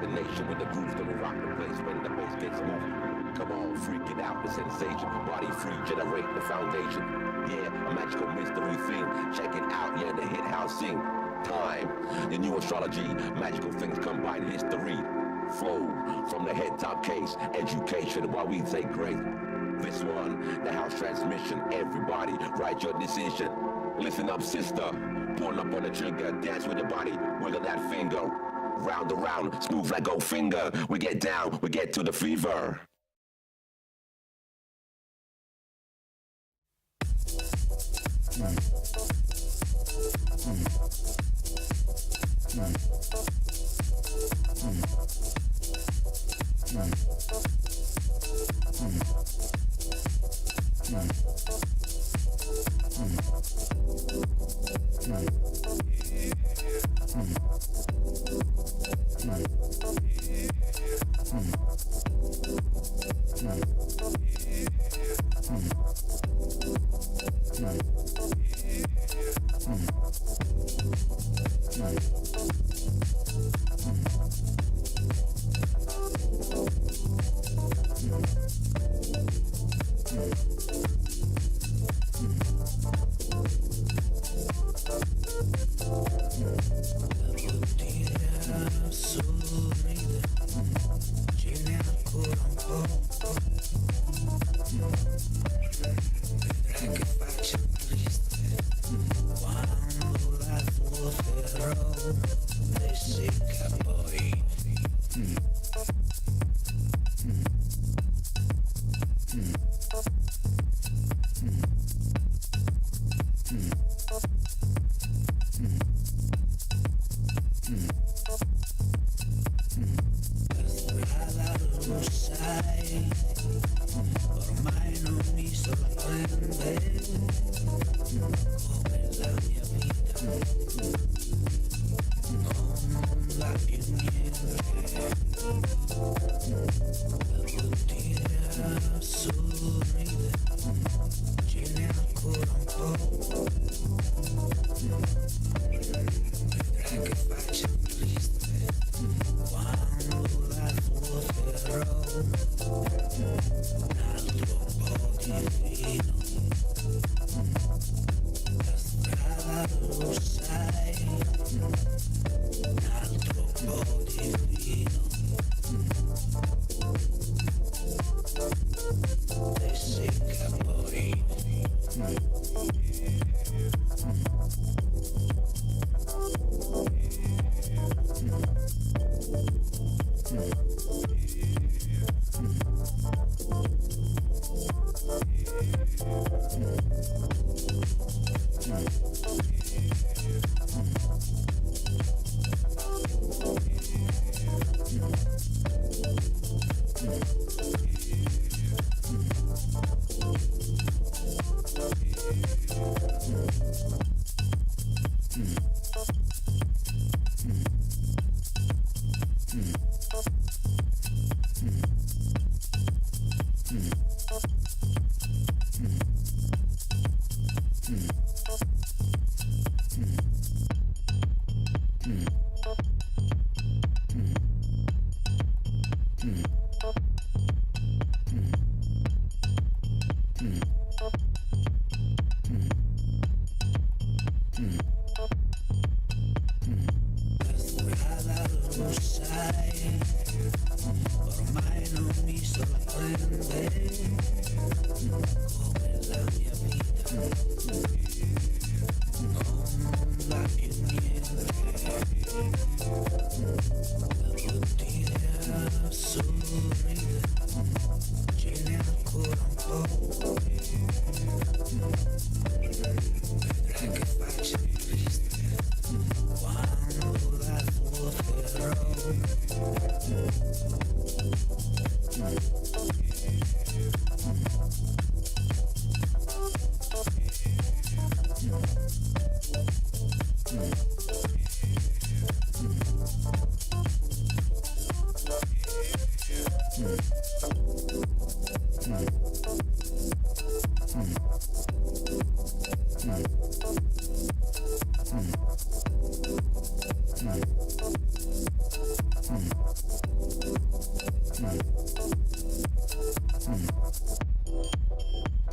the nation with the grooves that will rock the place when the bass gets off. Come on, freak it out, the sensation. Body free, generate the foundation. Yeah, a magical mystery thing. Check it out, yeah, the hit house sing. Time, the new astrology. Magical things combine history. Flow from the head top case. Education while we take grace. This one, the house transmission. Everybody, write your decision. Listen up, sister. Pull up on the trigger. Dance with your body. Wiggle that finger. Round around, smooth like gold finger. We get down, we get to the fever.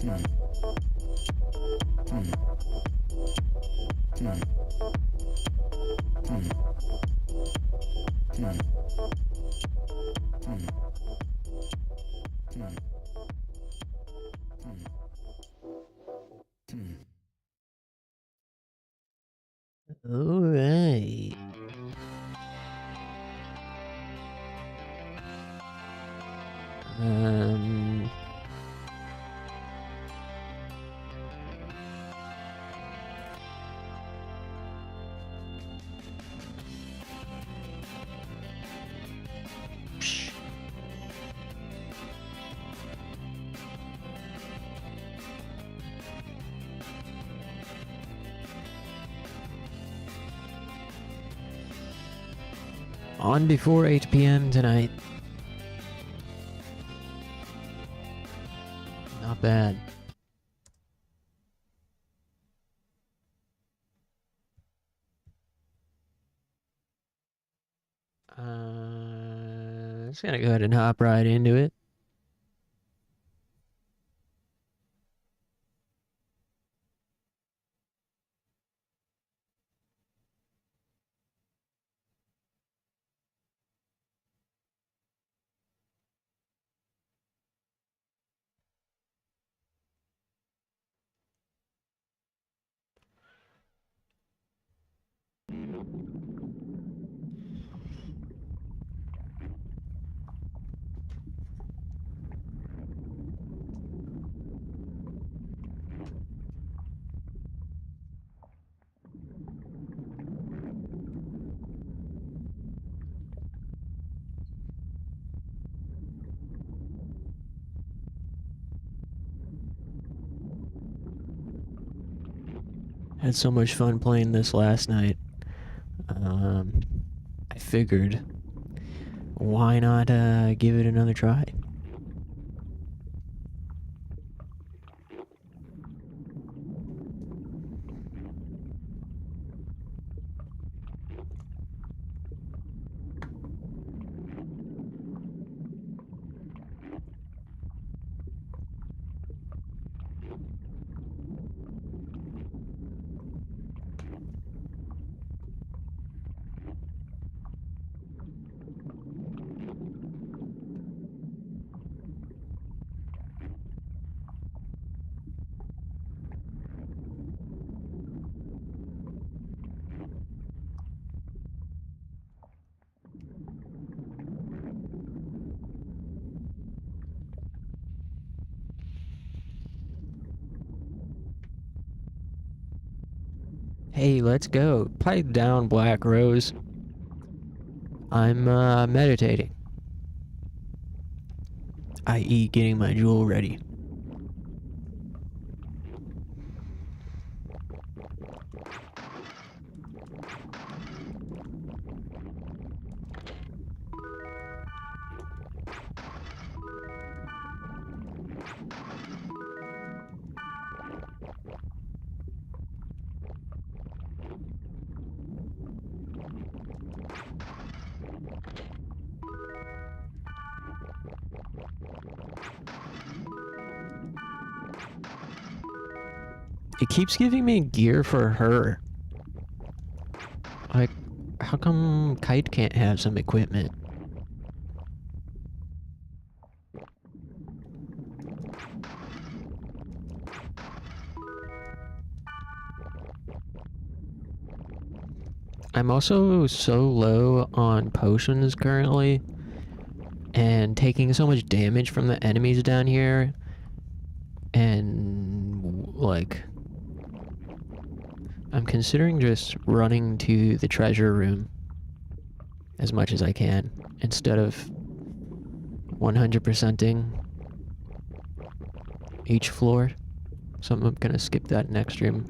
All right. On before 8 p.m. tonight. Not bad. Just gonna go ahead and hop right into it. Had so much fun playing this last night. I figured, why not give it another try? Hey, let's go. Pipe down, Black Rose. I'm meditating. I.e. getting my jewel ready. It keeps giving me gear for her. Like, how come Kite can't have some equipment? I'm also so low on potions currently, and taking so much damage from the enemies down here, and like, I'm considering just running to the treasure room as much as I can instead of 100%ing each floor. So I'm gonna skip that next room.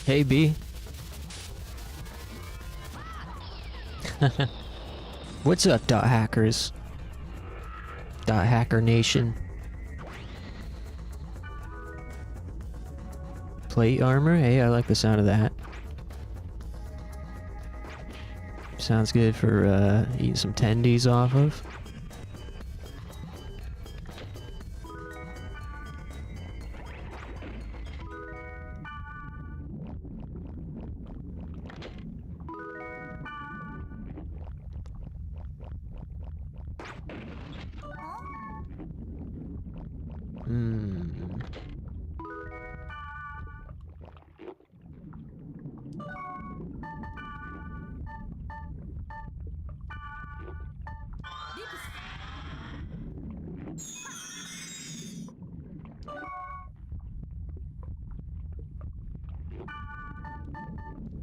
Hey, B. What's up, dot hackers? Dot hacker nation. Plate armor? Hey, I like the sound of that. Sounds good for eating some tendies off of.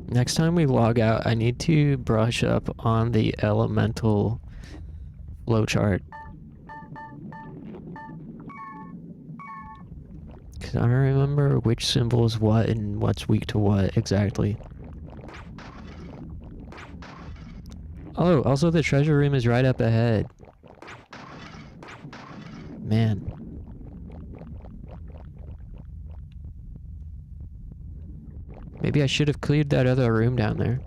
Next time we log out, I need to brush up on the elemental flowchart. Because I don't remember which symbol is what and what's weak to what exactly. Oh, also the treasure room is right up ahead. Man. Maybe I should have cleared that other room down there.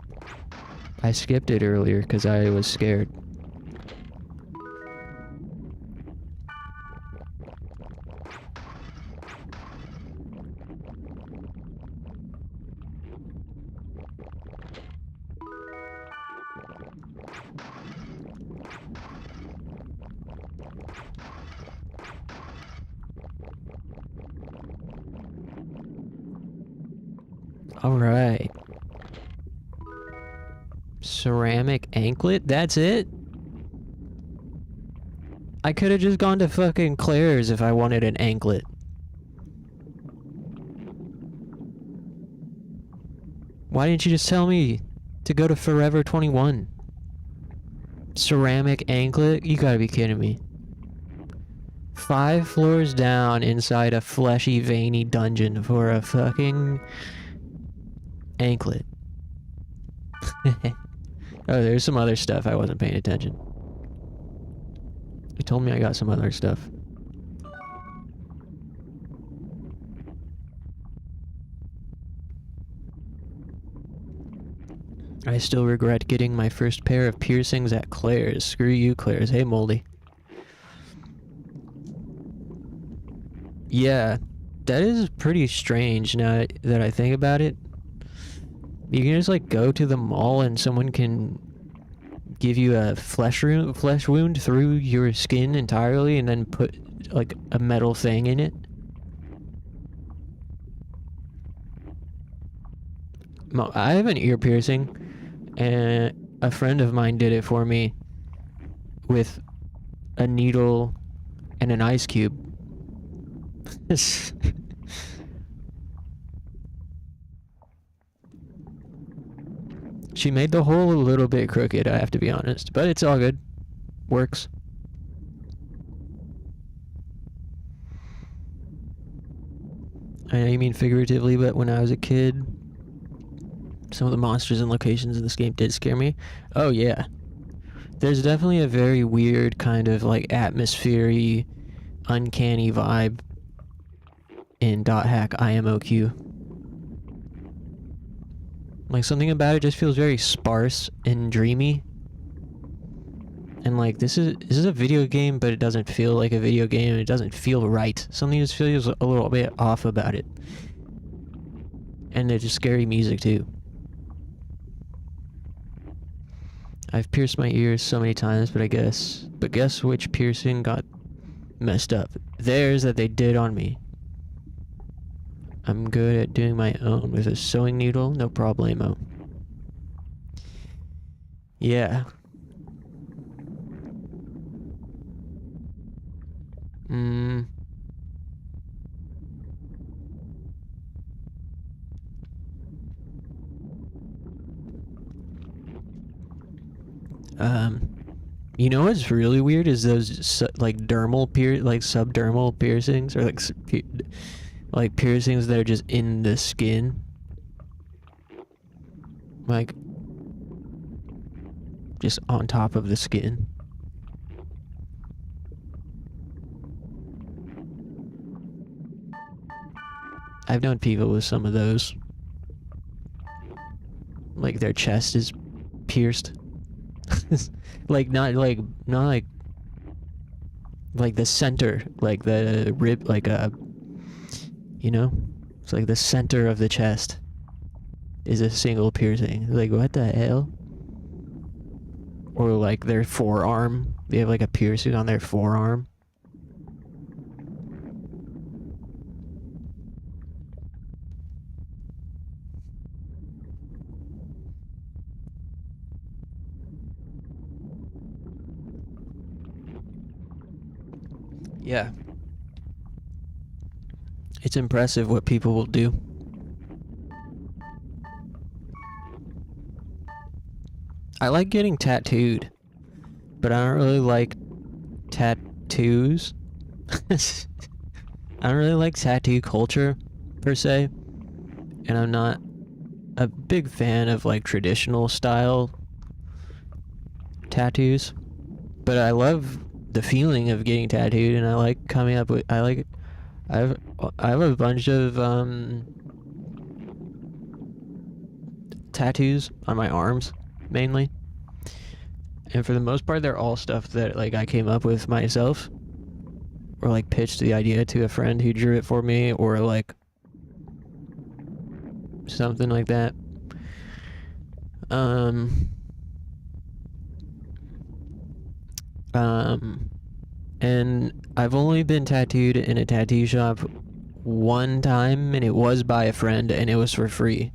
I skipped it earlier because I was scared. Alright. Ceramic anklet? That's it? I could have just gone to fucking Claire's if I wanted an anklet. Why didn't you just tell me to go to Forever 21? Ceramic anklet? You gotta be kidding me. 5 floors down inside a fleshy, veiny dungeon for a fucking anklet. Oh, there's some other stuff. I wasn't paying attention. He told me I got some other stuff. I still regret getting my first pair of piercings at Claire's. Screw you, Claire's. Hey, Moldy. Yeah, that is pretty strange now that I think about it. You can just like go to the mall and someone can give you a flesh wound through your skin entirely and then put like a metal thing in it. I have an ear piercing and a friend of mine did it for me with a needle and an ice cube. She made the hole a little bit crooked, I have to be honest, but it's all good. Works. I know you mean figuratively, but when I was a kid, some of the monsters and locations in this game did scare me. Oh yeah. There's definitely a very weird kind of like atmosphere-y, uncanny vibe in .hack IMOQ. Like something about it just feels very sparse and dreamy. And like this is a video game, but it doesn't feel like a video game. It doesn't feel right. Something just feels a little bit off about it. And there's just scary music too. I've pierced my ears so many times, but guess which piercing got messed up? Theirs that they did on me. I'm good at doing my own with a sewing needle, no problemo. Yeah. You know what's really weird is those like subdermal piercings, or like piercings that are just in the skin. Like just on top of the skin. I've known people with some of those. Like their chest is pierced. Like not like the center, like the rib, like you know, it's like the center of the chest is a single piercing. Like what the hell? Or like their forearm, they have like a piercing on their forearm. Yeah. It's impressive what people will do. I like getting tattooed, but I don't really like tattoos. I don't really like tattoo culture, per se. And I'm not a big fan of like traditional style tattoos. But I love the feeling of getting tattooed, and I like coming up with, I have a bunch of tattoos on my arms, mainly. And for the most part, they're all stuff that like I came up with myself, or like pitched the idea to a friend who drew it for me, or like something like that. And I've only been tattooed in a tattoo shop one time, and it was by a friend, and it was for free.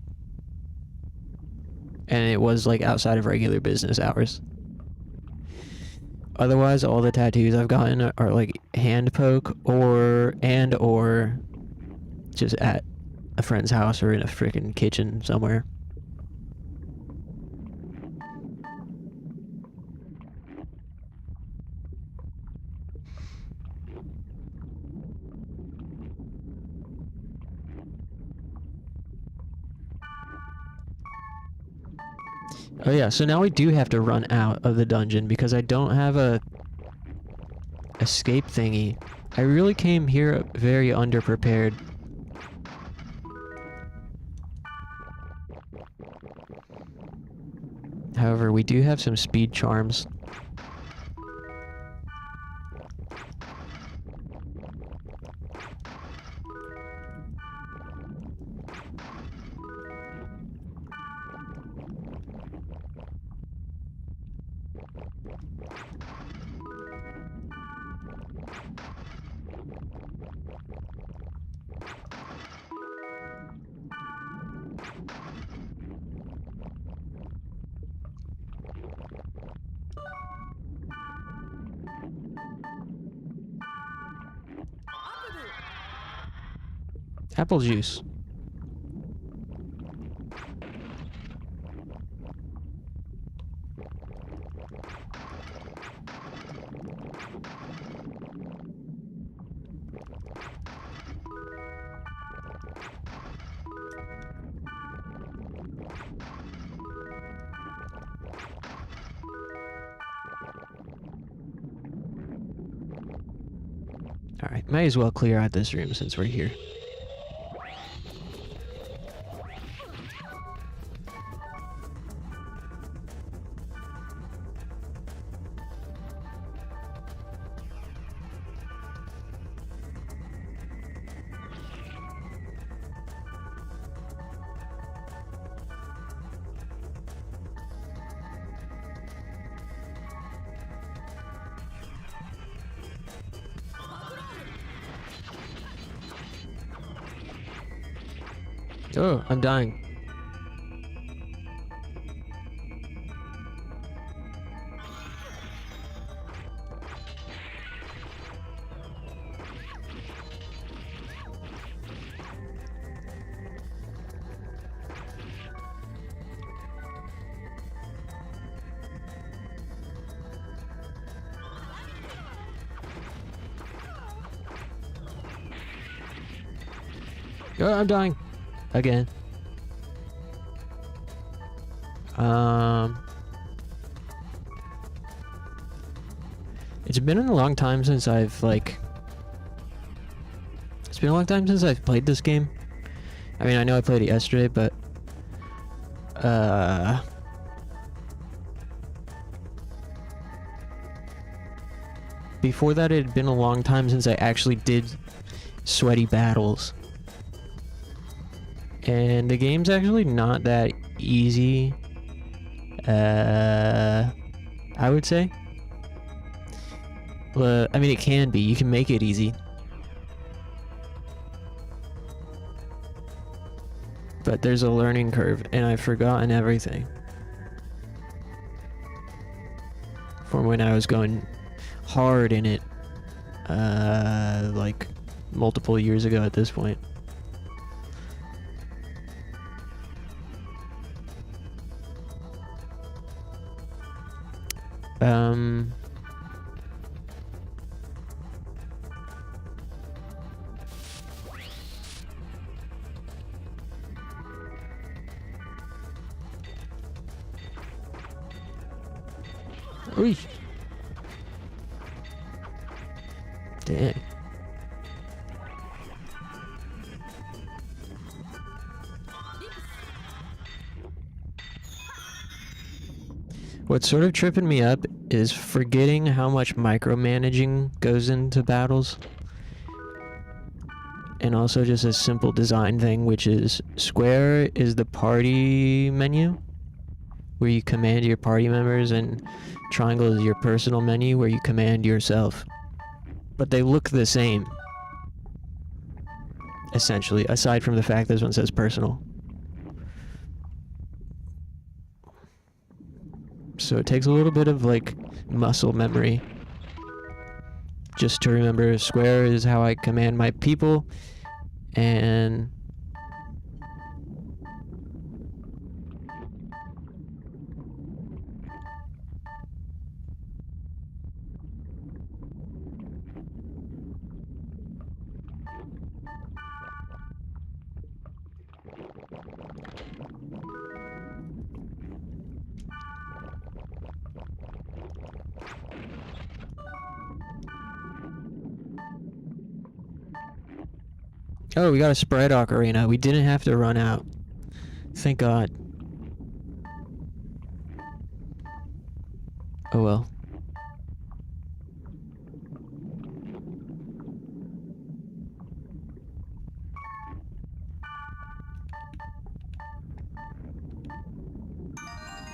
And it was like outside of regular business hours. Otherwise, all the tattoos I've gotten are like hand poke or just at a friend's house or in a freaking kitchen somewhere. Oh yeah, so now we do have to run out of the dungeon because I don't have a escape thingy. I really came here very underprepared. However, we do have some speed charms. Apple juice. Alright, might as well clear out this room since we're here. Oh, I'm dying. Oh, I'm dying. Again. It's been a long time since I've, like... It's been a long time since I've played this game. I mean, I know I played it yesterday, but... Before that, it had been a long time since I actually did sweaty battles. And the game's actually not that easy, I would say. Well, I mean, it can be. You can make it easy. But there's a learning curve, and I've forgotten everything. From when I was going hard in it, like, multiple years ago at this point. Oy. Dang. What's sort of tripping me up is forgetting how much micromanaging goes into battles. And also just a simple design thing, which is square is the party menu, where you command your party members, and triangle is your personal menu, where you command yourself. But they look the same, essentially, aside from the fact this one says personal. So it takes a little bit of, like, muscle memory just to remember square is how I command my people, and oh, we got a spread ocarina. We didn't have to run out. Thank God. Oh well.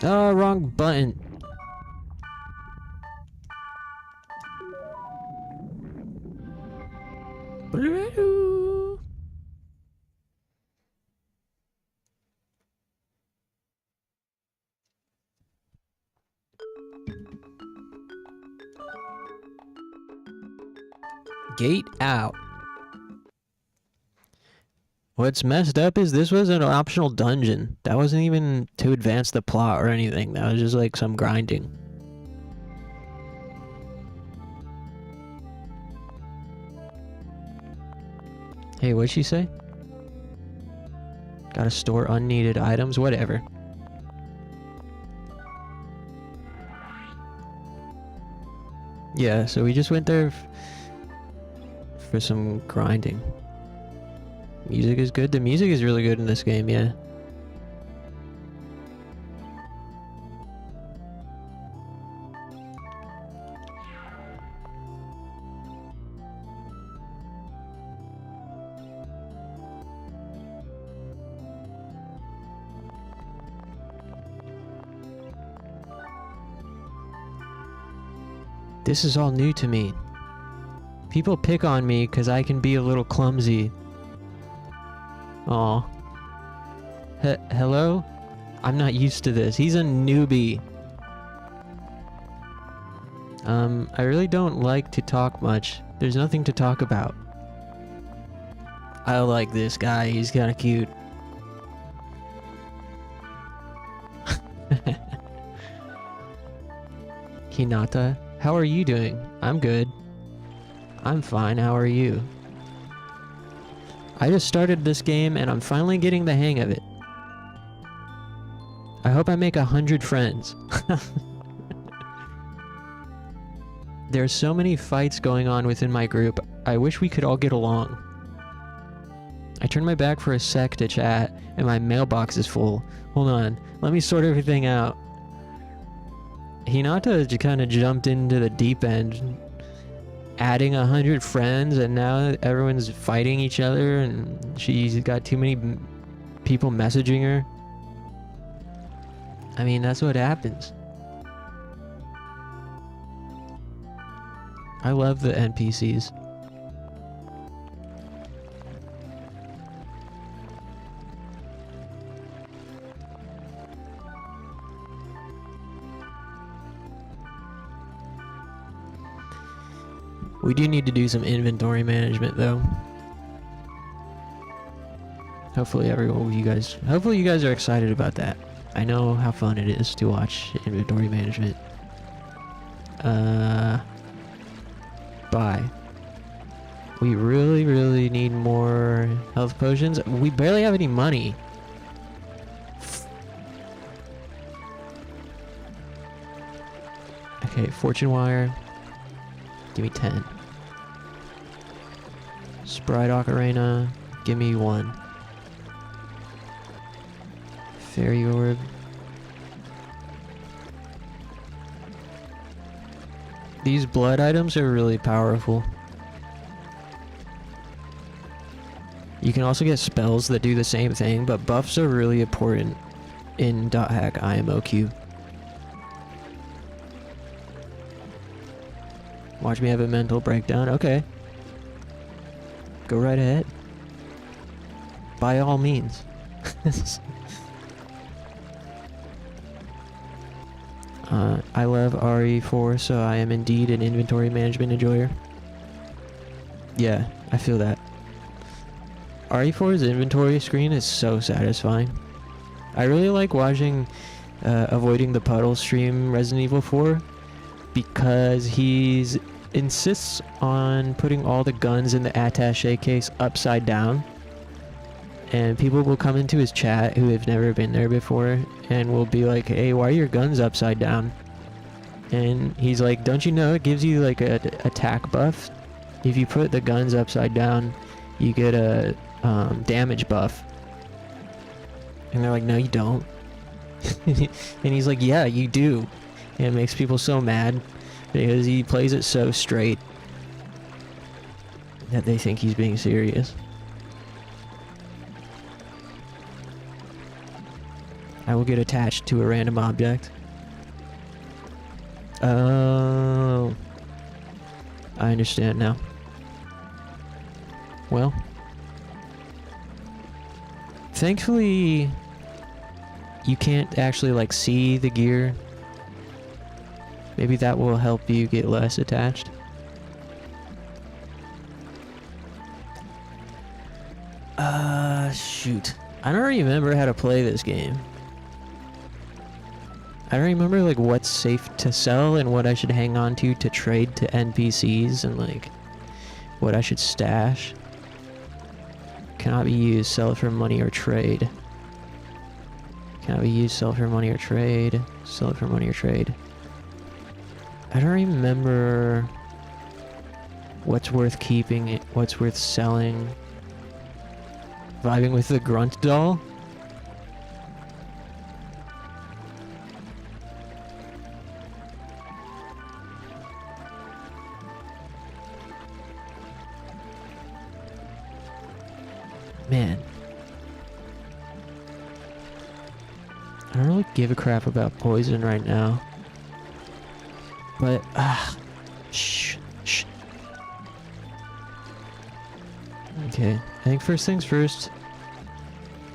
Oh, wrong button. Gate out. What's messed up is this was an optional dungeon. That wasn't even to advance the plot or anything. That was just like some grinding. Hey, what'd she say? Gotta store unneeded items? Whatever. Yeah, so we just went there for some grinding. Music is good. The music is really good in this game, yeah. This is all new to me. People pick on me because I can be a little clumsy. Aw. Hello? I'm not used to this. He's a newbie. I really don't like to talk much. There's nothing to talk about. I like this guy. He's kind of cute. Hinata, how are you doing? I'm good. I'm fine. How are you? I just started this game and I'm finally getting the hang of it. I hope I make 100 friends. There's so many fights going on within my group. I wish we could all get along. I turned my back for a sec to chat and my mailbox is full. Hold on. Let me sort everything out. Hinata kind of jumped into the deep end, adding 100 friends, and now everyone's fighting each other and she's got too many people messaging her. I mean, that's what happens. I love the NPCs. We do need to do some inventory management though. Hopefully you guys are excited about that. I know how fun it is to watch inventory management. Bye. We really need more health potions. We barely have any money. Okay, fortune wire. Give me 10. Sprite Ocarina. Give me 1. Fairy orb. These blood items are really powerful. You can also get spells that do the same thing, but buffs are really important in .hack IMOQ. Watch me have a mental breakdown. Okay. Go right ahead. By all means. I love RE4, so I am indeed an inventory management enjoyer. Yeah, I feel that. RE4's inventory screen is so satisfying. I really like watching Avoiding the Puddle stream Resident Evil 4 because he insists on putting all the guns in the attaché case upside down. And people will come into his chat who have never been there before and will be like, hey, why are your guns upside down? And he's like, don't you know it gives you like a attack buff? If you put the guns upside down, you get a damage buff. And they're like, no, you don't. And he's like, yeah, you do. And it makes people so mad because he plays it so straight that they think he's being serious. I will get attached to a random object. Oh, I understand now. Well, thankfully, you can't actually like see the gear. Maybe that will help you get less attached. Shoot. I don't remember how to play this game. I don't remember like what's safe to sell and what I should hang on to trade to NPCs and like what I should stash. Cannot be used, sell it for money or trade. Cannot be used, sell it for money or trade. Sell it for money or trade. I don't remember What's worth keeping? What's worth selling? Vibing with the grunt doll? Man. I don't really give a crap about poison right now. But, shh. Okay, I think first things first.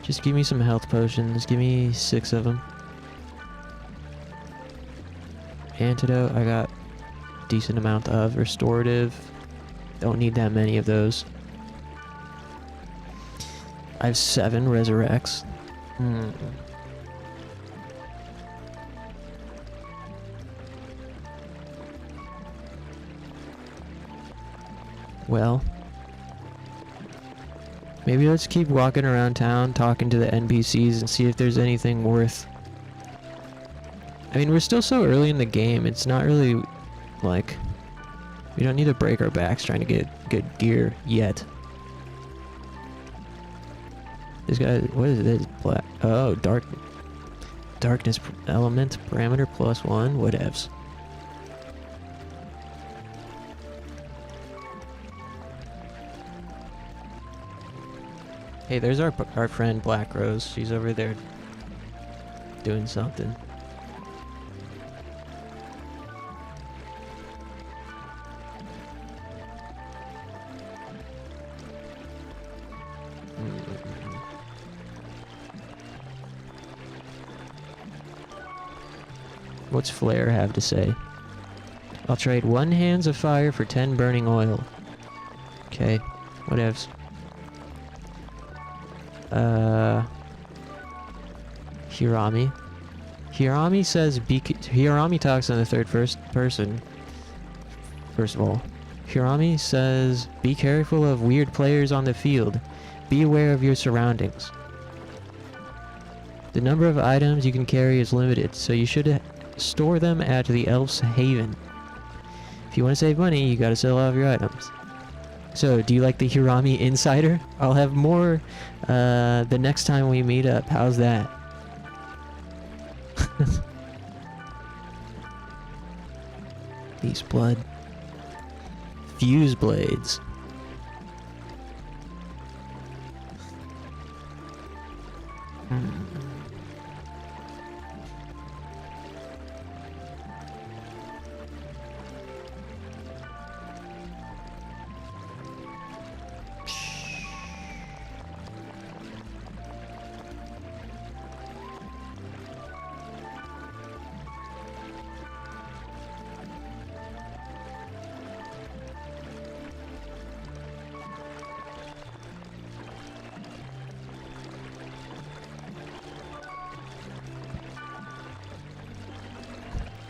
Just give me some health potions. Give me 6 of them. Antidote, I got decent amount of. Restorative, don't need that many of those. I have 7 resurrects. Well, maybe let's keep walking around town, talking to the NPCs, and see if there's anything worth... I mean, we're still so early in the game, it's not really, like... We don't need to break our backs trying to get good gear yet. This guy, what is this? Black. Oh, darkness element parameter +1. Whatevs. Hey, there's our friend Black Rose. She's over there doing something. What's Flare have to say? I'll trade 1 hands of fire for 10 burning oil. Okay, whatevs. Hirami. Hirami says Hirami talks in the third person. First of all, Hirami says, be careful of weird players on the field. Be aware of your surroundings. The number of items you can carry is limited, so you should store them at the Elf's Haven. If you want to save money, you gotta sell off your items. So, do you like the Hirami Insider? I'll have more the next time we meet up. How's that? Beast Blood. Fuse Blades.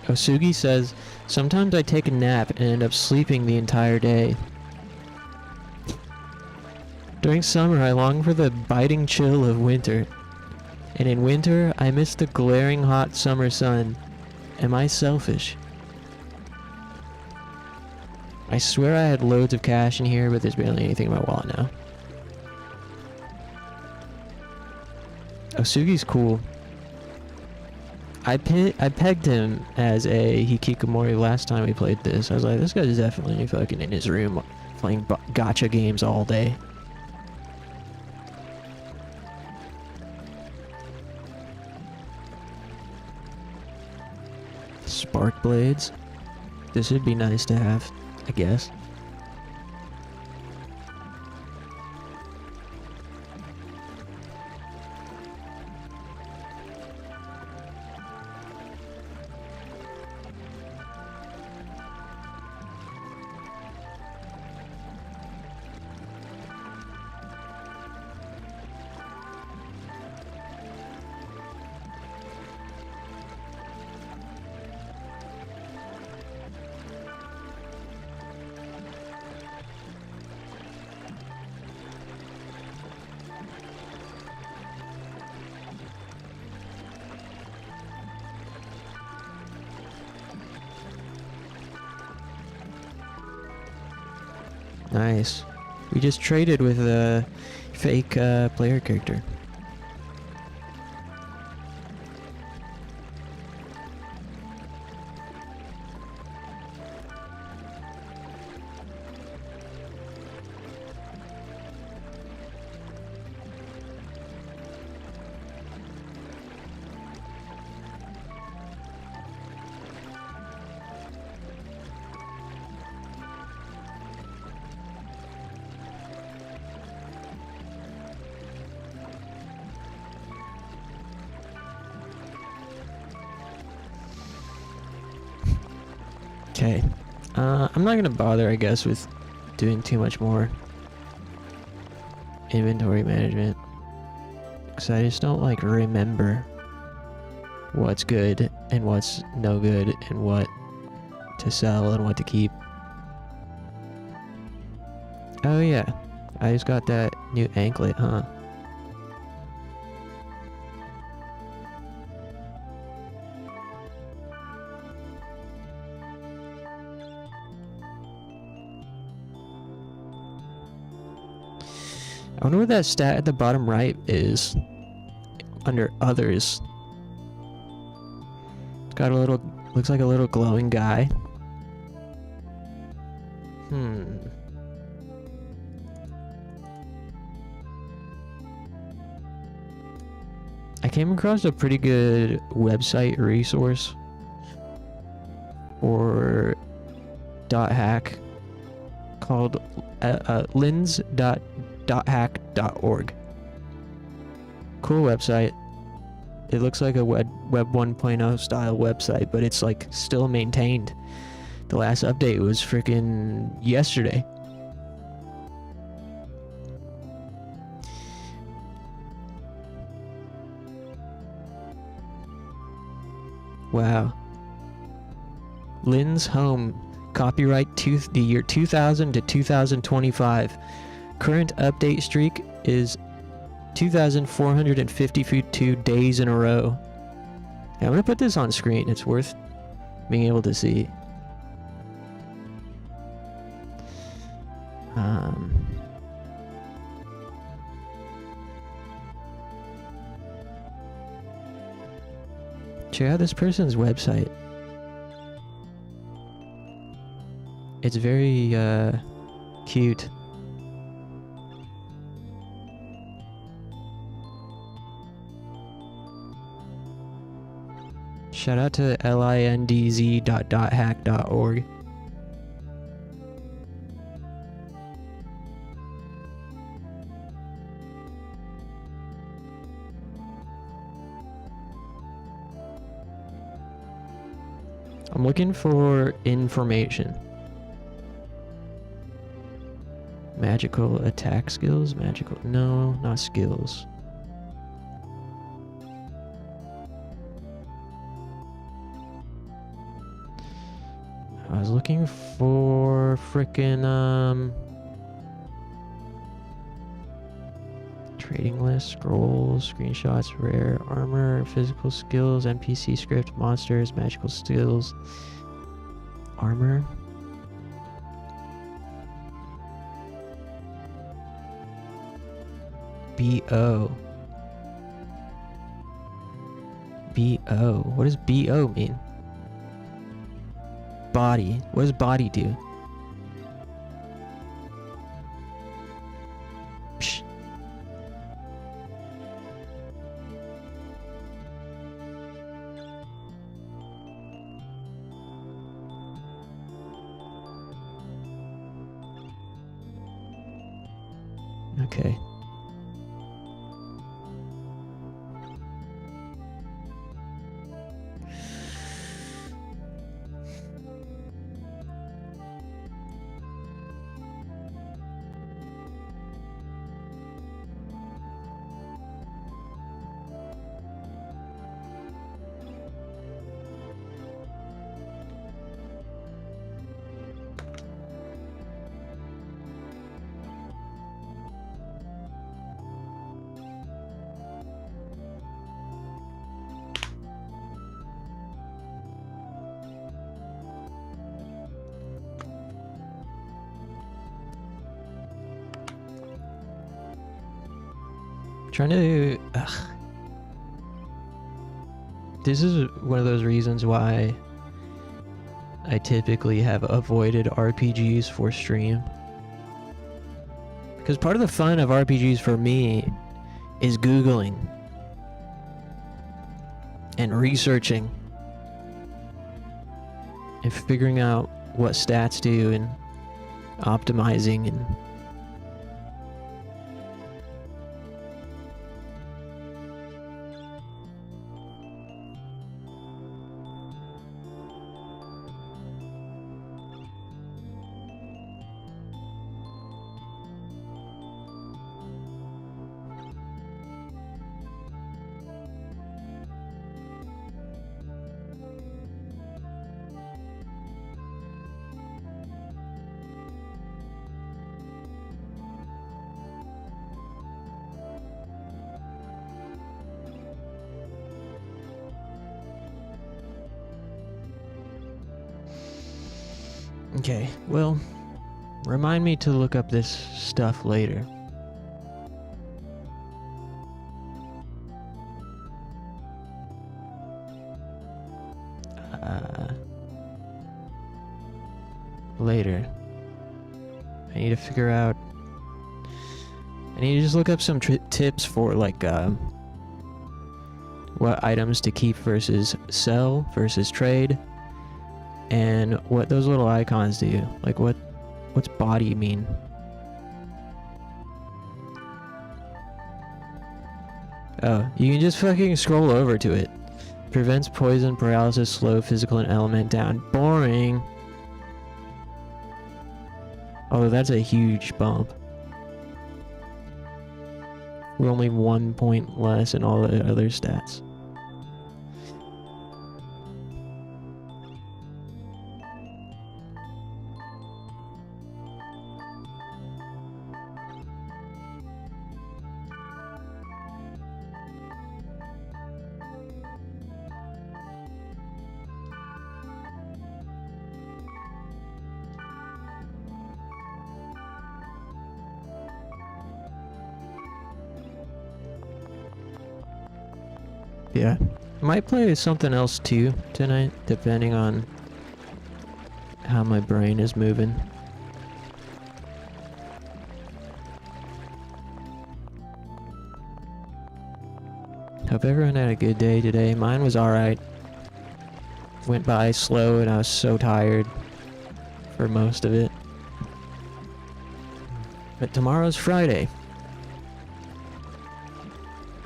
Osugi says, sometimes I take a nap and end up sleeping the entire day. During summer, I long for the biting chill of winter. And in winter, I miss the glaring hot summer sun. Am I selfish? I swear I had loads of cash in here, but there's barely anything in my wallet now. Osugi's cool. I pegged him as a Hikikomori last time we played this. I was like, this guy's definitely fucking in his room playing gacha games all day. Spark blades. This would be nice to have, I guess. Nice. We just traded with a fake player character. Okay. I'm not gonna bother, I guess, with doing too much more inventory management. Because I just don't, like, remember what's good and what's no good and what to sell and what to keep. Oh, yeah. I just got that new anklet, huh? I wonder what that stat at the bottom right is under others. It's got a little, looks like a little glowing guy. I came across a pretty good website resource for .hack called lens.hack.org. Cool website. It looks like a web 1.0 style website, but it's like still maintained. The last update was freaking yesterday. Wow. Lynn's Home, copyright the year 2000 to 2025. Current update streak is 2,452 days in a row. Yeah, I'm gonna put this on screen. It's worth being able to see. Check out this person's website. It's very cute. Shout out to lindz.hack.org. I'm looking for information. Magical attack skills? Magical... No, not skills. I was looking for frickin' trading list, scrolls, screenshots, rare armor, physical skills, NPC script, monsters, magical skills, armor. BO. BO. What does BO mean? Body. What does body do? Psh. Okay. Trying to... This is one of those reasons why I typically have avoided RPGs for stream. Because part of the fun of RPGs for me is Googling and researching and figuring out what stats do and optimizing and okay, well, remind me to look up this stuff later. Later. I need to figure out... I need to just look up some tips for, like, what items to keep versus sell versus trade. And what those little icons do. Like, what's body mean? Oh, you can just fucking scroll over to it. Prevents poison, paralysis, slow, physical, and element down. Boring. Oh, that's a huge bump. We're only 1 point less in all the other stats. Yeah. Might play something else too tonight, depending on how my brain is moving. Hope everyone had a good day today. Mine was alright. Went by slow and I was so tired for most of it. But tomorrow's Friday.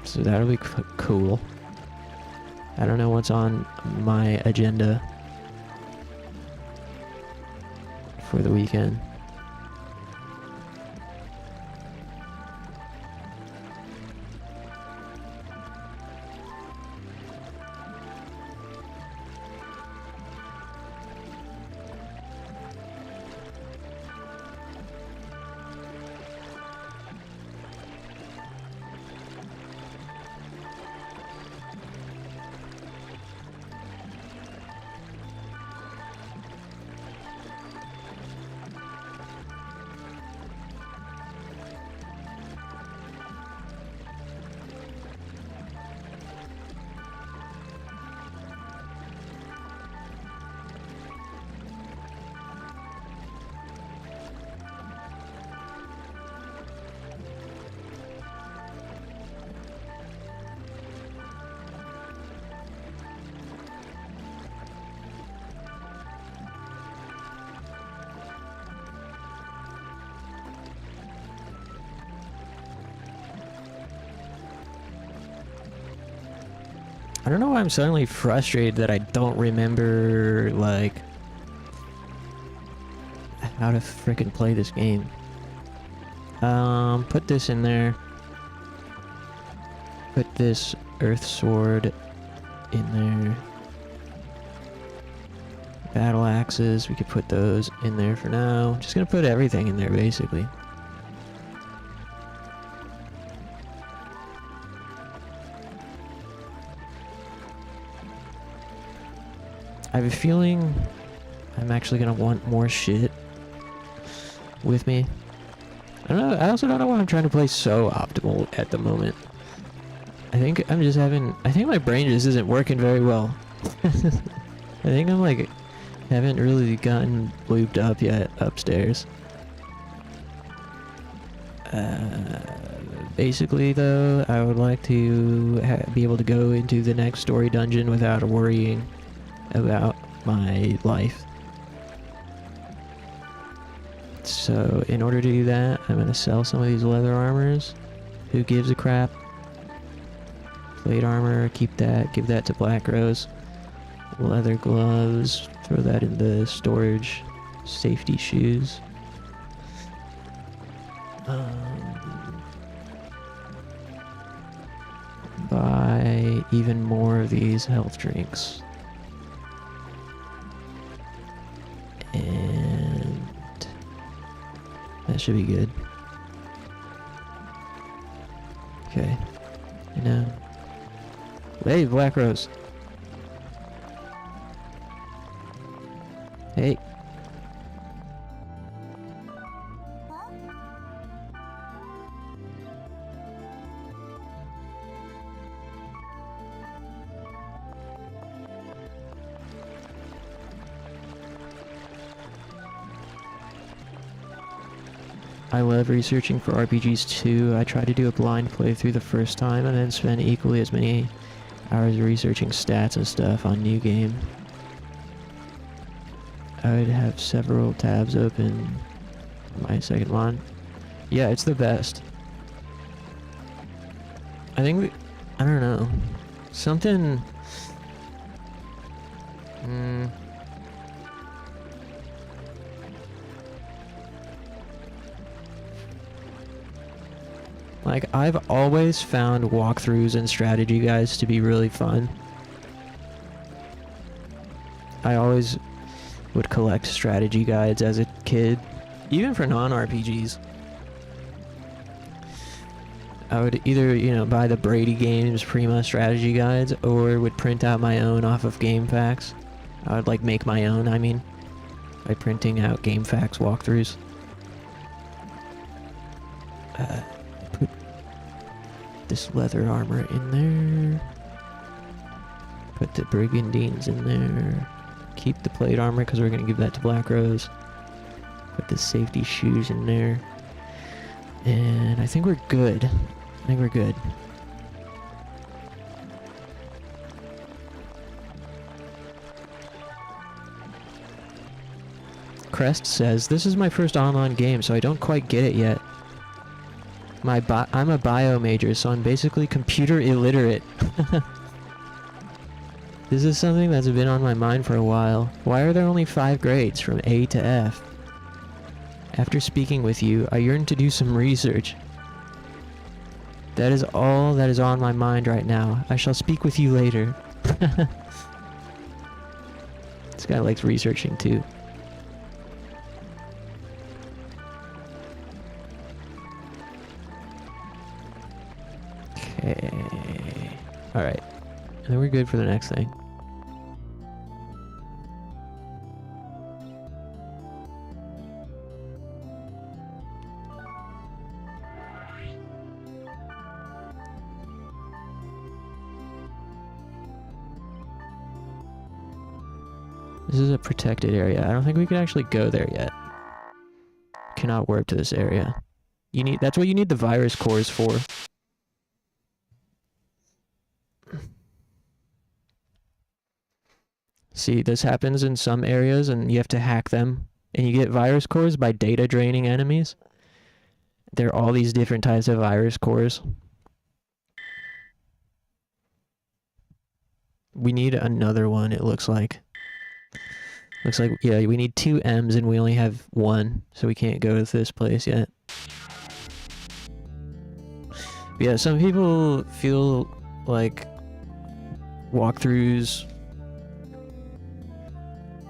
So that'll be cool. I don't know what's on my agenda for the weekend. I don't know why I'm suddenly frustrated that I don't remember, like, how to frickin' play this game. Put this in there. Put this Earth Sword in there. Battle axes, we could put those in there for now. Just gonna put everything in there, basically. I have a feeling I'm actually gonna want more shit with me. I don't know. I also don't know why I'm trying to play so optimal at the moment. I think I'm just having... I think my brain just isn't working very well. I think I'm like... haven't really gotten lubed up yet upstairs. Basically though, I would like to be able to go into the next story dungeon without worrying about my life. So in order to do that, I'm going to sell some of these leather armors. Who gives a crap? Plate armor, keep that, give that to Black Rose. Leather gloves, throw that in the storage. Safety shoes. Buy even more of these health drinks. And that should be good. Okay. And now... Hey, Black Rose. Hey. I love researching for RPGs too. I try to do a blind playthrough the first time and then spend equally as many hours researching stats and stuff on new game. I would have several tabs open on my second one. Yeah, it's the best. I think I don't know. Something... Like, I've always found walkthroughs and strategy guides to be really fun. I always would collect strategy guides as a kid, even for non-RPGs. I would either, you know, buy the Brady Games Prima strategy guides, or would print out my own off of GameFAQs. I would, like, make my own, I mean, by printing out GameFAQs walkthroughs. Put this leather armor in there. Put the brigandines in there. Keep the plate armor because we're going to give that to Black Rose. Put the safety shoes in there. And I think we're good. I think we're good. Crest says, this is my first online game, so I don't quite get it yet. I'm a bio major, so I'm basically computer illiterate. This is something that's been on my mind for a while. Why are there only 5 grades from A to F? After speaking with you, I yearn to do some research. That is all that is on my mind right now. I shall speak with you later. This guy likes researching too. Okay. Alright. And then we're good for the next thing. This is a protected area. I don't think we can actually go there yet. Cannot warp to this area. That's what you need the virus cores for. See, this happens in some areas and you have to hack them. And you get virus cores by data draining enemies. There are all these different types of virus cores. We need another one, it looks like. Looks like, yeah, we need 2 M's and we only have 1, so we can't go to this place yet. But yeah, some people feel like walkthroughs...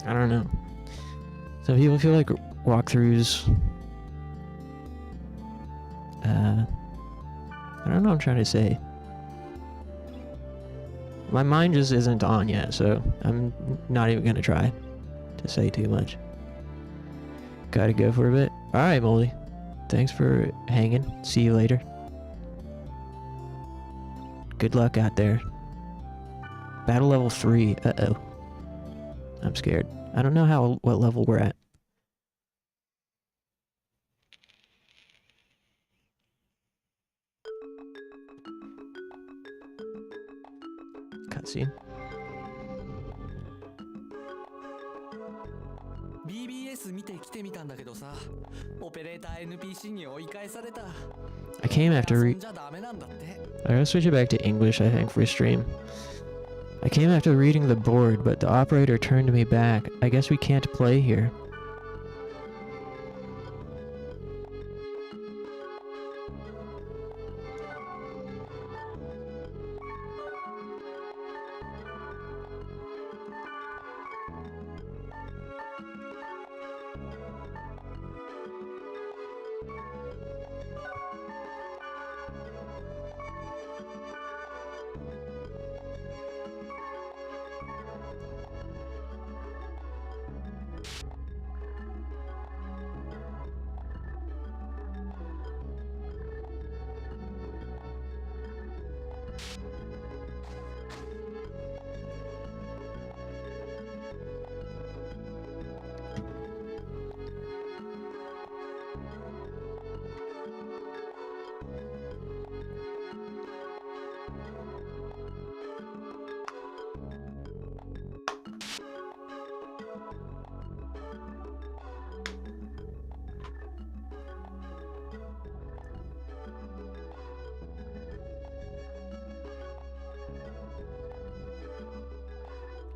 I don't know. Some people feel like walkthroughs... I don't know what I'm trying to say. My mind just isn't on yet, so I'm not even gonna try to say too much. Gotta go for a bit. Alright, Moldy. Thanks for hanging. See you later. Good luck out there. Battle level 3. Uh-oh. I'm scared. I don't know what level we're at. Cutscene. I came after I gotta switch it back to English, I think, for stream. I came after reading the board, but the operator turned me back. I guess we can't play here.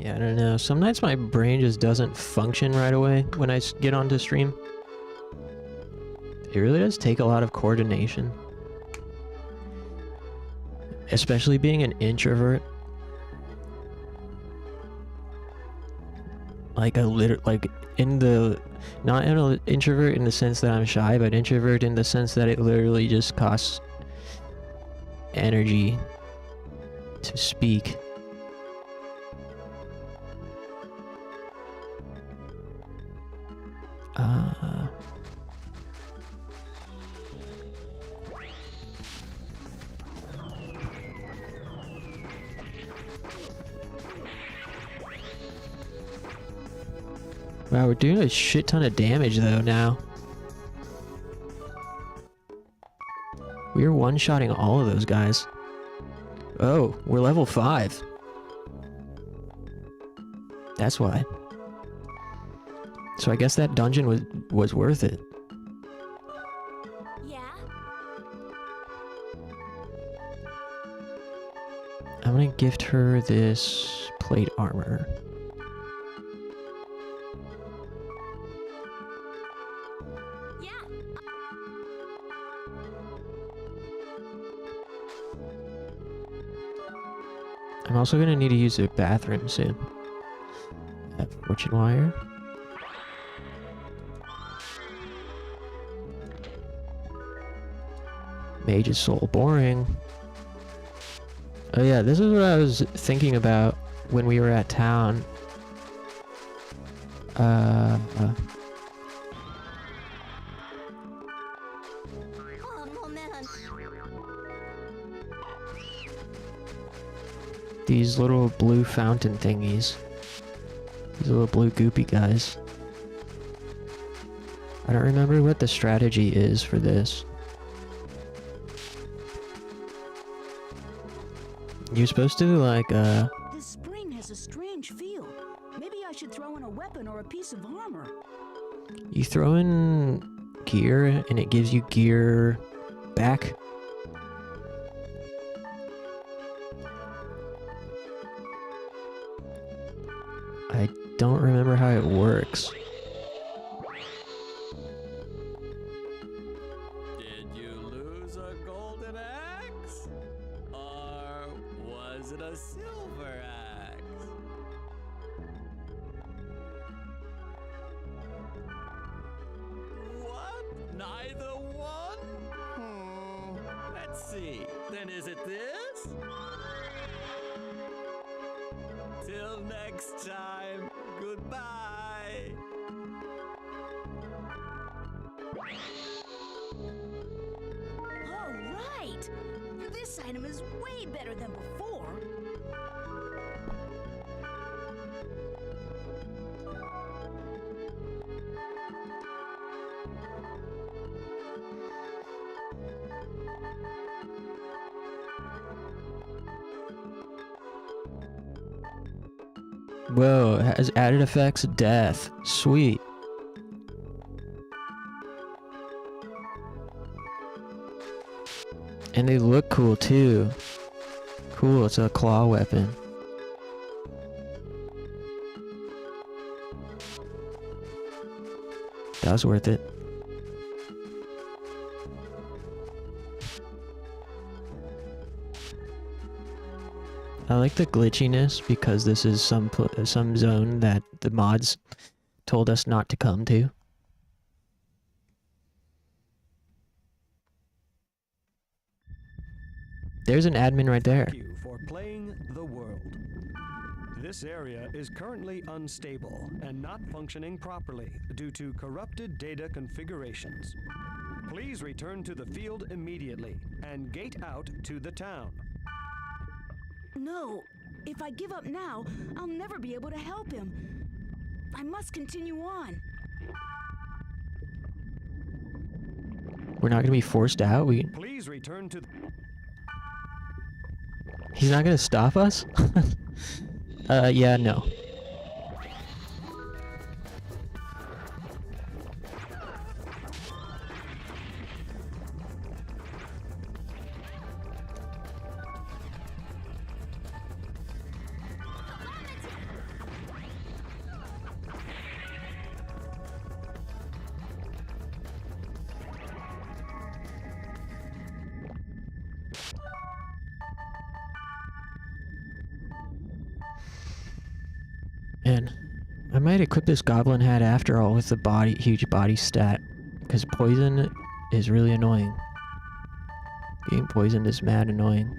Yeah, I don't know. Some nights my brain just doesn't function right away when I get onto stream. It really does take a lot of coordination. Especially being an introvert. Like not an introvert in the sense that I'm shy, but introvert in the sense that it literally just costs energy to speak. Wow, we're doing a shit ton of damage though now. We're one-shotting all of those guys. Oh, we're level 5. That's why. So I guess that dungeon was worth it. Yeah. I'm gonna gift her this plate armor. Yeah. I'm also gonna need to use the bathroom soon. Fortune wire. Mage's soul, boring. Oh yeah, this is what I was thinking about when we were at town. These little blue fountain thingies. These little blue goopy guys. I don't remember what the strategy is for this. You're supposed to like This spring has a strange feel. Maybe I should throw in a weapon or a piece of armor. you throw in gear and it gives you gear back. I don't remember how it works. Did you lose a golden axe? Or was it a silver axe? What? Neither one? Let's see. Then is it this? Till next time, goodbye. All right. This I item is way better than before. Whoa, it has added effects death. Sweet. And they look cool too. Cool, it's a claw weapon. That was worth it. I like the glitchiness because this is some zone that the mods told us not to come to. There's an admin right there. Thank you for playing the world. This area is currently unstable and not functioning properly due to corrupted data configurations. Please return to the field immediately and gate out to the town. No, if I give up now, I'll never be able to help him. I must continue on. We're not gonna be forced out. Please return to. He's not gonna stop us? Yeah, no. Man, I might equip this goblin hat after all with the huge body stat, because poison is really annoying. Getting poisoned is mad annoying.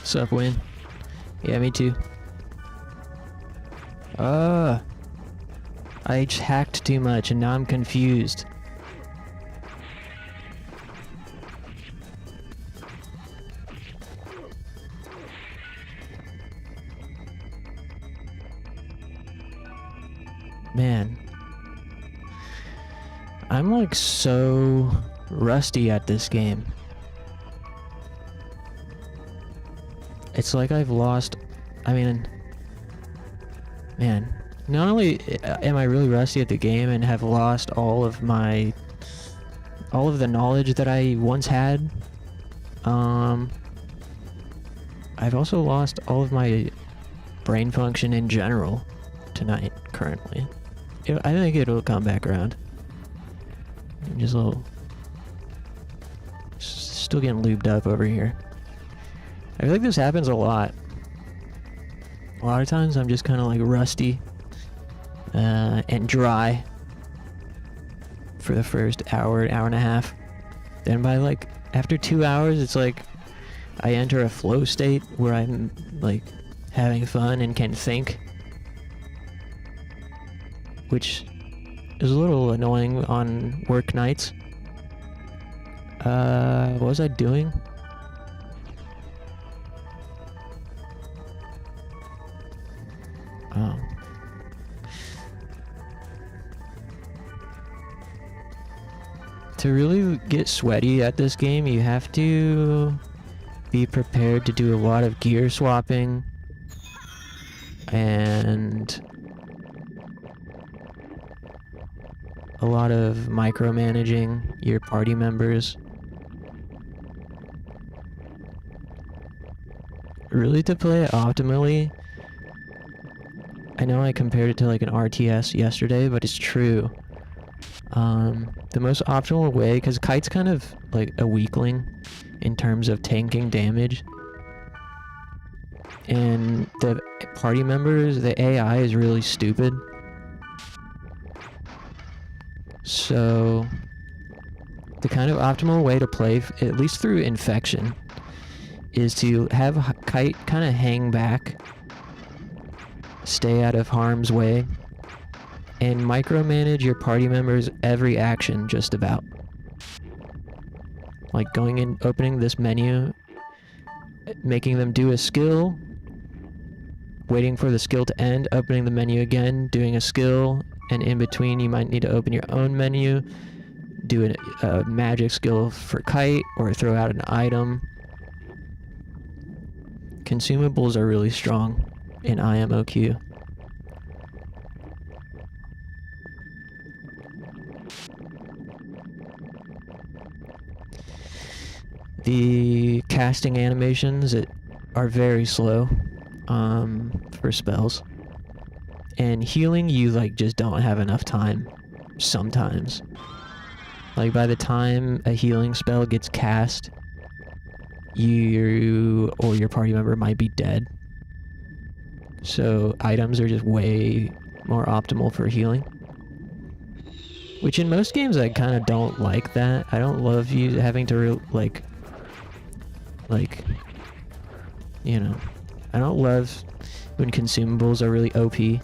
Sup, Win? Yeah, me too. I just hacked too much and now I'm confused. Man. I'm like so rusty at this game. It's like I've lost, I mean, man, not only am I really rusty at the game and have lost all of the knowledge that I once had, I've also lost all of my brain function in general tonight, currently. I think it'll come back around. I'm just a little, still getting lubed up over here. I feel like this happens a lot. A lot of times I'm just kind of like rusty. and dry for the first hour and a half. Then by like after 2 hours, it's like I enter a flow state where I'm like having fun and can think, which is a little annoying on work nights. What was I doing? Oh. To really get sweaty at this game, you have to be prepared to do a lot of gear swapping and a lot of micromanaging your party members. Really, to play it optimally, I know I compared it to like an RTS yesterday, but it's true. The most optimal way, because Kite's kind of like a weakling in terms of tanking damage, and the party members, the AI is really stupid. So the kind of optimal way to play, at least through infection, is to have Kite kind of hang back, stay out of harm's way, and micromanage your party members' every action just about. Like going in, opening this menu, making them do a skill, waiting for the skill to end, opening the menu again, doing a skill, and in between you might need to open your own menu, do a magic skill for Kite, or throw out an item. Consumables are really strong in IMOQ. The casting animations are very slow for spells. And healing, you like just don't have enough time sometimes. Like by the time a healing spell gets cast, you or your party member might be dead. So items are just way more optimal for healing. Which in most games I kind of don't like that. I don't love you having to like, you know, I don't love when consumables are really OP.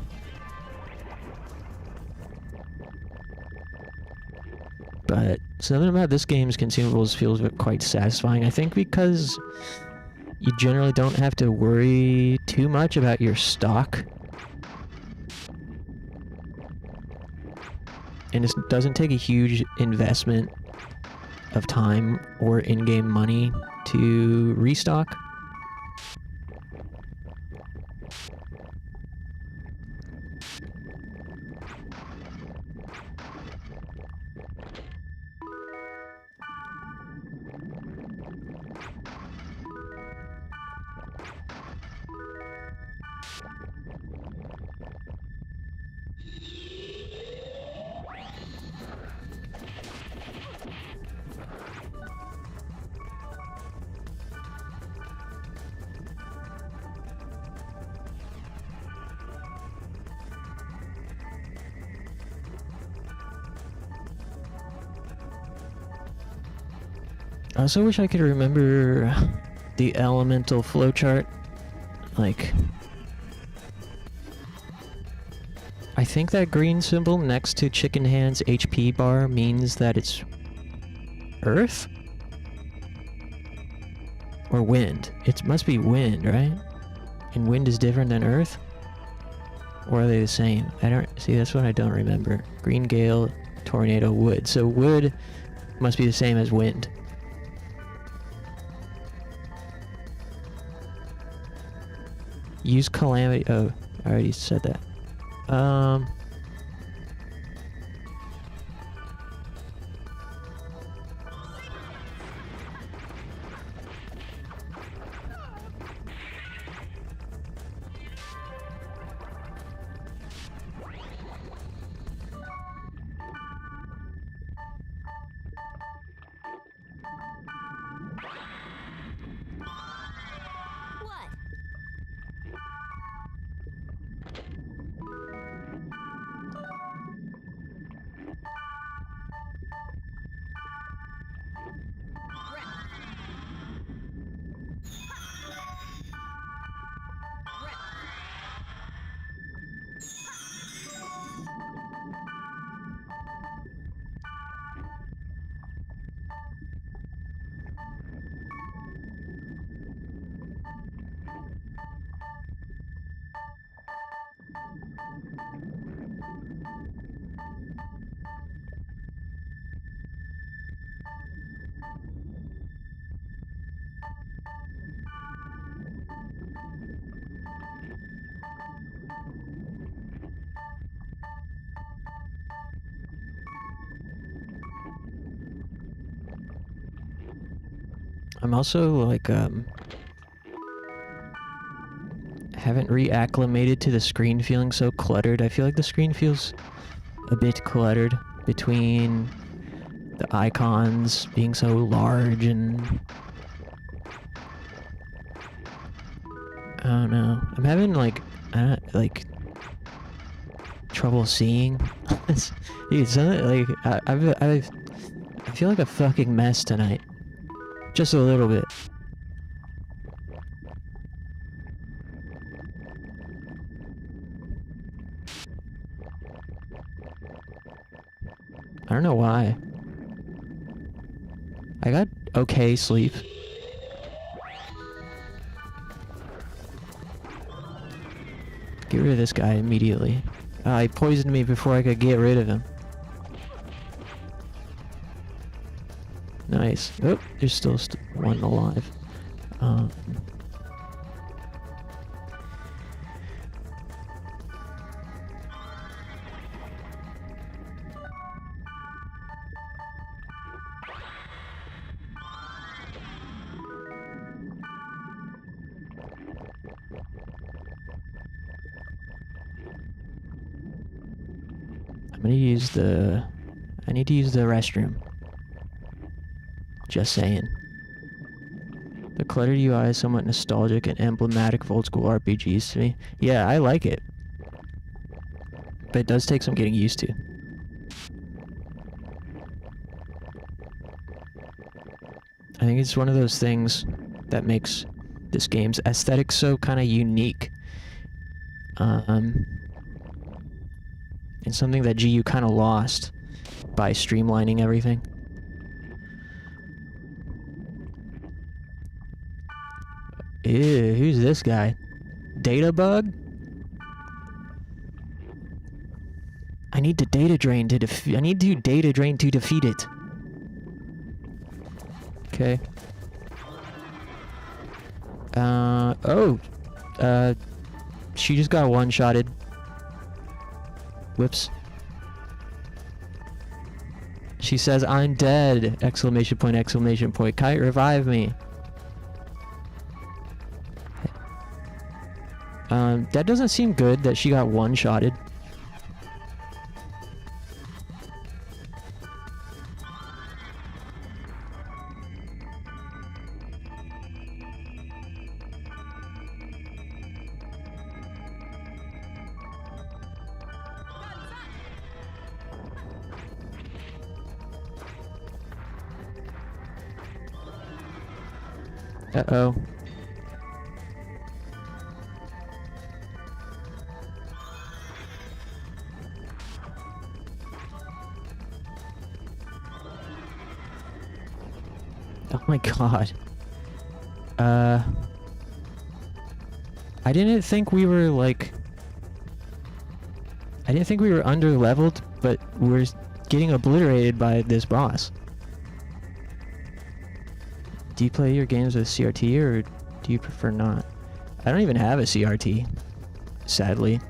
But something about this game's consumables feels quite satisfying. I think because you generally don't have to worry too much about your stock. And it doesn't take a huge investment of time or in-game money to restock. I also wish I could remember the elemental flowchart. Like, I think that green symbol next to Chicken Hand's HP bar means that it's Earth? Or wind. It must be wind, right? And wind is different than Earth? Or are they the same? I don't... See, that's what I don't remember. Green gale, tornado, wood. So wood must be the same as wind. Use calamity... Oh, I already said that. What? I'm also like haven't reacclimated to the screen feeling so cluttered. I feel like the screen feels a bit cluttered between the icons being so large and I don't know. I'm having like trouble seeing. Dude, like I feel like a fucking mess tonight. Just a little bit. I don't know why. I got okay sleep. Get rid of this guy immediately. He poisoned me before I could get rid of him. Nice. Oh, there's still one alive. I'm gonna use the... I need to use the restroom. Just saying. The cluttered UI is somewhat nostalgic and emblematic of old school RPGs to me. Yeah, I like it. But it does take some getting used to. I think it's one of those things that makes this game's aesthetic so kind of unique. And something that GU kind of lost by streamlining everything. Ew, who's this guy? Data bug? I need to data drain to defeat. I need to data drain to defeat it. Okay. She just got one-shotted. Whoops. She says, I'm dead! Exclamation point, exclamation point. Kite, revive me. That doesn't seem good that she got one-shotted. Uh-oh. Oh my god. I didn't think we were like... I didn't think we were under-leveled, but we're getting obliterated by this boss. Do you play your games with CRT, or do you prefer not? I don't even have a CRT, sadly.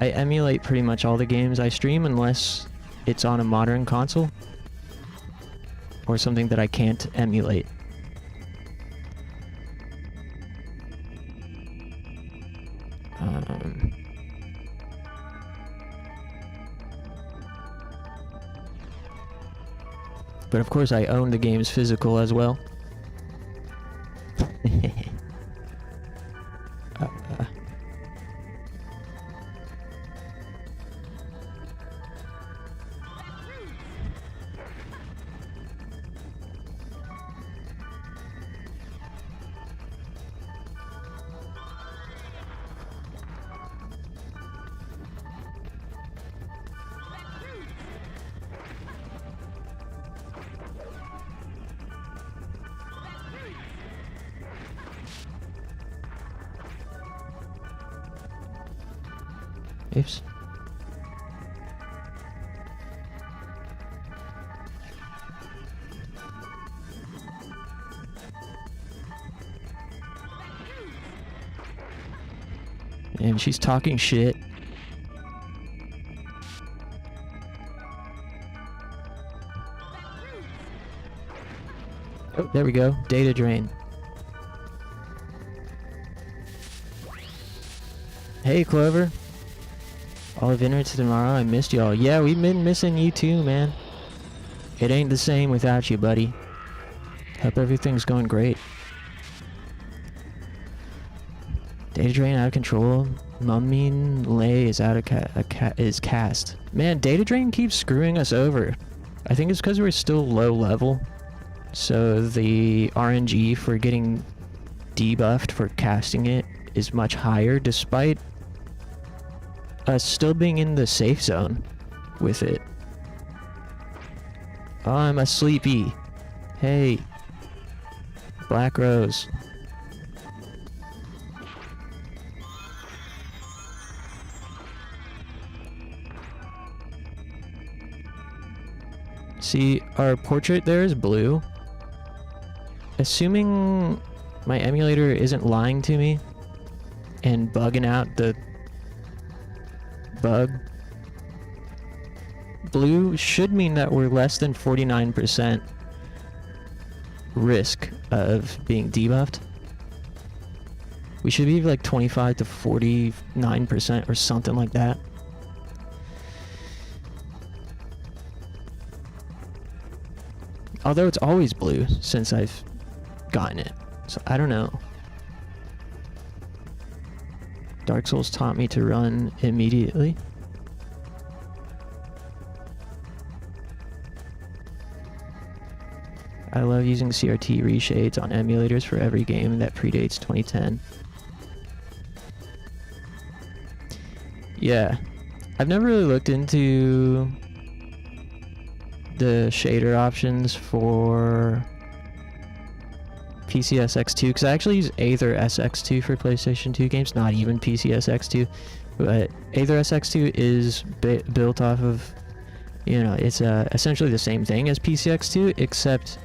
I emulate pretty much all the games I stream unless it's on a modern console. Or something that I can't emulate. But of course I own the games physical as well. Oops. And she's talking shit. Oh, there we go. Data drain. Hey, Clover. All of internet tomorrow. I missed y'all. Yeah, we've been missing you too, man. It ain't the same without you, buddy. Hope everything's going great. Data drain out of control. Mummin Lay is out of is cast. Man, data drain keeps screwing us over. I think it's because we're still low level. So the RNG for getting debuffed for casting it is much higher, despite us still being in the safe zone with it. Oh, I'm a sleepy. Hey. Black Rose. See, our portrait there is blue. Assuming my emulator isn't lying to me and bugging out the bug, blue should mean that we're less than 49% risk of being debuffed. We should be like 25 to 49% or something like that. Although it's always blue since I've gotten it. So I don't know. Dark Souls taught me to run immediately. I love using CRT reshades on emulators for every game that predates 2010. Yeah. I've never really looked into the shader options for PCSX2 because I actually use Aether SX2 for PlayStation 2 games, not even PCSX2, but Aether SX2 is built off of, you know, it's essentially the same thing as PCX2, except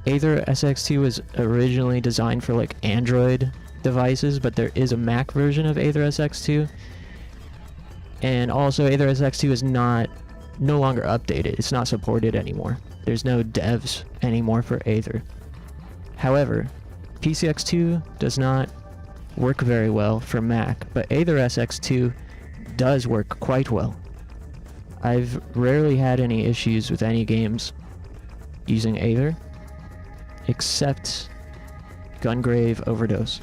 Aether SX2 was originally designed for like Android devices, but there is a Mac version of Aether SX2, and also Aether SX2 is no longer updated. It's not supported anymore. There's no devs anymore for Aether. However, PCX2 does not work very well for Mac, but Aether SX2 does work quite well. I've rarely had any issues with any games using Aether, except Gungrave Overdose.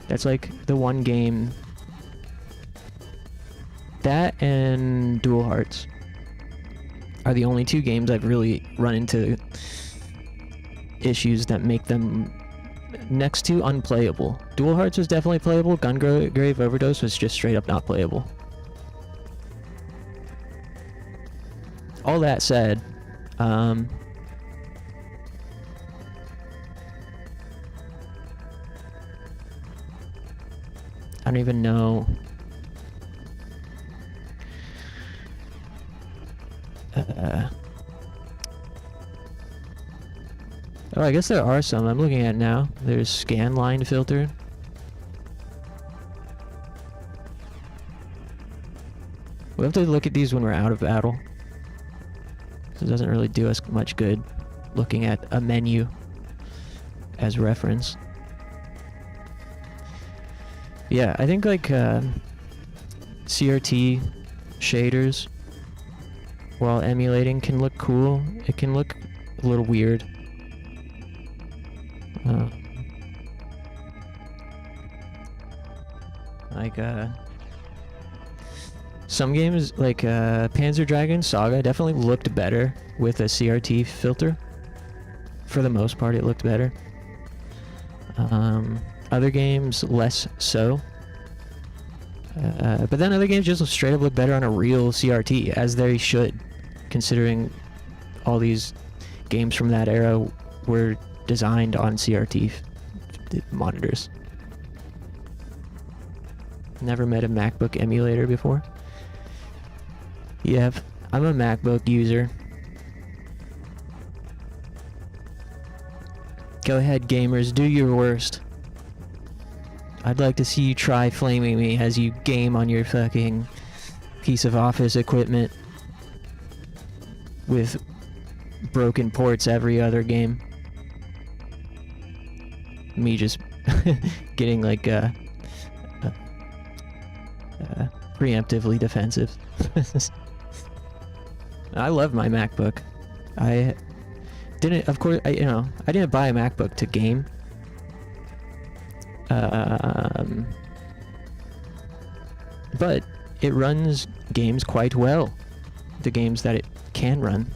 That's like the one game. That and Dual Hearts are the only two games I've really run into issues that make them next to unplayable. Dual Hearts was definitely playable. Gungrave Overdose was just straight up not playable. All that said, I don't even know. Oh, I guess there are some. I'm looking at it now. There's scan line filter. We'll have to look at these when we're out of battle. It doesn't really do us much good looking at a menu as reference. Yeah, I think like CRT shaders while emulating can look cool. It can look a little weird. Like some games like Panzer Dragoon Saga definitely looked better with a CRT filter. For the most part, it looked better. Other games less so. But then other games just straight up look better on a real CRT, as they should, considering all these games from that era were designed on CRT monitors. Never met a MacBook emulator before? Yeah, I'm a MacBook user. Go ahead, gamers, do your worst. I'd like to see you try flaming me as you game on your fucking piece of office equipment with broken ports every other game. me just getting like preemptively defensive. I love my MacBook. I didn't, of course, I didn't buy a MacBook to game. But it runs games quite well. The games that it can run.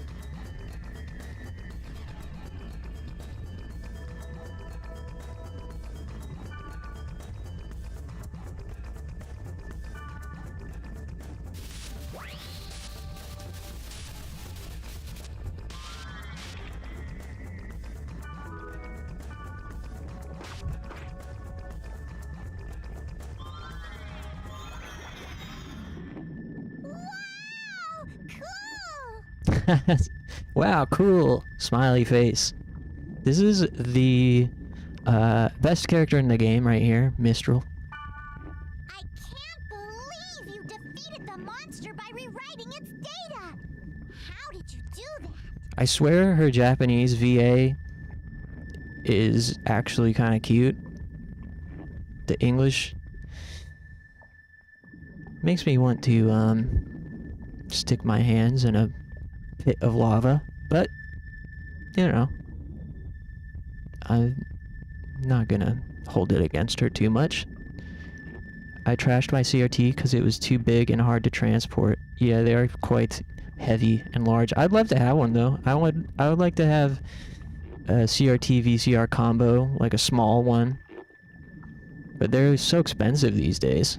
Wow, cool. Smiley face. This is the best character in the game right here, Mistral. I can't believe you defeated the monster by rewriting its data! How did you do that? I swear her Japanese VA is actually kind of cute. The English makes me want to stick my hands in a pit of lava, but you know, I'm not gonna hold it against her too much. I trashed my CRT because it was too big and hard to transport. Yeah, they are quite heavy and large. I'd love to have one though. I would like to have a CRT VCR combo, like a small one, but they're so expensive these days.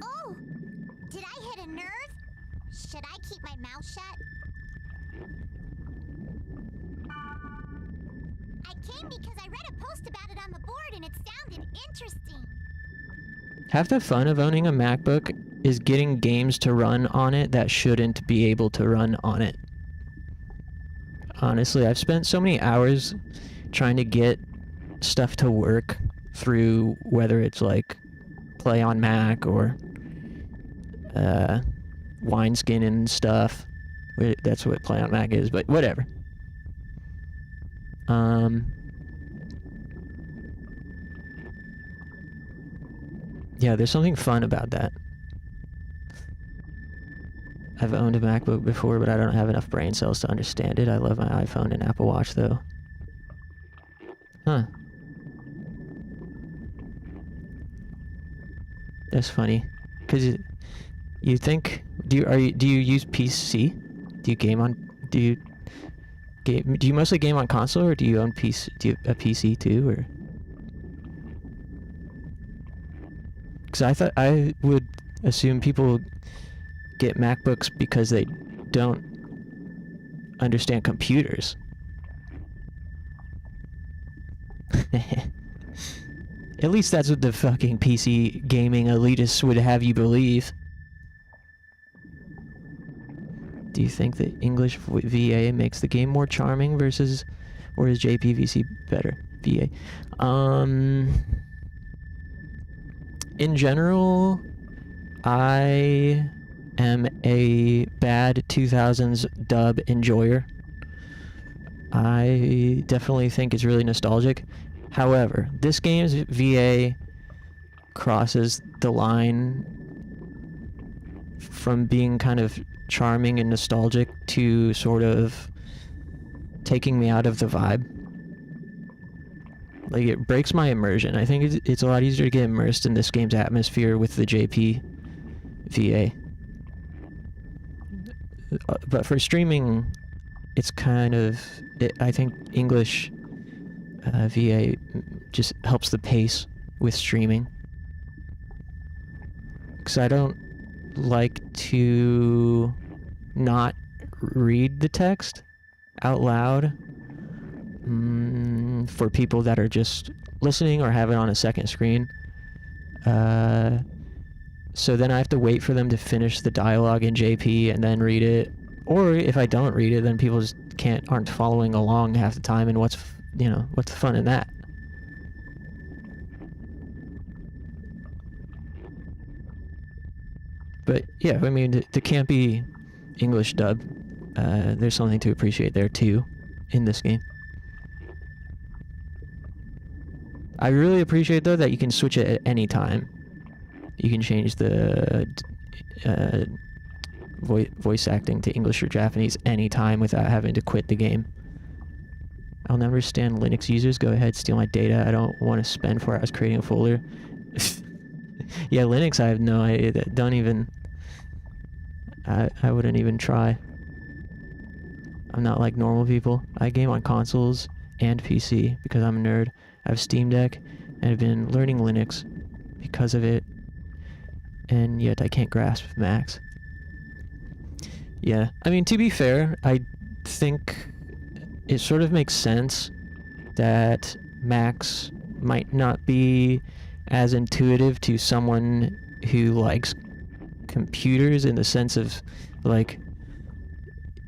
Oh! Did I hit a nerve? Should I keep my mouth shut? I came because I read a post about it on the board and it sounded interesting. Half the fun of owning a MacBook is getting games to run on it that shouldn't be able to run on it. Honestly, I've spent so many hours trying to get stuff to work through whether it's like Play on Mac or wineskin and stuff. That's what Play on Mac is, but whatever. Yeah, there's something fun about that. I've owned a MacBook before, but I don't have enough brain cells to understand it. I love my iPhone and Apple Watch, though. Huh. That's funny. Cause you think do you use PC? Do you game on do you mostly game on console, or do you own a PC too, or? Cause I thought I would assume people get MacBooks because they don't understand computers. At least that's what the fucking PC gaming elitists would have you believe. Do you think that English VA makes the game more charming or is JPVC better? VA. In general, I am a bad 2000s dub enjoyer. I definitely think it's really nostalgic. However, this game's VA crosses the line from being kind of charming and nostalgic to sort of taking me out of the vibe. Like, it breaks my immersion. I think it's a lot easier to get immersed in this game's atmosphere with the JP VA. But for streaming, it's kind of... I think English VA just helps the pace with streaming. Because I don't like to not read the text out loud for people that are just listening or have it on a second screen. So then I have to wait for them to finish the dialogue in JP and then read it. Or if I don't read it, then people just aren't following along half the time, and what's the fun in that? But yeah, I mean, the campy English dub there's something to appreciate there too in this game. I really appreciate though that you can switch it at any time. You can change the voice acting to English or Japanese anytime without having to quit the game. I'll never stand Linux users. Go ahead, steal my data. I don't want to spend 4 hours creating a folder. Yeah, Linux, I have no idea. Don't even... I wouldn't even try. I'm not like normal people. I game on consoles and PC because I'm a nerd. I have Steam Deck and I've been learning Linux because of it. And yet I can't grasp Macs. Yeah, I mean, to be fair, I think it sort of makes sense that Macs might not be as intuitive to someone who likes computers, in the sense of, like,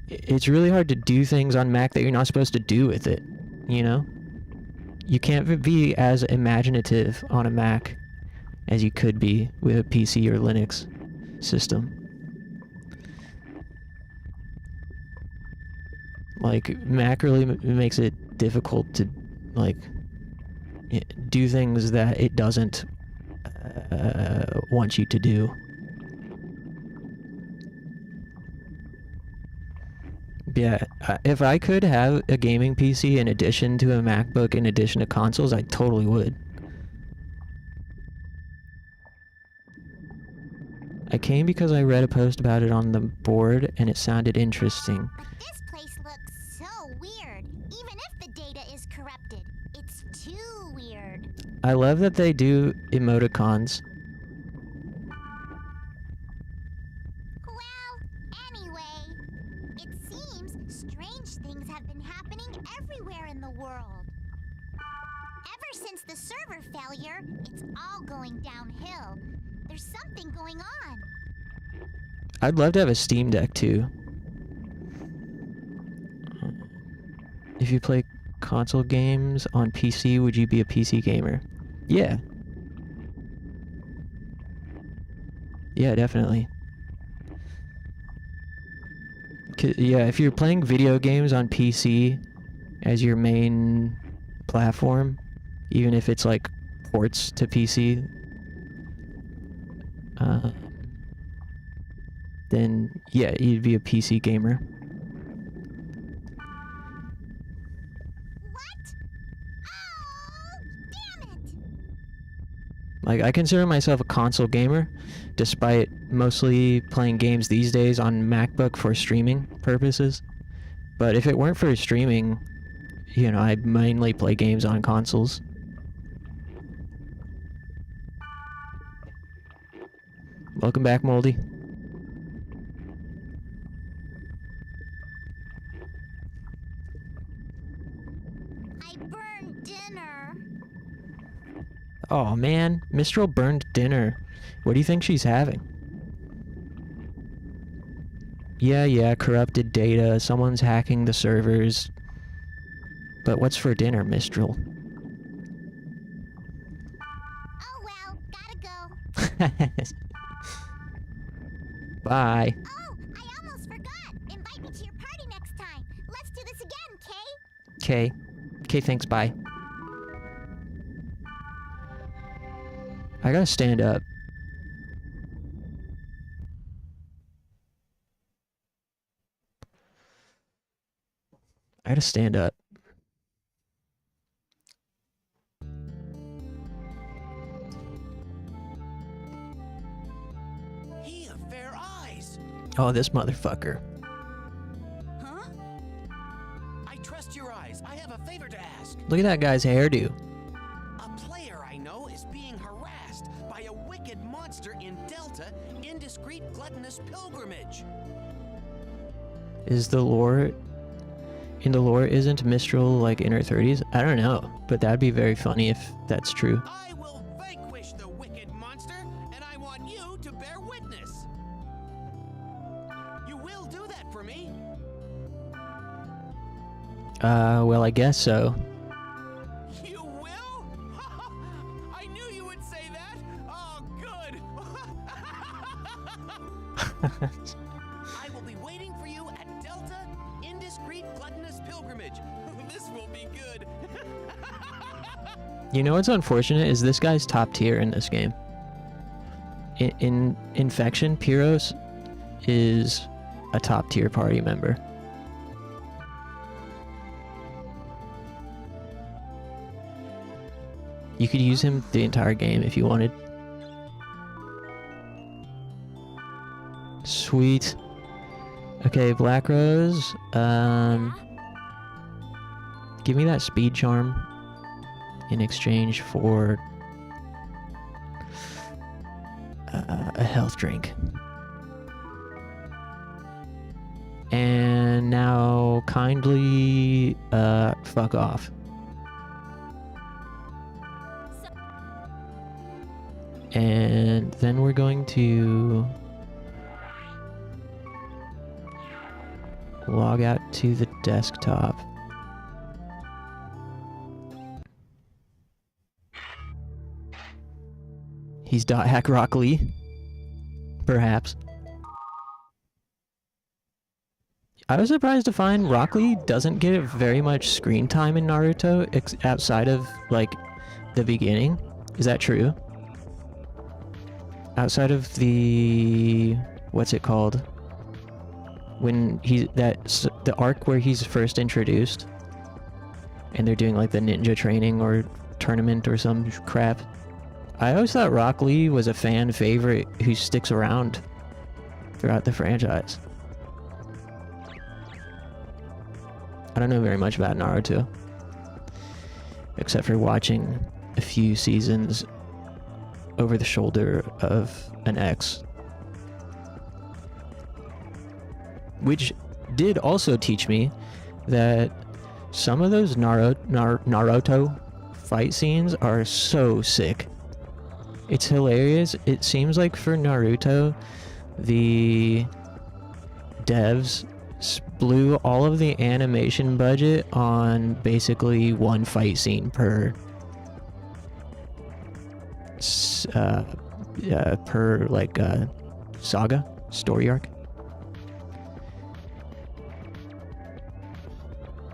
it's really hard to do things on Mac that you're not supposed to do with it, you know? You can't be as imaginative on a Mac as you could be with a PC or Linux system. Like, Mac really makes it difficult to, like, do things that it doesn't want you to do. Yeah, if I could have a gaming PC in addition to a MacBook, in addition to consoles, I totally would. I came because I read a post about it on the board and it sounded interesting. But this place looks so weird. Even if the data is corrupted, it's too weird. I love that they do emoticons. Well, anyway, it seems strange things have been happening everywhere in the world. Ever since the server failure, it's all going downhill. There's something going on. I'd love to have a Steam Deck too. If you play console games on PC, would you be a PC gamer? Yeah. Yeah, definitely. Yeah, if you're playing video games on PC as your main platform, even if it's like ports to PC, then yeah, you'd be a PC gamer. What? Oh, damn it! Like, I consider myself a console gamer, despite mostly playing games these days on MacBook for streaming purposes. But if it weren't for streaming, you know, I'd mainly play games on consoles. Welcome back, Moldy. I burned dinner. Oh man, Mistral burned dinner. What do you think she's having? Yeah, corrupted data, someone's hacking the servers. But what's for dinner, Mistral? Oh well, gotta go. Bye. Oh, I almost forgot. Invite me to your party next time. Let's do this again, Kay. Okay. Okay, thanks, bye. I gotta stand up. I gotta stand up. He have fair eyes. Oh, this motherfucker. Huh? I trust your eyes. I have a favor to ask. Look at that guy's hairdo. A player I know is being harassed by a wicked monster in Delta Indiscreet Gluttonous Pilgrimage. Is the lore... In the lore, isn't Mistral, like, in her 30s? I don't know, but that'd be very funny if that's true. I will vanquish the wicked monster, and I want you to bear witness. You will do that for me. Well, I guess so. You will? I knew you would say that. Oh, good. I will be waiting for you at Delta You know what's unfortunate is this guy's top tier in this game. In Infection, Pyros is a top tier party member. You could use him the entire game if you wanted. Sweet. Okay, Black Rose. Give me that speed charm in exchange for a health drink. And now kindly fuck off. And then we're going to log out to the desktop. He's .hack Rock Lee. Perhaps. I was surprised to find Rock Lee doesn't get very much screen time in Naruto outside of, like, the beginning. Is that true? Outside of the... what's it called? When the arc where he's first introduced. And they're doing, like, the ninja training or tournament or some crap. I always thought Rock Lee was a fan favorite who sticks around throughout the franchise. I don't know very much about Naruto, except for watching a few seasons over the shoulder of an ex. Which did also teach me that some of those Naruto fight scenes are so sick. It's hilarious. It seems like for Naruto, the devs blew all of the animation budget on basically one fight scene per saga, story arc.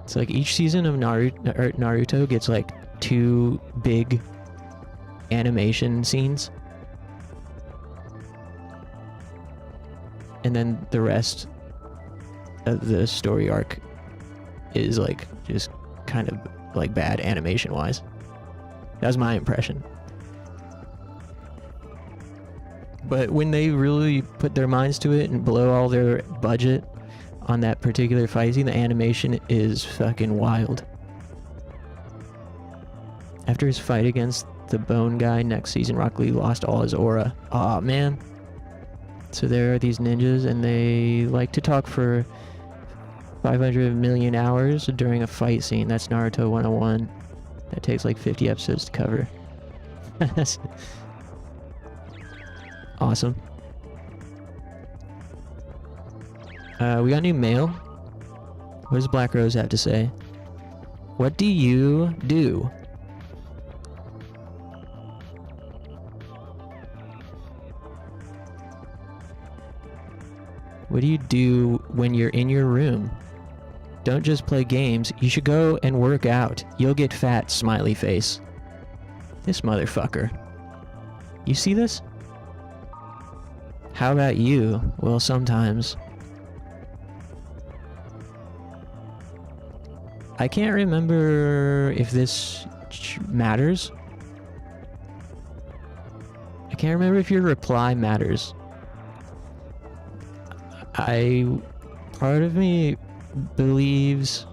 It's like each season of Naruto gets like 2 big animation scenes, and then the rest of the story arc is like just kind of like bad animation wise. That was my impression. But when they really put their minds to it and blow all their budget on that particular fight scene, the animation is fucking wild. After his fight against the bone guy next season, Rock Lee lost all his aura. Aw, man. So there are these ninjas, and they like to talk for 500 million hours during a fight scene. That's Naruto 101. That takes like 50 episodes to cover. That's awesome. We got new mail. What does Black Rose have to say? What do you do? What do you do when you're in your room? Don't just play games. You should go and work out. You'll get fat, smiley face. This motherfucker. You see this? How about you? Well, sometimes. I can't remember if this matters. I can't remember if your reply matters. Part of me believes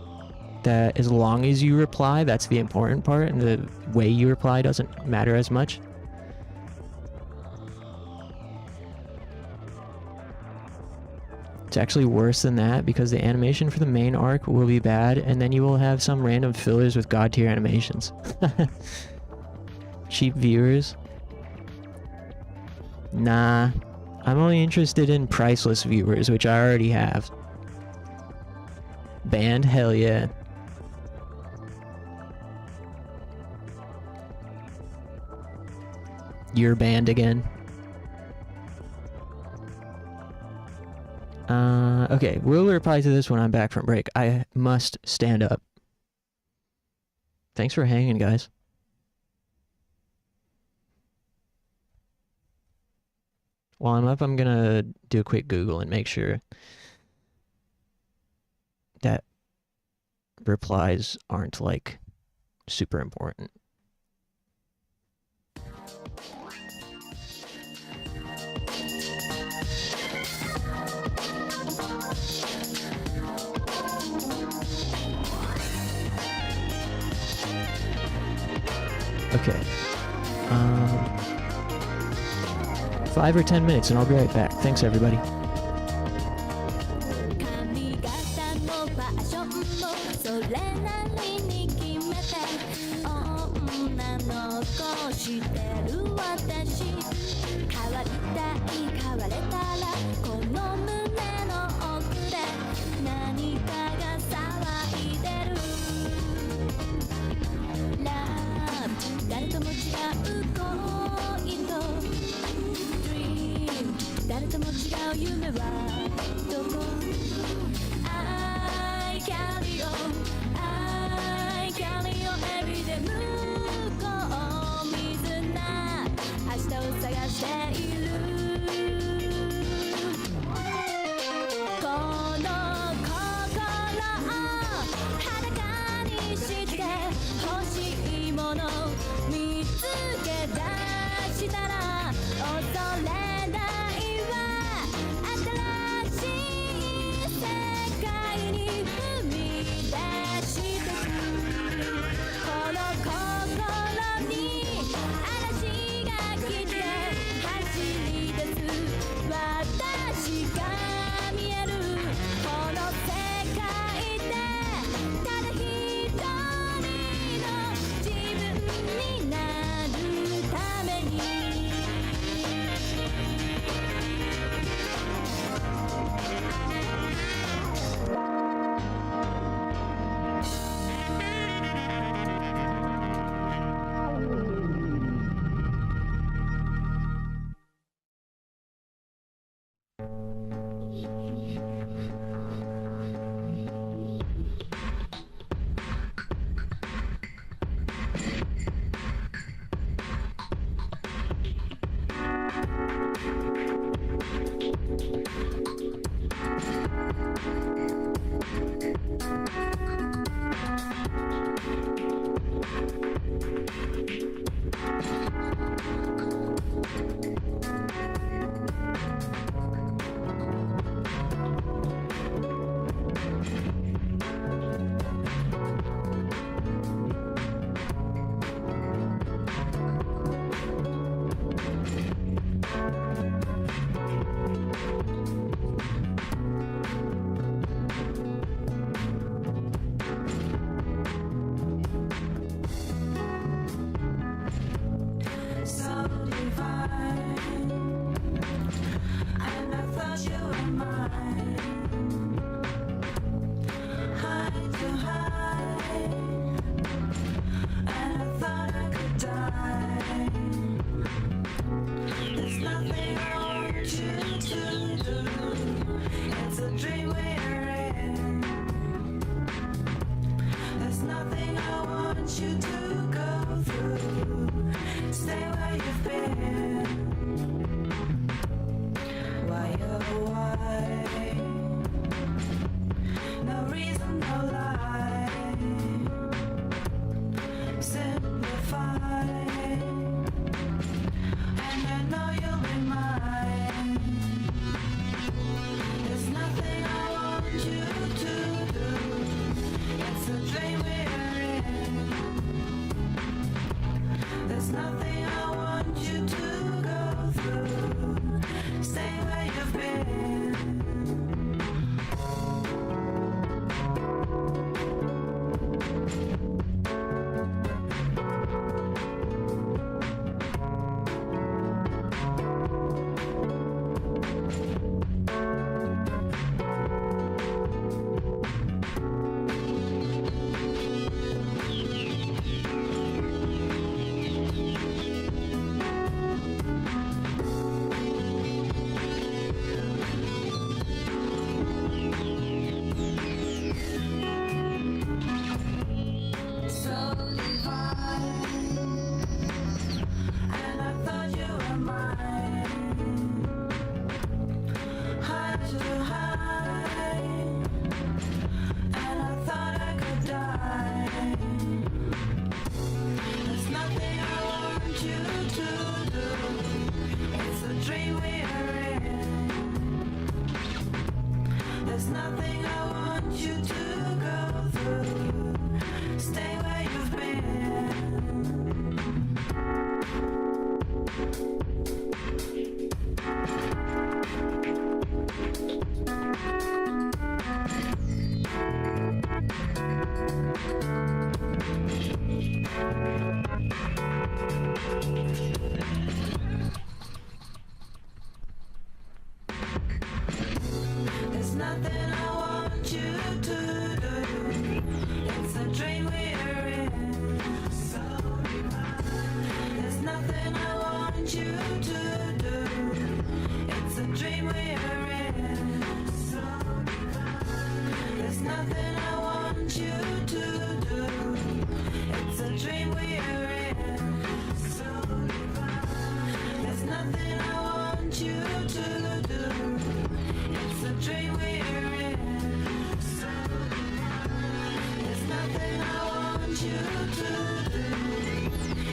that as long as you reply, that's the important part, and the way you reply doesn't matter as much. It's actually worse than that, because the animation for the main arc will be bad, and then you will have some random fillers with god tier animations. Cheap viewers? Nah. I'm only interested in priceless viewers, which I already have. Banned? Hell yeah. You're banned again. Okay, we'll reply to this when I'm back from break. I must stand up. Thanks for hanging, guys. While I'm up, I'm gonna do a quick Google and make sure that replies aren't like super important. Okay. 5 or 10 minutes and I'll be right back. Thanks, everybody. 髪型もファッションもそれなりに決めて女の子してる私変わりたい変われたらこの胸の奥で何かが騒いでるラブ誰とも違う恋と誰とも違う夢はどこ I carry on I carry on every day 向こう水な明日を探しているこの心を裸にして欲しいもの見つけ出したら恐れWhy, oh, why? There's nothing I want you to do. It's a dream we're in. So divine. There's nothing I want you to do. It's a dream we're in. So divine. There's nothing I want you to do. It's a dream we're in. So divine. There's nothing I want you to do. It's a dream we're in. So there's nothing I want you to do.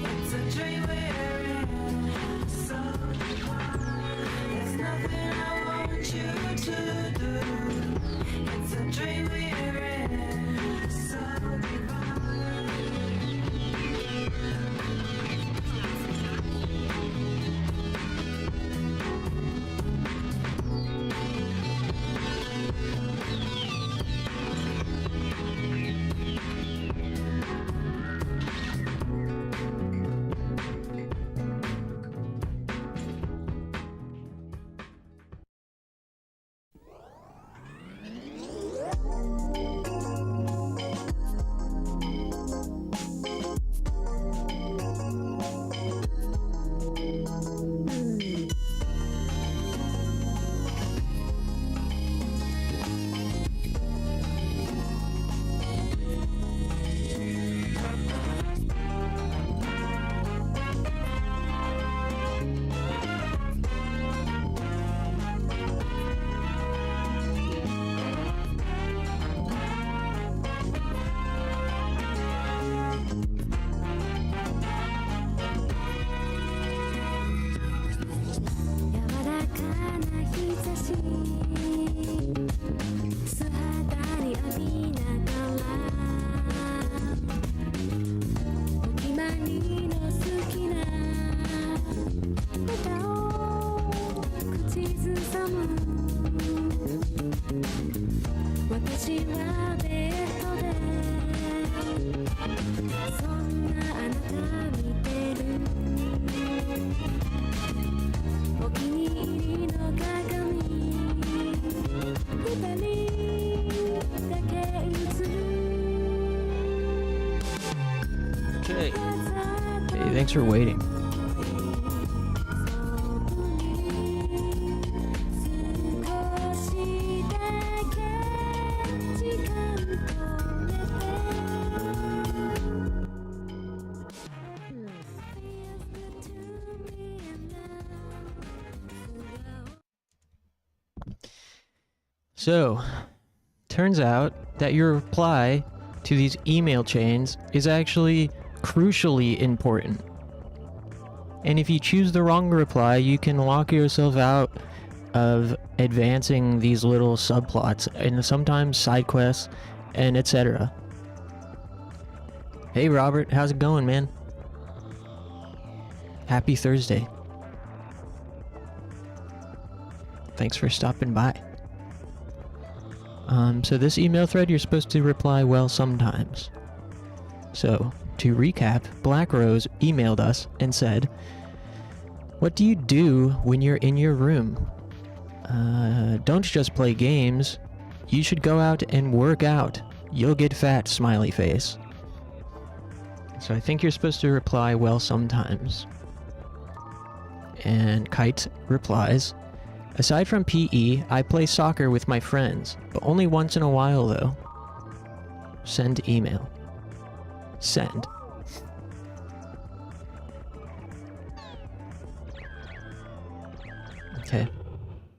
It's a dream we're in. So there's nothing I want you to do. It's a dream we're in. So Okay. Hey, thanks for waiting. So, turns out that your reply to these email chains is actually crucially important. And if you choose the wrong reply, you can lock yourself out of advancing these little subplots and sometimes side quests and etc. Hey Robert, how's it going, man? Happy Thursday. Thanks for stopping by. So this email thread, you're supposed to reply well sometimes. So, to recap, Black Rose emailed us and said, "What do you do when you're in your room? Don't just play games. You should go out and work out. You'll get fat, smiley face." So I think you're supposed to reply well sometimes. And Kite replies, "Aside from PE, I play soccer with my friends, but only once in a while though." Send email. Send. Okay.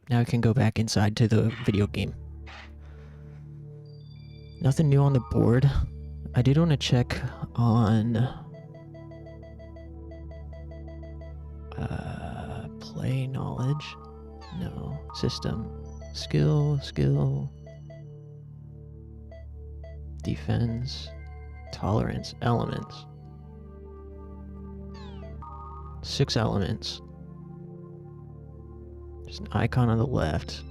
Now I can go back inside to the video game. Nothing new on the board. I did want to check on play knowledge. No. System. Skill. Defense. Tolerance. Elements. 6 elements. There's an icon on the left.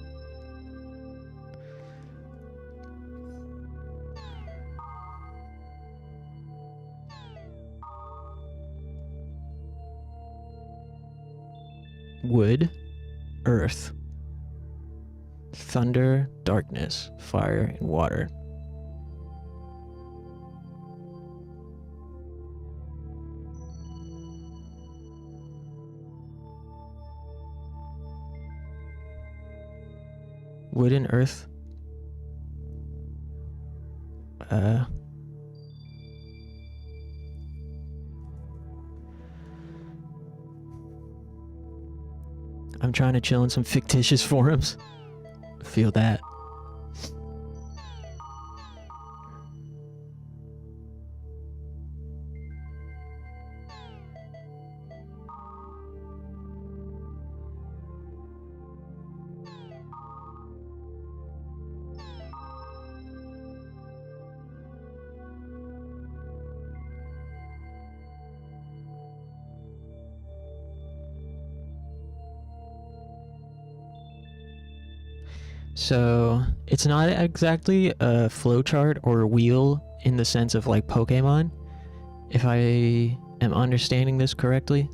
Wood, earth, thunder, darkness, fire, and water. Wood and earth. I'm trying to chill in some fictitious forums. Feel that. So it's not exactly a flowchart or a wheel in the sense of like Pokemon, if I am understanding this correctly.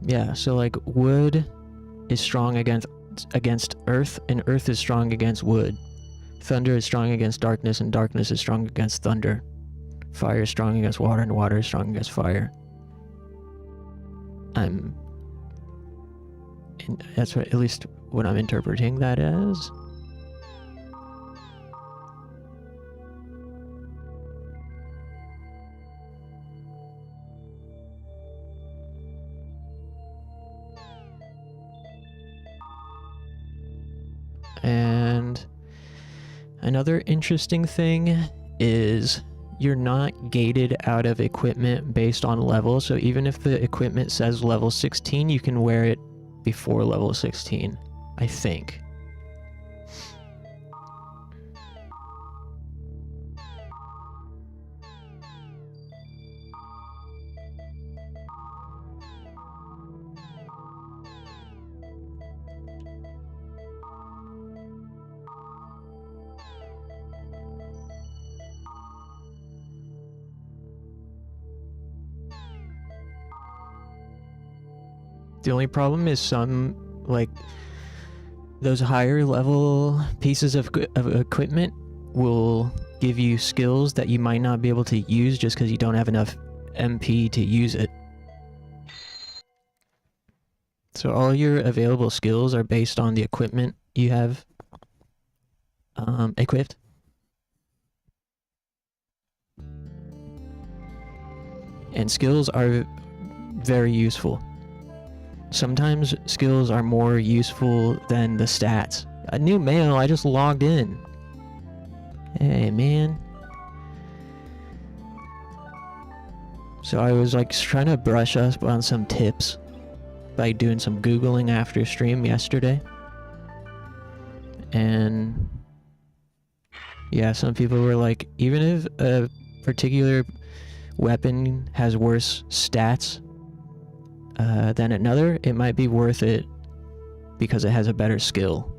Yeah, so like wood is strong against earth, and earth is strong against wood. Thunder is strong against darkness, and darkness is strong against thunder. Fire is strong against water, and water is strong against fire. That's what, at least what I'm interpreting that as. And another interesting thing is you're not gated out of equipment based on level. So even if the equipment says level 16, you can wear it before level 16, I think. The only problem is some, like, those higher level pieces of equipment will give you skills that you might not be able to use just because you don't have enough MP to use it. So all your available skills are based on the equipment you have equipped. And skills are very useful. Sometimes skills are more useful than the stats. A new mail, I just logged in. Hey, man. So I was like trying to brush up on some tips by doing some Googling after stream yesterday. And yeah, some people were like, even if a particular weapon has worse stats than another, it might be worth it because it has a better skill.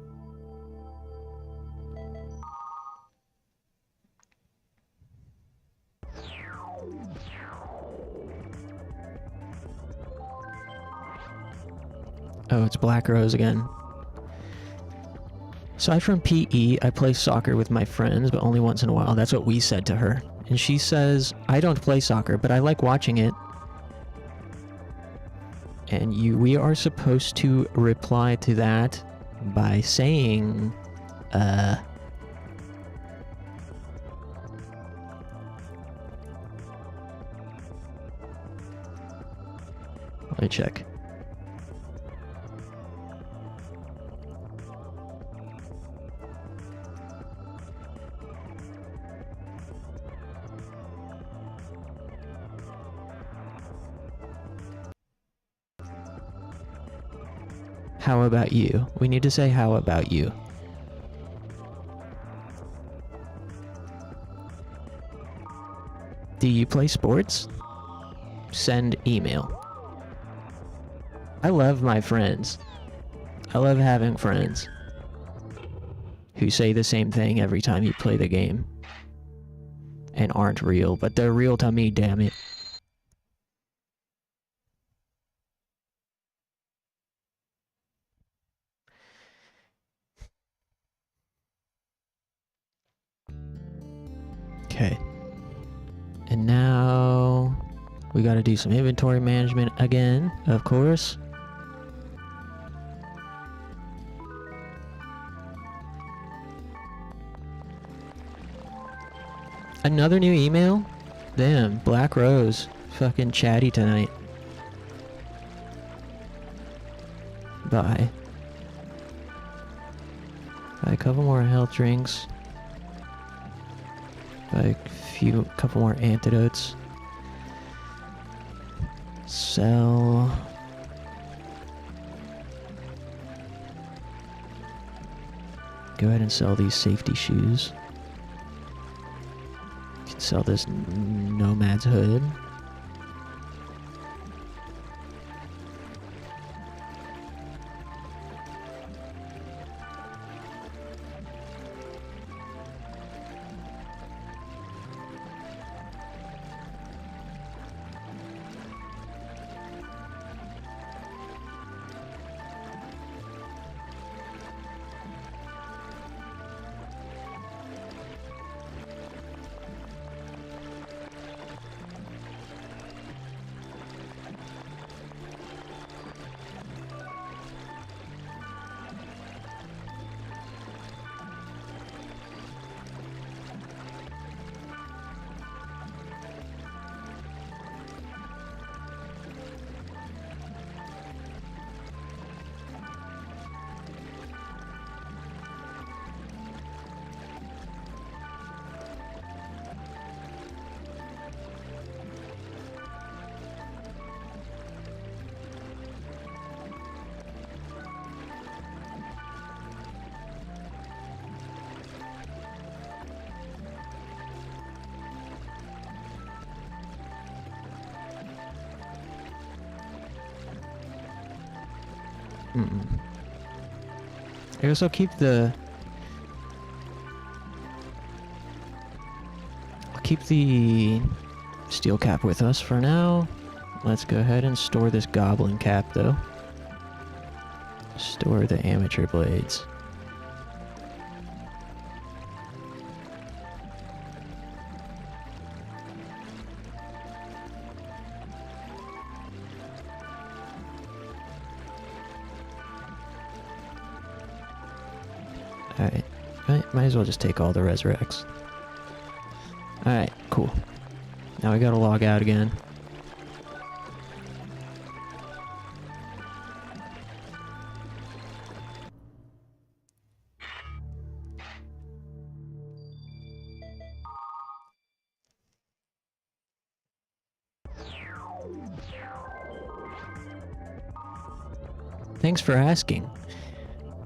Oh, it's Black Rose again. Aside from PE, I play soccer with my friends, but only once in a while. That's what we said to her. And she says, I don't play soccer, but I like watching it. And we are supposed to reply to that by saying, let me check. How about you? We need to say how about you. Do you play sports? Send email. I love my friends. I love having friends who say the same thing every time you play the game and aren't real, but they're real to me, damn it. Okay. And now we gotta do some inventory management again, of course. Another new email? Damn, Black Rose. Fucking chatty tonight. Bye. Buy a couple more health drinks. Buy a couple more antidotes. Sell. Go ahead and sell these safety shoes. You can sell this Nomad's hood. I guess I'll keep the... I'll keep the steel cap with us for now. Let's go ahead and store this goblin cap, though. Store the amateur blades. Alright. Might as well just take all the resurrects. Alright, cool. Now we gotta log out again. Thanks for asking.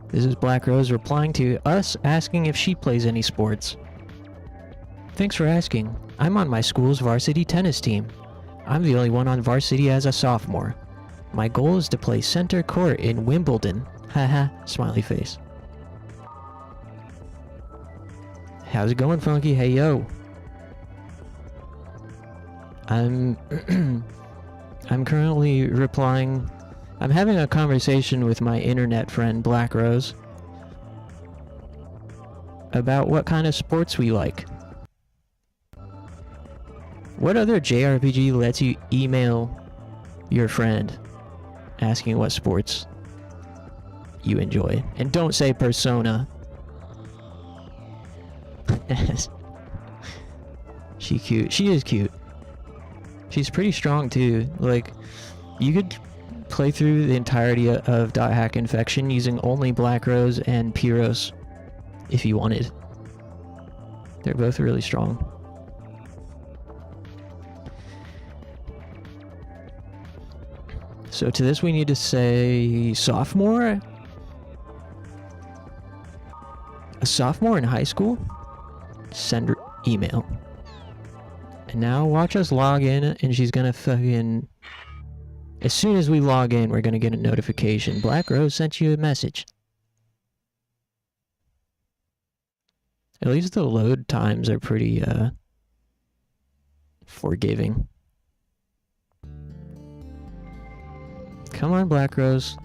This is Black Rose replying to us asking if she plays any sports. Thanks for asking. I'm on my school's varsity tennis team. I'm the only one on varsity as a sophomore. My goal is to play center court in Wimbledon. Haha, smiley face. How's it going, Funky? Hey, yo. I'm currently replying... I'm having a conversation with my internet friend, Black Rose, about what kind of sports we like. What other JRPG lets you email your friend asking what sports you enjoy? And don't say Persona. She cute. She is cute. She's pretty strong too. Like, you could play through the entirety of Dot Hack Infection using only Black Rose and Pyros if you wanted. They're both really strong. So to this we need to say sophomore? sophomore in high school? Send her email. And now watch us log in, and she's gonna fucking... As soon as we log in, we're gonna get a notification. Black Rose sent you a message. At least the load times are pretty, forgiving. Come on, Black Rose.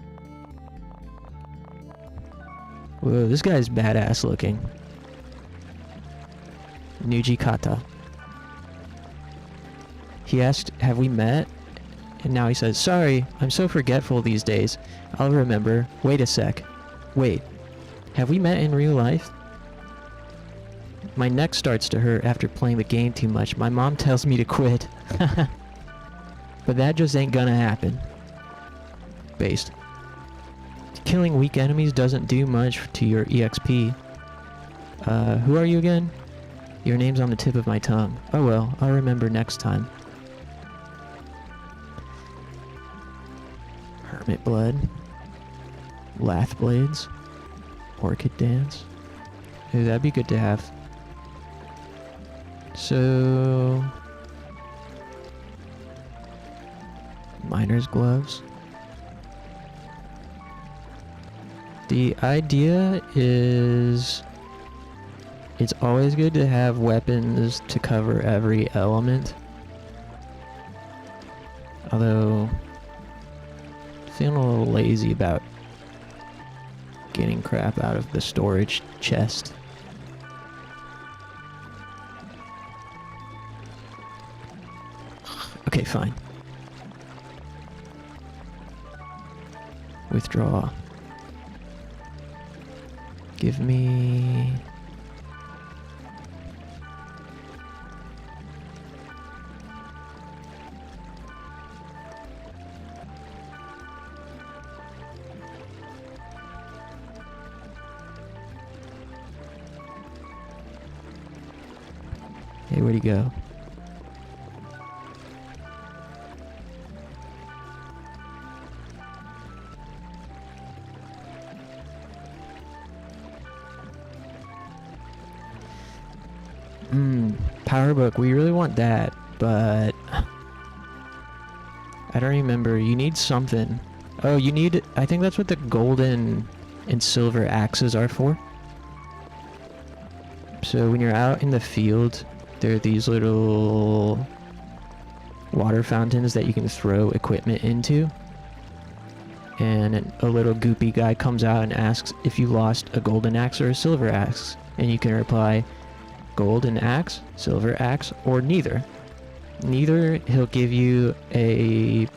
Whoa, this guy's badass looking. Nuji Kata. He asked, have we met? And now he says, sorry, I'm so forgetful these days. I'll remember. Wait a sec. Wait. Have we met in real life? My neck starts to hurt after playing the game too much. My mom tells me to quit. But that just ain't gonna happen. Based. Killing weak enemies doesn't do much to your EXP. Who are you again? Your name's on the tip of my tongue. Oh well, I'll remember next time. Hermit Blood. Lath Blades. Orchid Dance. Ooh, that'd be good to have. So... Miner's Gloves. The idea is... It's always good to have weapons to cover every element. Although... Feeling a little lazy about getting crap out of the storage chest. Okay, fine. Withdraw. Give me... Hey, where'd he go? Power book. We really want that, but I don't remember. You need something. Oh, you need... I think that's what the golden and silver axes are for. So when you're out in the field, there are these little water fountains that you can throw equipment into. And a little goopy guy comes out and asks if you lost a golden axe or a silver axe. And you can reply, golden axe, silver axe, or neither. Neither, he'll give you a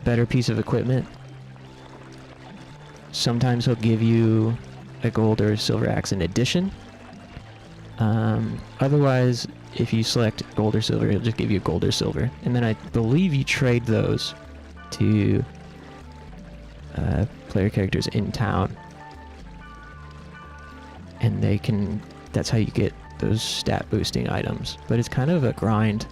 better piece of equipment. Sometimes he'll give you a gold or silver axe in addition. Otherwise, if you select gold or silver, he'll just give you gold or silver. And then I believe you trade those to player characters in town. And they can... That's how you get those stat boosting items. But it's kind of a grind.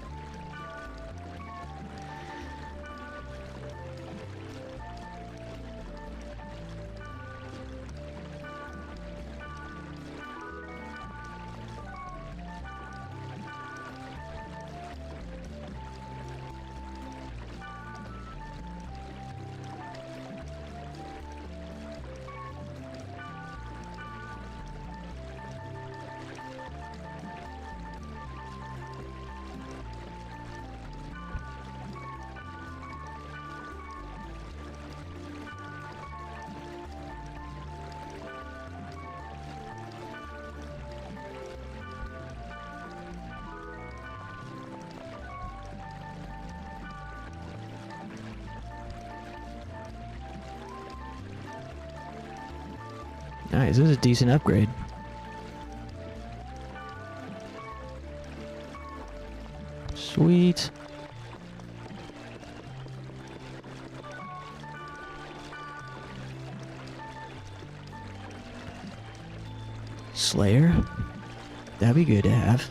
Nice, this is a decent upgrade. Sweet. Slayer? That'd be good to have.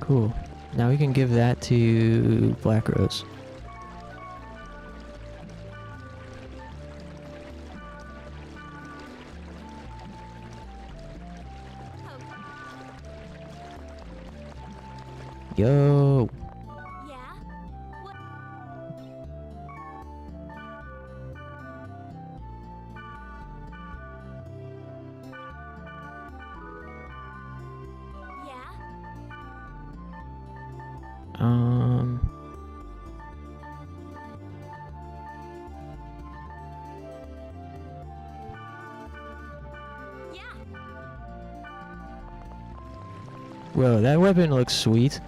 Cool. Now we can give that to Black Rose. Yo! Yeah? What? Yeah? Yeah. Whoa, that weapon looks sweet.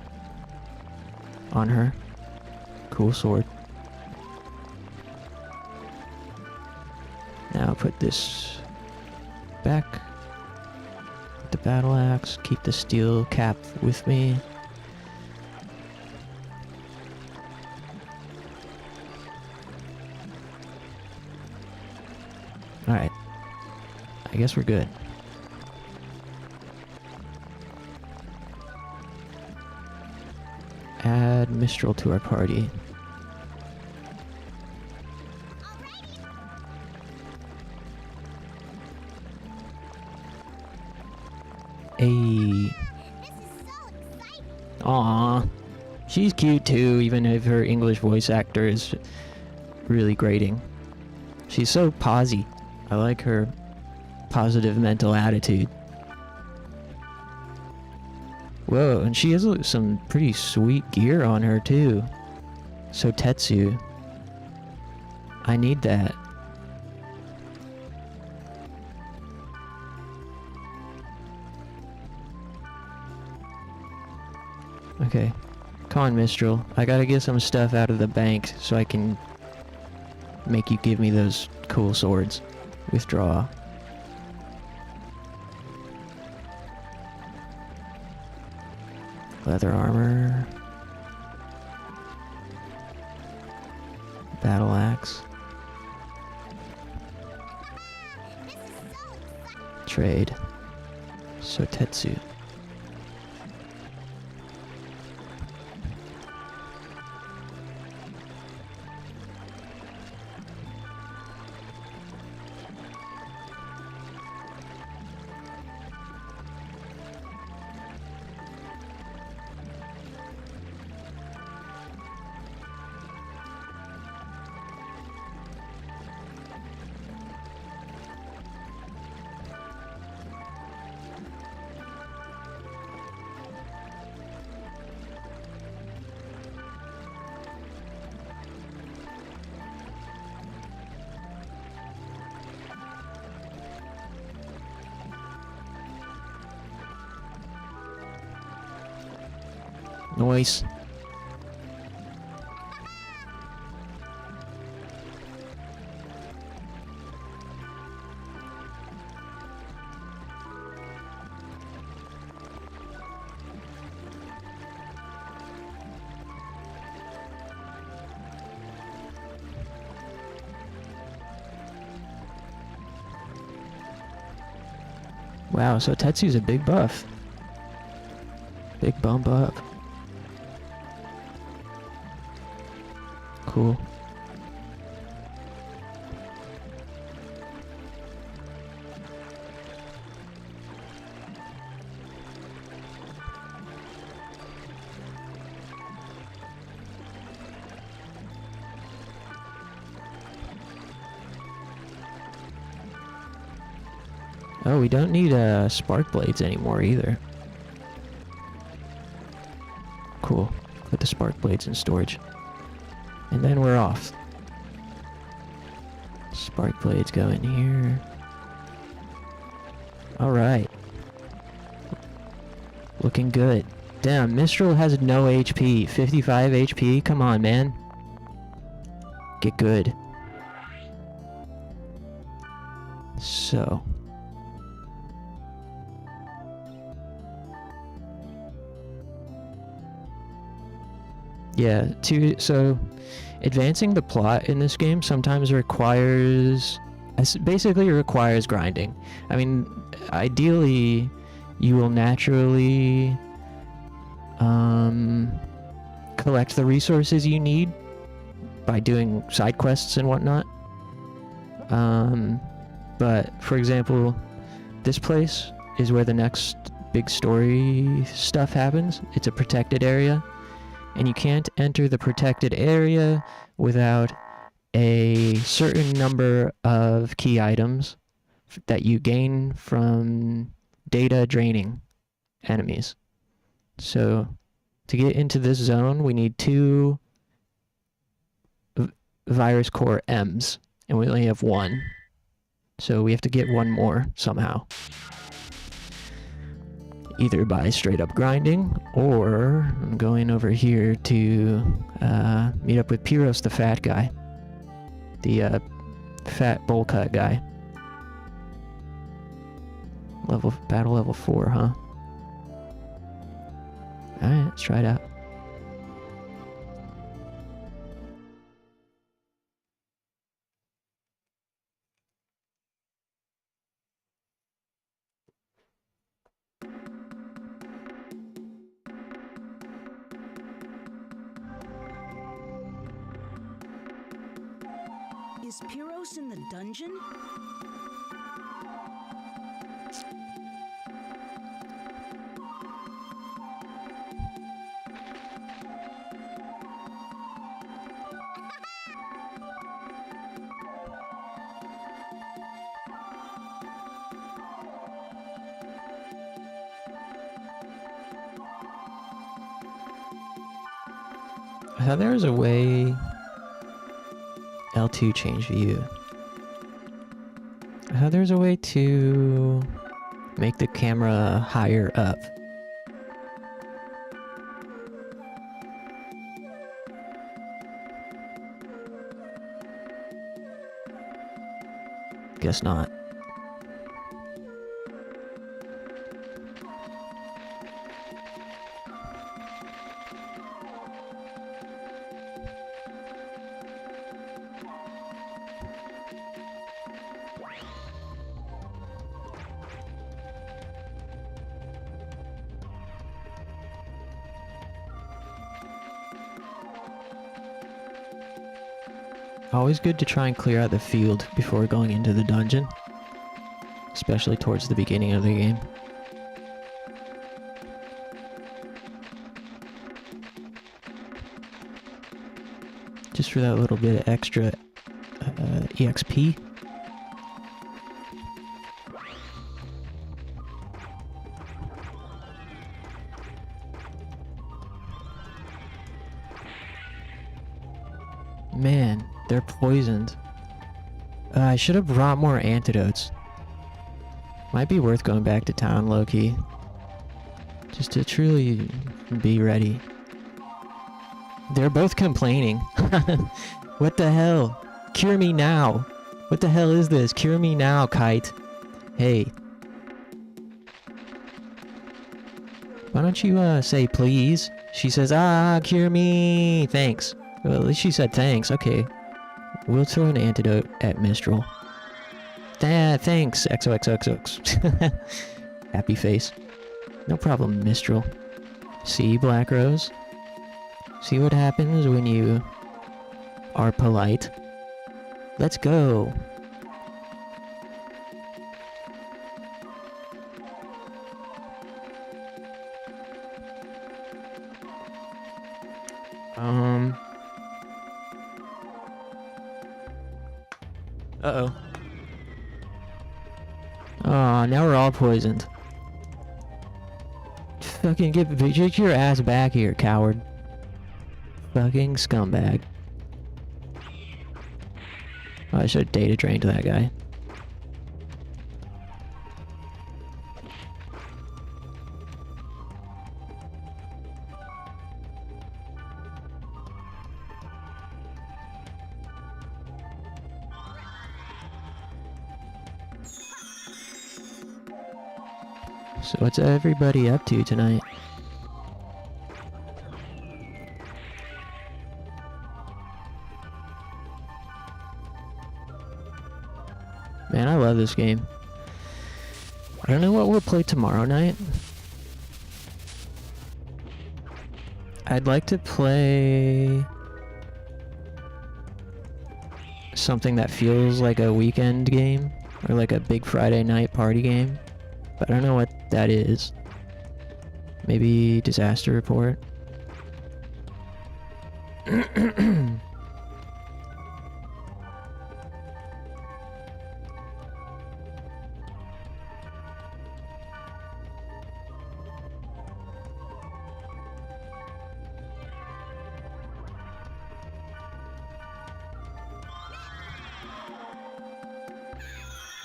On her. Cool sword. Now put this back. The battle axe. Keep the steel cap with me. Alright. I guess we're good. Add Mistral to our party. Ayy. This is so exciting. Aww. She's cute too, even if her English voice actor is really grating. She's so posy. I like her positive mental attitude. Whoa, and she has some pretty sweet gear on her too. So Tetsu. I need that. Okay. Come on, Mistral. I gotta get some stuff out of the bank so I can make you give me those cool swords. Withdraw. Leather armor. Battle axe. This is so exciting. Trade. Sotetsu. Noise. Wow, so Tetsu's a big buff. Big bump up. Cool. Oh, we don't need spark blades anymore either. Cool. Put the spark blades in storage. And then we're off. Spark blades go in here. Alright. Looking good. Damn, Mistral has no HP. 55 HP? Come on, man. Get good. So. Yeah, so advancing the plot in this game sometimes basically requires grinding. I mean, ideally, you will naturally collect the resources you need by doing side quests and whatnot. But for example, this place is where the next big story stuff happens. It's a protected area, and you can't enter the protected area without a certain number of key items that you gain from data draining enemies. So to get into this zone, we need 2 virus core M's, and we only have 1. So we have to get 1 more somehow. Either by straight up grinding, or I'm going over here to meet up with Pyros, the fat guy. The fat bowl cut guy. Battle level 4, huh? Alright, let's try it out. Is Pyros in the dungeon? I thought there was a way L2 change view. I thought there was a way to make the camera higher up. Guess not. Always good to try and clear out the field before going into the dungeon, especially towards the beginning of the game. Just for that little bit of extra EXP. Man, they're poisoned. I should have brought more antidotes. Might be worth going back to town, low-key. Just to truly be ready. They're both complaining. What the hell? Cure me now. What the hell is this? Cure me now, Kite. Hey. Why don't you say please? She says, cure me. Thanks. Well, at least she said thanks. Okay. We'll throw an antidote at Mistral. Thanks, XOXOXOX. Happy face. No problem, Mistral. See, Black Rose? See what happens when you are polite? Let's go. Uh-oh. Oh, now we're all poisoned. Fucking get your ass back here, coward. Fucking scumbag. Oh, I should have data drained that guy. So what's everybody up to tonight? Man, I love this game. I don't know what we'll play tomorrow night. I'd like to play something that feels like a weekend game or like a big Friday night party game, but I don't know what that is. Maybe Disaster Report.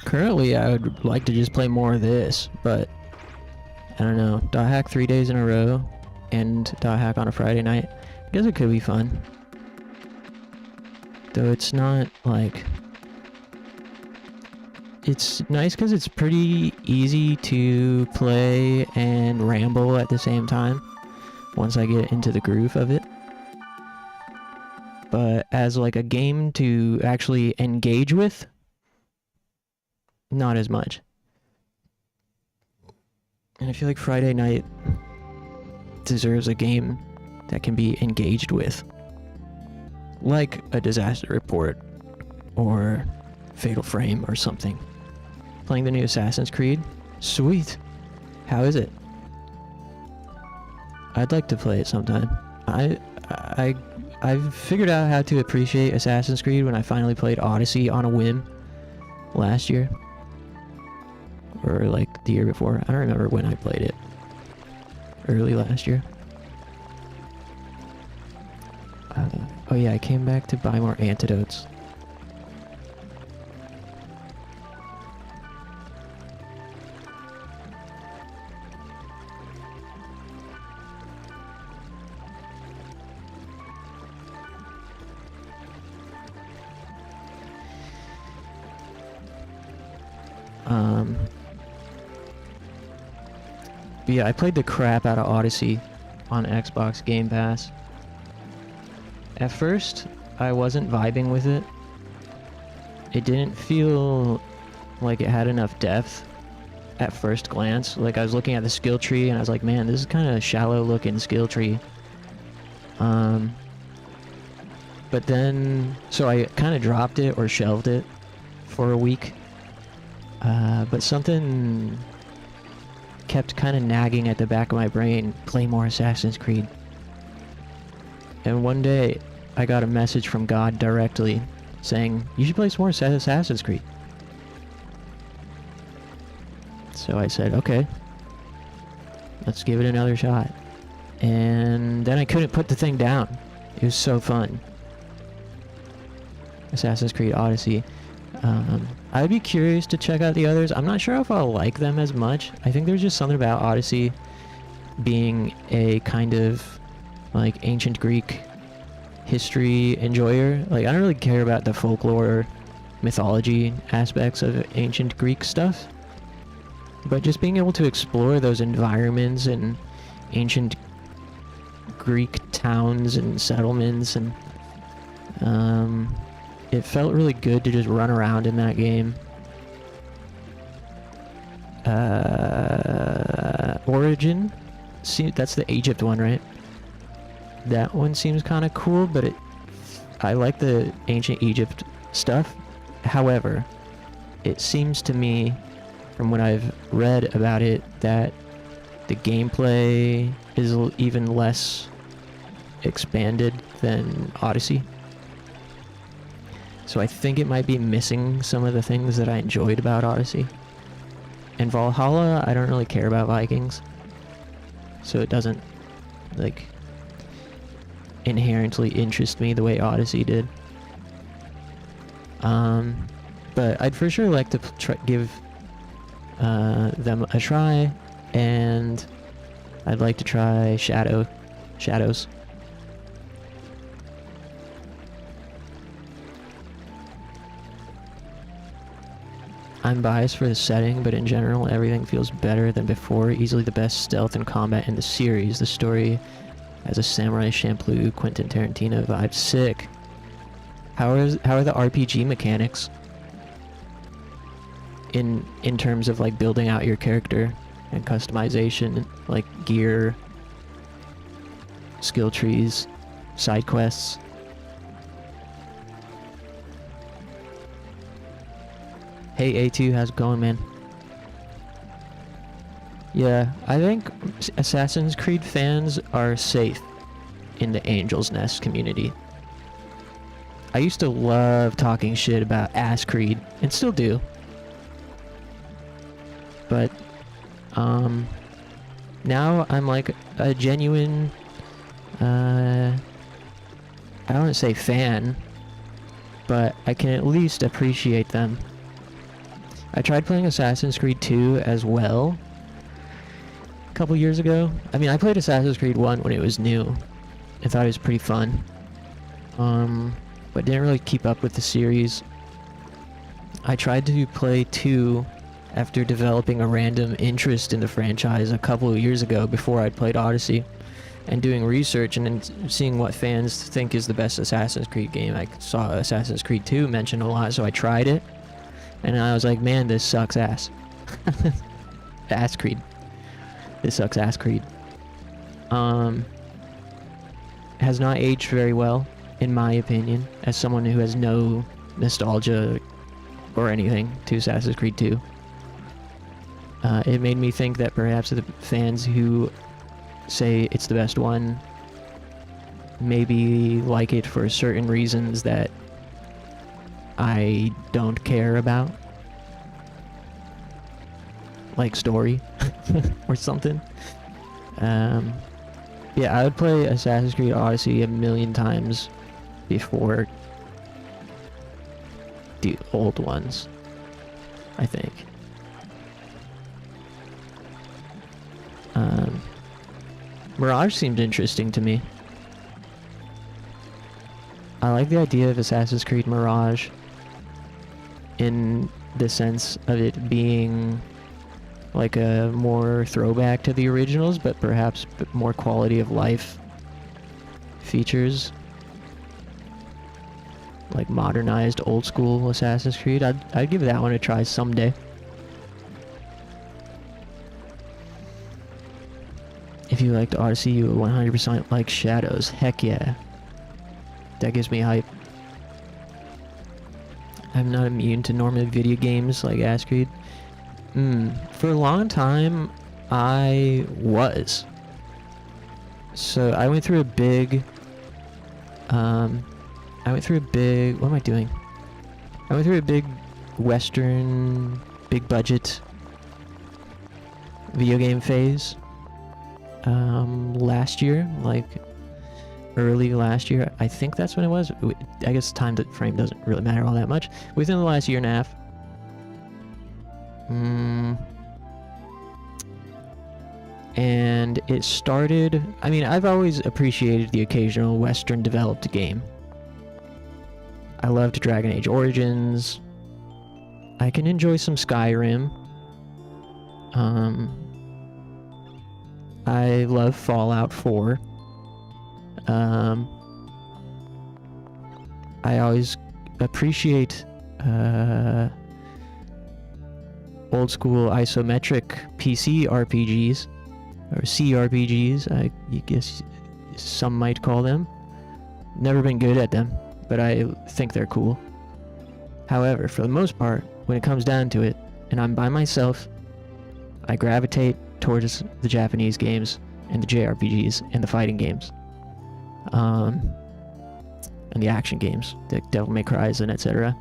Currently, I would like to just play more of this, but I don't know. Dot hack 3 days in a row and dot hack on a Friday night. I guess it could be fun. Though it's not like... It's nice because it's pretty easy to play and ramble at the same time once I get into the groove of it. But as like a game to actually engage with, not as much. And I feel like Friday night deserves a game that can be engaged with. Like a Disaster Report or Fatal Frame or something. Playing the new Assassin's Creed? Sweet. How is it? I'd like to play it sometime. I've figured out how to appreciate Assassin's Creed when I finally played Odyssey on a whim last year. Or like the year before. I don't remember when I played it. Early last year. Oh yeah, I came back to buy more antidotes. But yeah, I played the crap out of Odyssey on Xbox Game Pass. At first, I wasn't vibing with it. It didn't feel like it had enough depth at first glance. Like, I was looking at the skill tree and I was like, man, this is kind of a shallow looking skill tree. But then, so I kind of dropped it or shelved it for a week. But something kept kind of nagging at the back of my brain, play more Assassin's Creed. And one day, I got a message from God directly saying, you should play some more Assassin's Creed. So I said, okay, let's give it another shot. And then I couldn't put the thing down. It was so fun. Assassin's Creed Odyssey. I'd be curious to check out the others. I'm not sure if I'll like them as much. I think there's just something about Odyssey being a kind of like ancient Greek history enjoyer. Like, I don't really care about the folklore mythology aspects of ancient Greek stuff, but just being able to explore those environments and ancient Greek towns and settlements, and it felt really good to just run around in that game. Origin, see, that's the Egypt one, right? That one seems kind of cool, but I like the ancient Egypt stuff. However, it seems to me, from what I've read about it, that the gameplay is even less expanded than Odyssey. So I think it might be missing some of the things that I enjoyed about Odyssey. And Valhalla, I don't really care about Vikings. So it doesn't, like, inherently interest me the way Odyssey did. But I'd for sure like to give them a try, and I'd like to try Shadows. I'm biased for the setting, but in general, everything feels better than before. Easily the best stealth and combat in the series. The story has a Samurai Champloo, Quentin Tarantino vibe. Sick. How are the RPG mechanics in terms of like building out your character and customization, like gear skill trees, side quests. Hey A2, how's it going, man? Yeah, I think Assassin's Creed fans are safe in the Angel's Nest community. I used to love talking shit about Ass Creed, and still do. But, now I'm like a genuine, I don't want to say fan, but I can at least appreciate them. I tried playing Assassin's Creed 2 as well a couple years ago. I mean, I played Assassin's Creed 1 when it was new. I thought it was pretty fun. But didn't really keep up with the series. I tried to play 2 after developing a random interest in the franchise a couple of years ago before I'd played Odyssey, and doing research and then seeing what fans think is the best Assassin's Creed game. I saw Assassin's Creed 2 mentioned a lot, so I tried it. And I was like, man, this sucks ass. Ass Creed. This sucks ass Creed. Has not aged very well, in my opinion, as someone who has no nostalgia or anything to Assassin's Creed 2. It made me think that perhaps the fans who say it's the best one maybe like it for certain reasons that I don't care about, like story or something. Yeah, I would play Assassin's Creed Odyssey a million times before the old ones, I think. Mirage seemed interesting to me. I like the idea of Assassin's Creed Mirage in the sense of it being like a more throwback to the originals, but perhaps more quality of life features, like modernized old school Assassin's Creed. I'd give that one a try someday. If you liked Odyssey, you would 100% like Shadows. Heck yeah. That gives me hype. I'm not immune to normal video games like Ass Creed. For a long time, I was. So I went through a big... what am I doing? I went through a big Western, big budget video game phase. Last year, like early last year, I think that's when it was. I guess time frame doesn't really matter all that much. Within the last year and a half. And it started, I mean, I've always appreciated the occasional Western developed game. I loved Dragon Age Origins. I can enjoy some Skyrim. I love Fallout 4. I always appreciate old school isometric PC RPGs, or CRPGs, I guess some might call them. Never been good at them, but I think they're cool. However, for the most part, when it comes down to it, and I'm by myself, I gravitate towards the Japanese games and the JRPGs and the fighting games, and the action games, the Devil May Cry's and etc.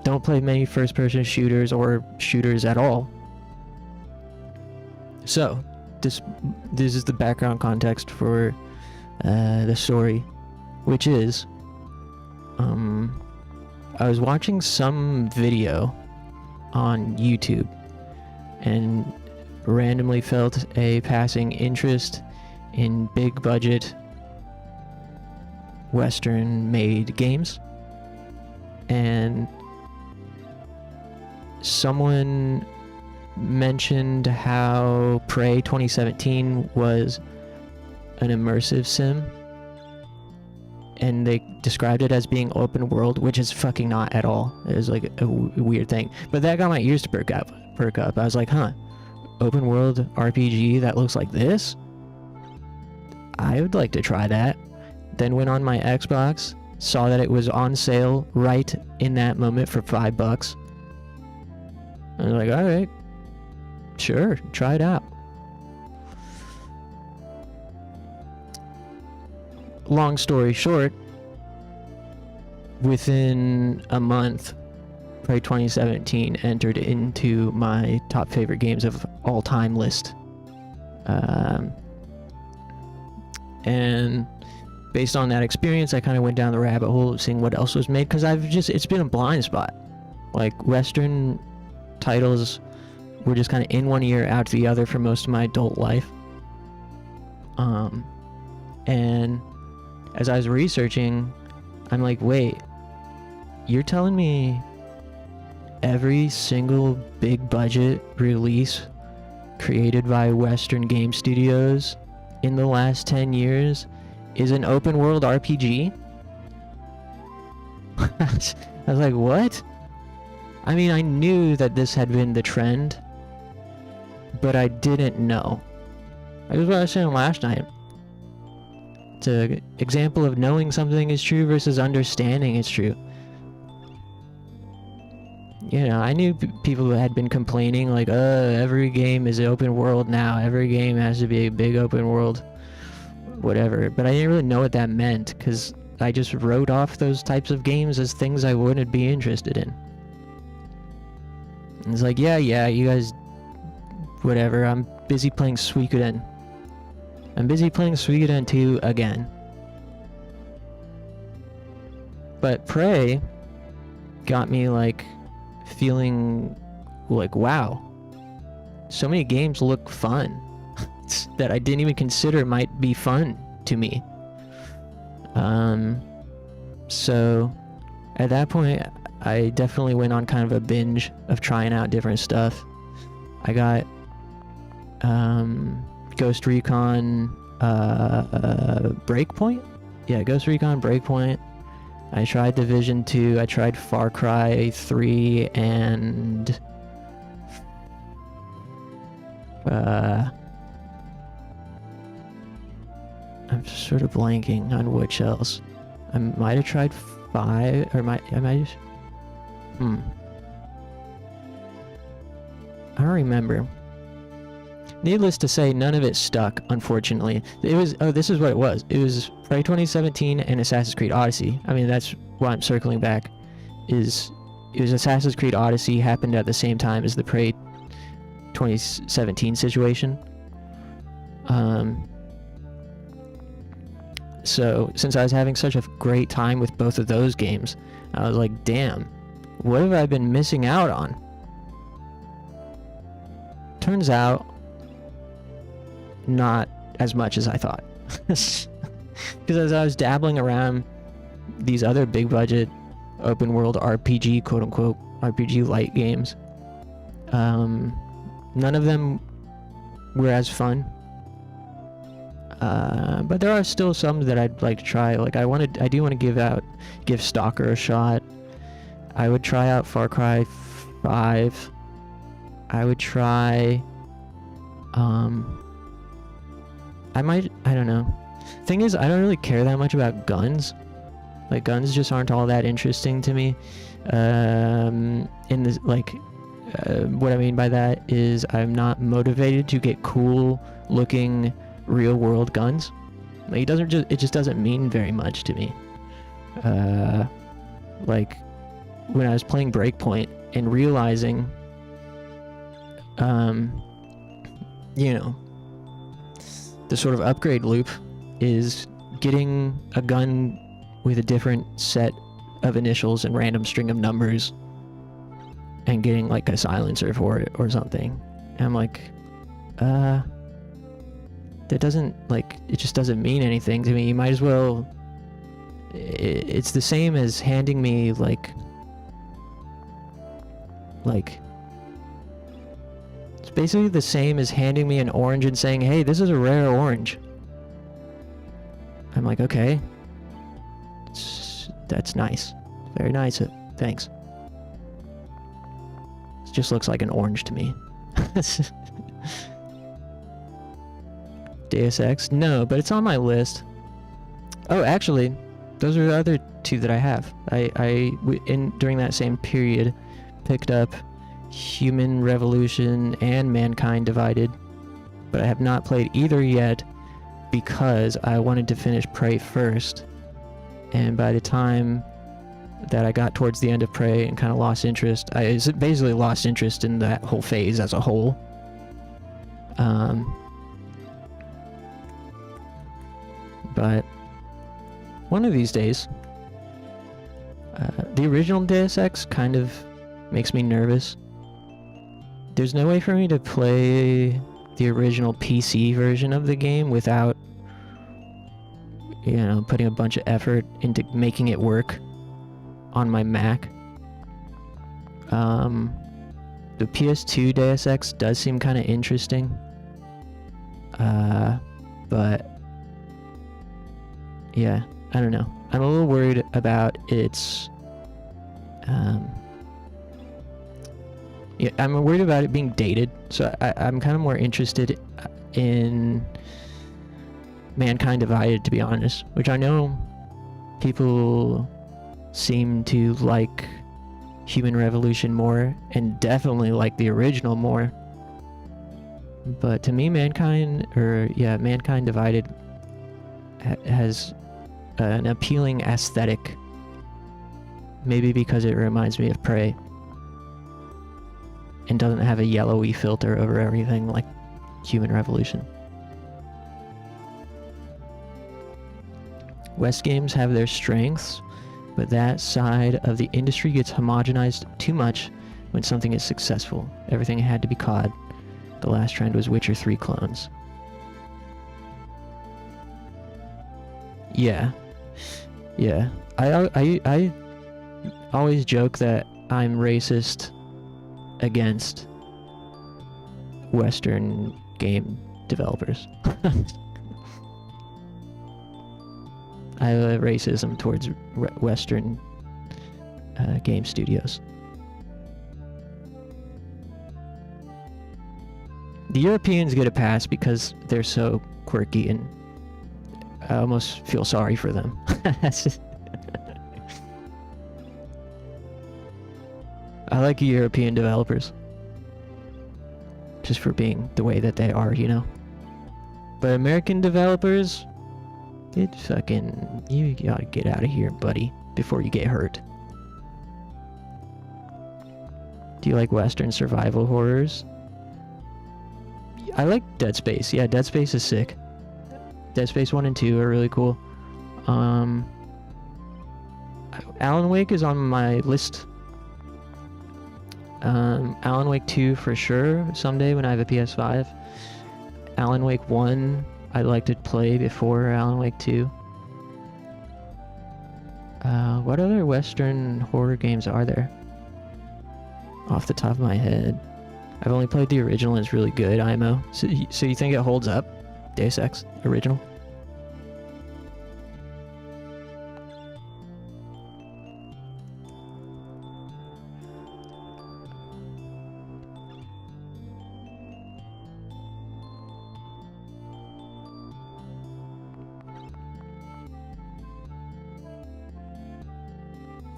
Don't play many first-person shooters or shooters at all. So, this is the background context for the story, which is, I was watching some video on YouTube and randomly felt a passing interest in big budget Western made games, and someone mentioned how Prey 2017 was an immersive sim, and they described it as being open world, which is fucking not at all. It was like a weird thing, but that got my ears to perk up. I was like, huh, open world RPG that looks like this, I would like to try that. Then went on my Xbox, saw that it was on sale right in that moment for $5. I was like, alright, sure, try it out. Long story short, within a month, probably 2017, entered into my top favorite games of all time list. And based on that experience, I kind of went down the rabbit hole of seeing what else was made, because it's been a blind spot. Like, Western titles were just kind of in one ear, out the other for most of my adult life. And as I was researching, I'm like, wait, you're telling me every single big budget release created by Western game studios in the last 10 years is an open world RPG? I was like, what? I mean, I knew that this had been the trend, but I didn't know. That was what I was saying last night. It's an example of knowing something is true versus understanding it's true. You know, I knew people who had been complaining, like, every game is open world now. Every game has to be a big open world, whatever. But I didn't really know what that meant, because I just wrote off those types of games as things I wouldn't be interested in. And it's like, yeah, you guys, whatever. I'm busy playing Suikoden. I'm busy playing Suikoden 2 again. But Prey got me, like, feeling like, wow, so many games look fun that I didn't even consider might be fun to me. So at that point, I definitely went on kind of a binge of trying out different stuff. I got Ghost Recon Breakpoint? Yeah, Ghost Recon Breakpoint. I tried Division 2, I tried Far Cry 3, and I'm sort of blanking on which else. I might have tried 5, or I might just... I don't remember. Needless to say, none of it stuck, unfortunately. It was... Oh, this is what it was. It was Prey 2017 and Assassin's Creed Odyssey. I mean, that's why I'm circling back. It was Assassin's Creed Odyssey happened at the same time as the Prey 2017 situation. So, since I was having such a great time with both of those games, I was like, damn, what have I been missing out on? Turns out, not as much as I thought. Because as I was dabbling around these other big budget open world RPG, quote unquote, RPG light games, none of them were as fun. But there are still some that I'd like to try. Like, I do want to give Stalker a shot. I would try out Far Cry 5. I would try, I don't know. Thing is, I don't really care that much about guns. Like, guns just aren't all that interesting to me. In this, like, what I mean by that is I'm not motivated to get cool looking real world guns. Like, it just doesn't mean very much to me. Like, when I was playing Breakpoint and realizing, you know, the sort of upgrade loop is getting a gun with a different set of initials and random string of numbers and getting like a silencer for it or something. And I'm like, that doesn't, like, it just doesn't mean anything to me. You might as well, it's the same as handing me like it's basically the same as handing me an orange and saying, hey, this is a rare orange. I'm like, okay, that's nice, very nice, thanks. It just looks like an orange to me. Deus Ex? No, but it's on my list. Oh, actually, those are the other two that I have. During that same period, picked up Human Revolution and Mankind Divided, but I have not played either yet because I wanted to finish Prey first, and by the time that I got towards the end of Prey and kind of lost interest, I basically lost interest in that whole phase as a whole. But one of these days, the original Deus Ex kind of makes me nervous. There's no way for me to play the original PC version of the game without, putting a bunch of effort into making it work on my Mac. The PS2 Deus Ex does seem kind of interesting. But yeah, I don't know. I'm a little worried about its I'm worried about it being dated, so I'm kind of more interested in Mankind Divided, to be honest, which I know people seem to like Human Revolution more, and definitely like the original more. But to me, Mankind Divided has an appealing aesthetic. Maybe because it reminds me of Prey. And doesn't have a yellowy filter over everything like Human Revolution. West games have their strengths, but that side of the industry gets homogenized too much when something is successful. Everything had to be COD. The last trend was Witcher 3 clones. Yeah. I always joke that I'm racist against Western game developers. I have racism towards Western game studios. The Europeans get a pass because they're so quirky, and I almost feel sorry for them. I like European developers. Just for being the way that they are, But American developers, you gotta get out of here, buddy, before you get hurt. Do you like Western survival horrors? I like Dead Space. Yeah, Dead Space is sick. Dead Space 1 and 2 are really cool. Alan Wake is on my list. Alan Wake 2 for sure, someday when I have a PS5. Alan Wake 1, I'd like to play before Alan Wake 2. What other Western horror games are there? Off the top of my head. I've only played the original and it's really good, IMO. So you think it holds up? Deus Ex original?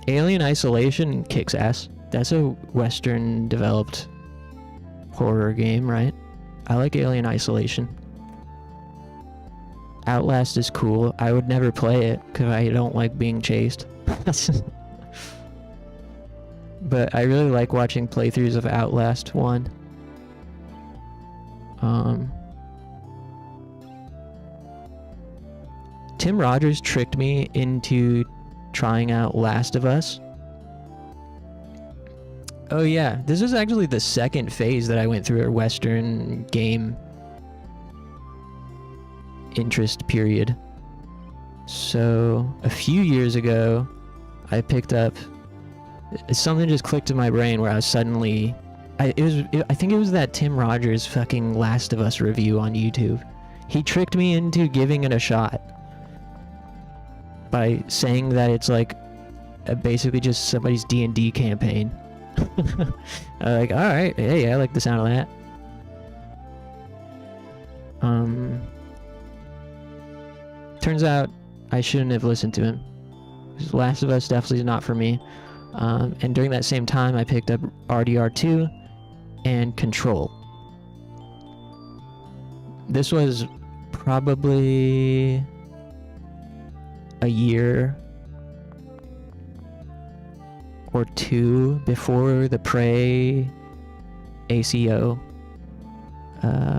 Alien Isolation kicks ass. That's a Western developed horror game, right? I like Alien Isolation. Outlast is cool. I would never play it because I don't like being chased. But I really like watching playthroughs of Outlast 1. Tim Rogers tricked me into trying out Last of Us. Oh yeah, this is actually the second phase that I went through a Western game interest period. So a few years ago, I picked up something just clicked in my brain where I was suddenly I think it was that Tim Rogers fucking Last of Us review on YouTube. He tricked me into giving it a shot by saying that it's like basically just somebody's D&D campaign. I'm like, alright, hey, I like the sound of that. turns out I shouldn't have listened to him. Last of Us definitely is not for me. And during that same time, I picked up RDR2 and Control. This was probably a year or two before the Prey ACO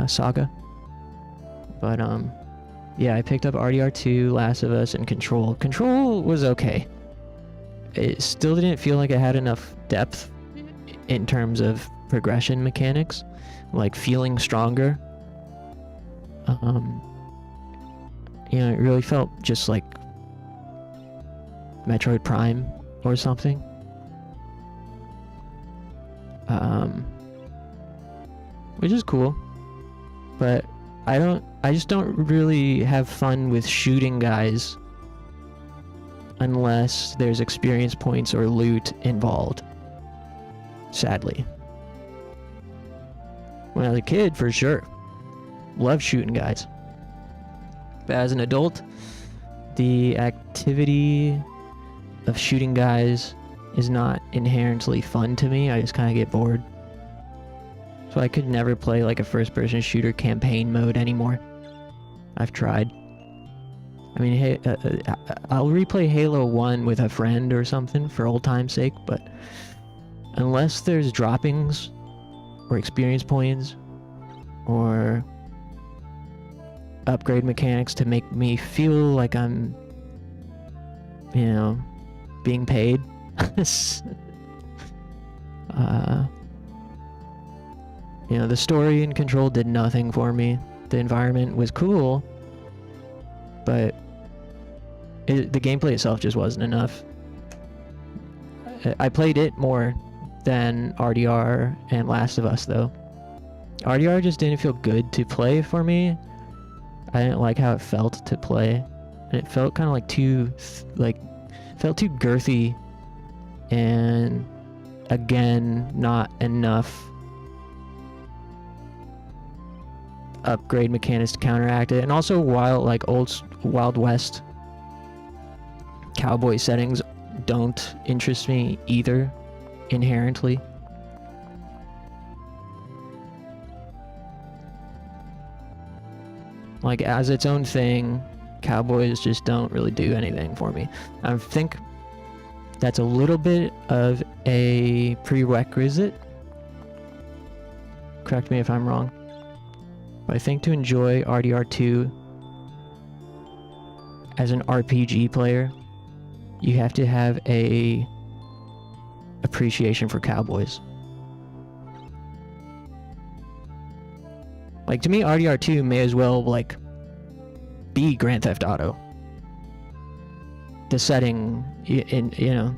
saga. But yeah, I picked up RDR2, Last of Us, and Control. Control was okay. It still didn't feel like it had enough depth in terms of progression mechanics, like feeling stronger. You know, it really felt just like Metroid Prime or something. Which is cool, but I just don't really have fun with shooting guys unless there's experience points or loot involved, sadly. When I was a kid, for sure, loved shooting guys. But as an adult, the activity of shooting guys is not inherently fun to me. I just kind of get bored. So I could never play like a first-person shooter campaign mode anymore. I've tried. I mean, hey, I'll replay Halo 1 with a friend or something for old time's sake, but unless there's droppings or experience points or upgrade mechanics to make me feel like I'm, you know, being paid, you know, the story and Control did nothing for me. The environment was cool, but the gameplay itself just wasn't enough. I played it more than RDR and Last of Us, though. RDR just didn't feel good to play for me. I didn't like how it felt to play, and it felt kind of like felt too girthy, and again, not enough upgrade mechanics to counteract it. And also, while like old Wild West cowboy settings don't interest me either inherently. Like, as its own thing, cowboys just don't really do anything for me. I think that's a little bit of a prerequisite. Correct me if I'm wrong. But I think to enjoy RDR2 as an RPG player, you have to have a appreciation for cowboys. Like, to me, RDR2 may as well, like, be Grand Theft Auto. The setting, you know,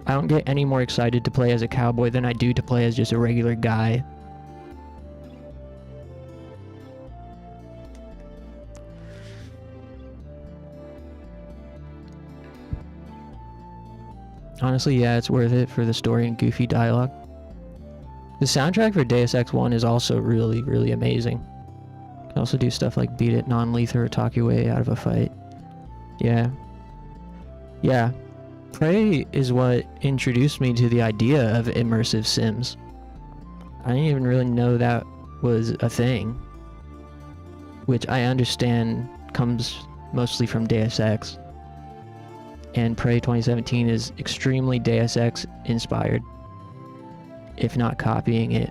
I don't get any more excited to play as a cowboy than I do to play as just a regular guy. Honestly, yeah, it's worth it for the story and goofy dialogue. The soundtrack for Deus Ex 1 is also really, really amazing. You can also do stuff like beat it non-lethal or talk your way out of a fight. Yeah. Yeah. Prey is what introduced me to the idea of immersive sims. I didn't even really know that was a thing. Which I understand comes mostly from Deus Ex. And Prey 2017 is extremely Deus Ex inspired, if not copying it.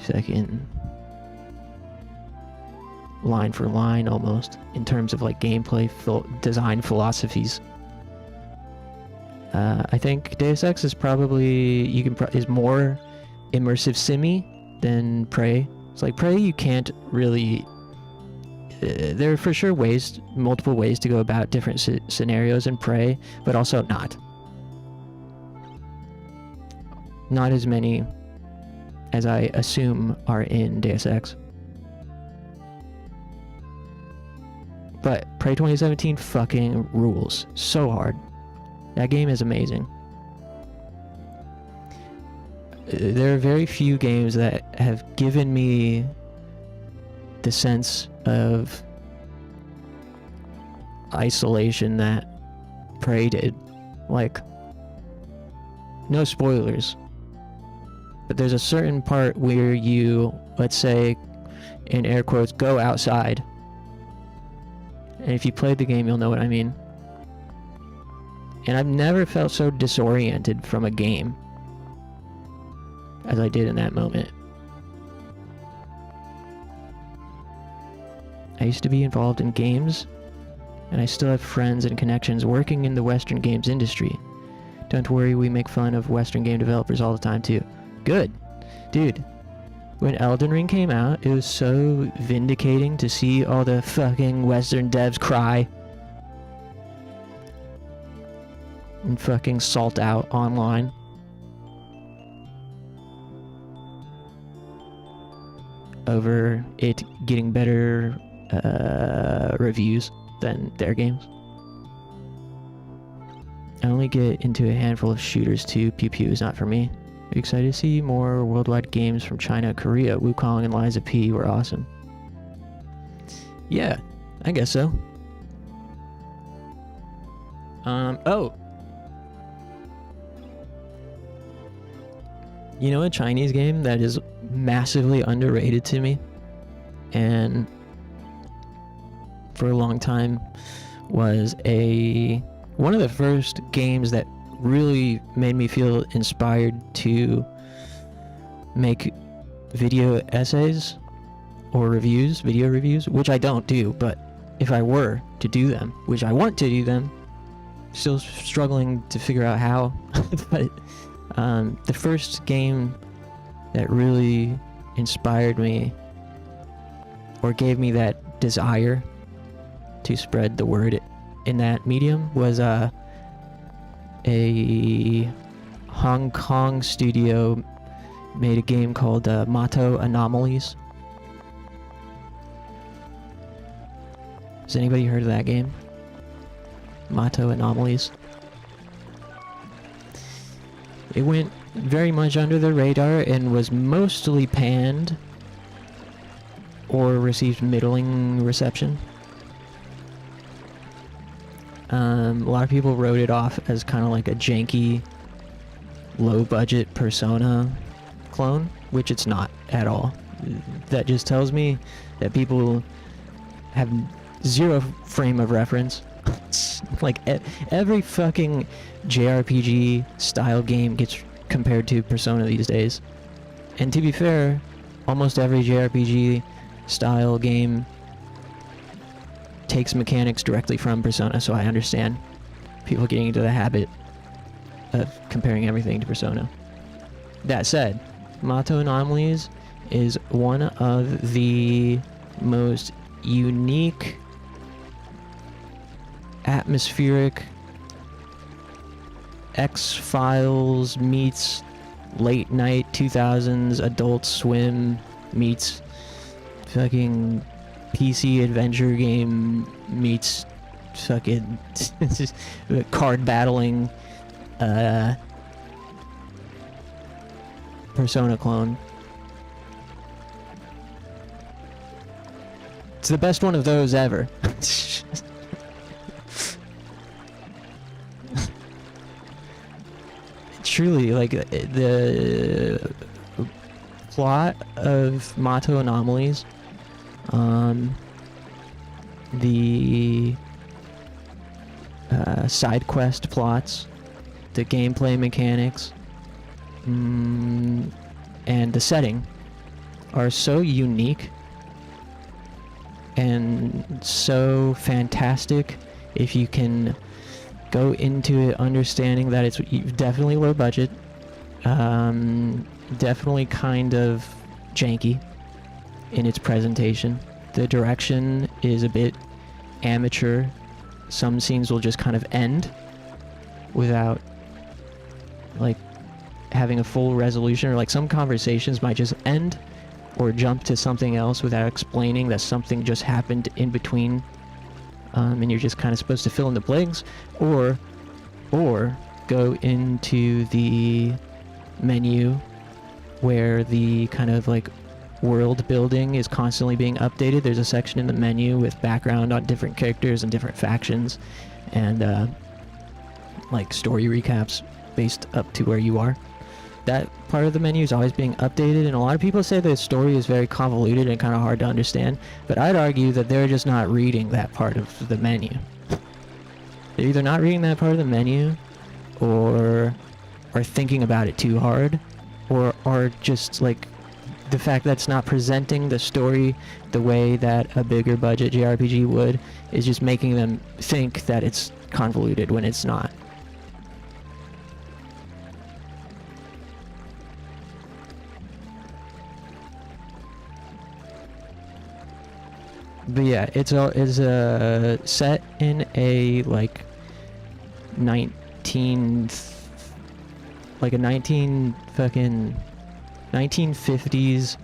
Second, line for line almost, in terms of like gameplay design philosophies. I think Deus Ex is probably is more immersive simmy than Prey. It's like Prey, you can't really. There are for sure multiple ways to go about different scenarios in Prey, but also not. Not as many as I assume are in Deus Ex. But Prey 2017 fucking rules so hard. That game is amazing. There are very few games that have given me the sense of isolation that Prey did. Like, no spoilers, but there's a certain part where you, let's say, in air quotes, go outside. And if you played the game, you'll know what I mean. And I've never felt so disoriented from a game as I did in that moment. I used to be involved in games, and I still have friends and connections working in the Western games industry. Don't worry, we make fun of Western game developers all the time too. Good. Dude, when Elden Ring came out, it was so vindicating to see all the fucking Western devs cry and fucking salt out online. Over it getting better reviews than their games. I only get into a handful of shooters too. Pew Pew is not for me. Excited to see more worldwide games from China, Korea. Wukong and Liza P were awesome. Yeah, I guess so. Oh. You know a Chinese game that is massively underrated to me, and for a long time was one of the first games that really made me feel inspired to make video essays or video reviews, which I don't do, but if I were to do them, which I want to do them, still struggling to figure out how, but the first game that really inspired me or gave me that desire to spread the word in that medium was a Hong Kong studio made a game called Motto Anomalies. Has anybody heard of that game? Motto Anomalies. It went very much under the radar and was mostly panned or received middling reception. A lot of people wrote it off as kind of like a janky, low-budget Persona clone, which it's not at all. That just tells me that people have zero frame of reference. Like every fucking JRPG style game gets compared to Persona these days. And to be fair, almost every JRPG style game takes mechanics directly from Persona, so I understand people getting into the habit of comparing everything to Persona. That said, Motto Anomalies is one of the most unique, atmospheric X-Files meets late night 2000s Adult Swim meets fucking PC adventure game meets fucking card battling Persona clone. It's the best one of those ever. Truly, like, the plot of Motto Anomalies, the side quest plots, the gameplay mechanics, and the setting are so unique and so fantastic if you can go into it understanding that it's definitely low budget, definitely kind of janky in its presentation. The direction is a bit amateur. Some scenes will just kind of end without like having a full resolution, or like some conversations might just end or jump to something else without explaining that something just happened in between. And you're just kind of supposed to fill in the blanks, or go into the menu where the kind of like world building is constantly being updated. There's a section in the menu with background on different characters and different factions, and like story recaps based up to where you are. That part of the menu is always being updated, and a lot of people say the story is very convoluted and kind of hard to understand, but I'd argue that they're just not reading that part of the menu. They're either not reading that part of the menu, or are thinking about it too hard, or are just like the fact that it's not presenting the story the way that a bigger budget JRPG would is just making them think that it's convoluted when it's not. But yeah, it's set in a like 1950s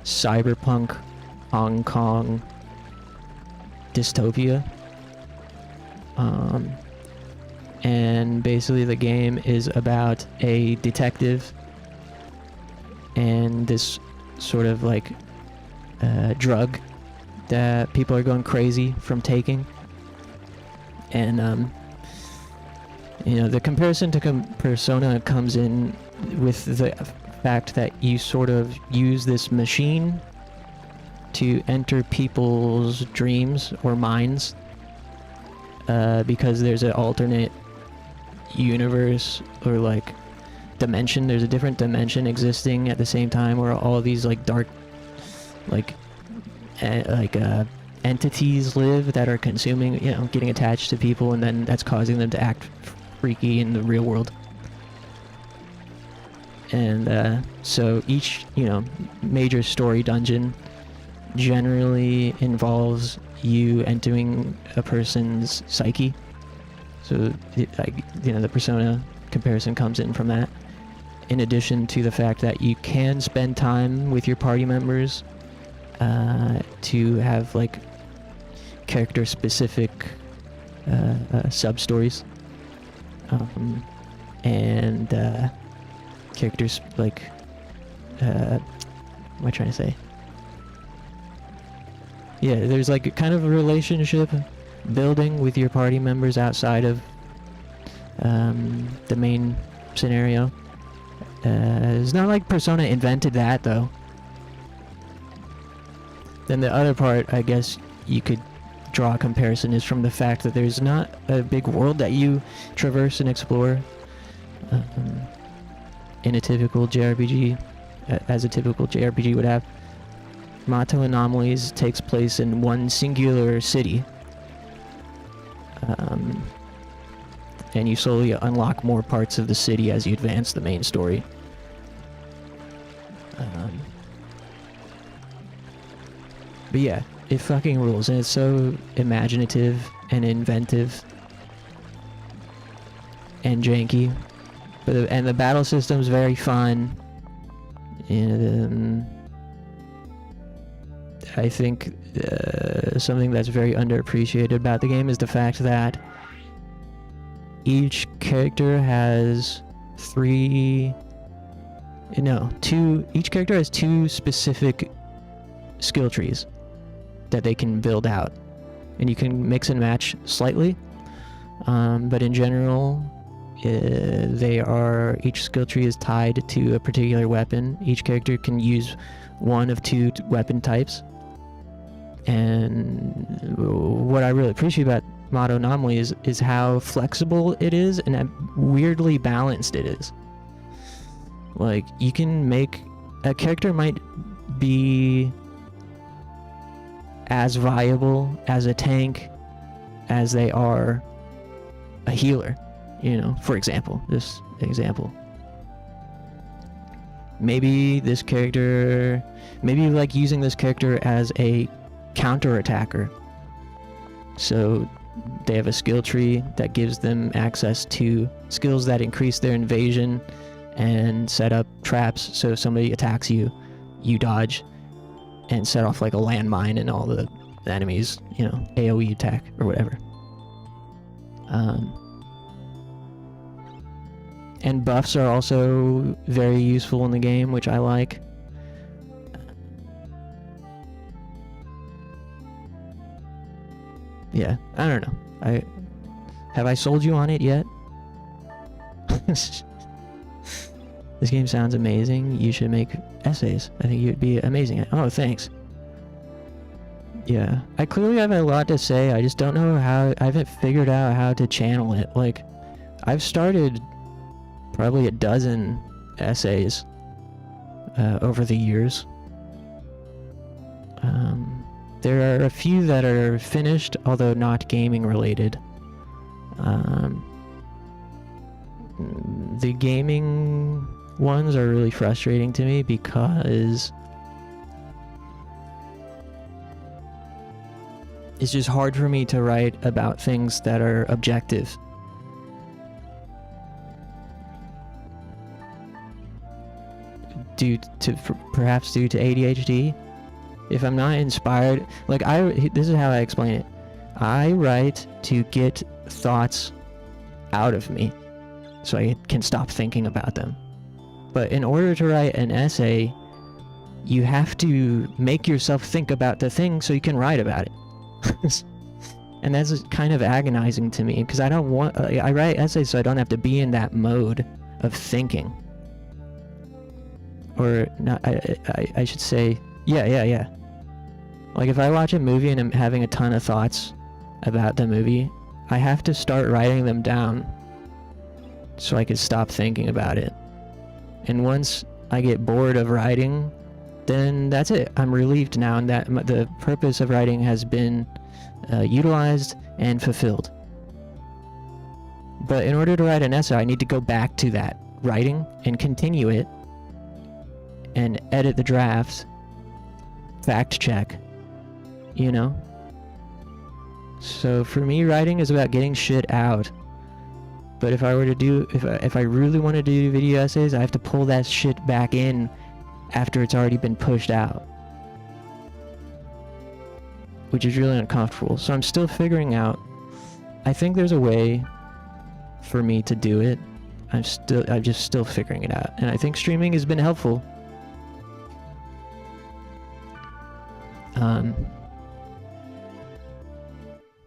cyberpunk Hong Kong dystopia. And basically the game is about a detective and this sort of like drug that people are going crazy from taking. And the comparison to Persona comes in with the fact that you sort of use this machine to enter people's dreams or minds, because there's an alternate universe or like dimension. There's a different dimension existing at the same time where all of these like dark entities live that are consuming, getting attached to people, and then that's causing them to act freaky in the real world. And so each major story dungeon generally involves you entering a person's psyche. So the Persona comparison comes in from that, in addition to the fact that you can spend time with your party members to have like character specific sub-stories, and characters like what am I trying to say? Yeah, there's like kind of a relationship building with your party members outside of the main scenario. It's not like Persona invented that though. Then the other part, I guess you could draw a comparison, is from the fact that there's not a big world that you traverse and explore in a typical JRPG, as a typical JRPG would have. Mato Anomalies takes place in one singular city, and you slowly unlock more parts of the city as you advance the main story. But yeah, it fucking rules, and it's so imaginative and inventive and janky. And the battle system's very fun. And I think something that's very underappreciated about the game is the fact that each character has each character has two specific skill trees that they can build out, and you can mix and match slightly, but in general each skill tree is tied to a particular weapon. Each character can use one of two weapon types, and what I really appreciate about Mato Anomaly is how flexible it is and how weirdly balanced it is. Like, you can make a character might be as viable as a tank as they are a healer, for example. This example, maybe you like using this character as a counter-attacker, so they have a skill tree that gives them access to skills that increase their invasion and set up traps, so if somebody attacks you, you dodge and set off like a landmine, and all the enemies, AoE attack or whatever. And buffs are also very useful in the game, which I like. yeah, I don't know. Have I sold you on it yet? This game sounds amazing. You should make essays. I think you'd be amazing at. Oh, thanks. Yeah, I clearly have a lot to say. I just don't know how. I haven't figured out how to channel it. Like, I've started probably a dozen essays over the years. There are a few that are finished, although not gaming related. The gaming ones are really frustrating to me because it's just hard for me to write about things that are objective. Perhaps due to ADHD. If I'm not inspired, like this is how I explain it. I write to get thoughts out of me so I can stop thinking about them. But in order to write an essay, you have to make yourself think about the thing so you can write about it. And that's kind of agonizing to me because I don't want, I write essays so I don't have to be in that mode of thinking. Or not, I should say, yeah. Like if I watch a movie and I'm having a ton of thoughts about the movie, I have to start writing them down so I can stop thinking about it. And once I get bored of writing, then that's it. I'm relieved now, and that the purpose of writing has been utilized and fulfilled. But in order to write an essay, I need to go back to that writing and continue it and edit the drafts, fact check, you know? So for me, writing is about getting shit out. But if I were to do, if I really want to do video essays, I have to pull that shit back in after it's already been pushed out, which is really uncomfortable. So I'm still figuring out. I think there's a way for me to do it. I'm just still figuring it out, and I think streaming has been helpful.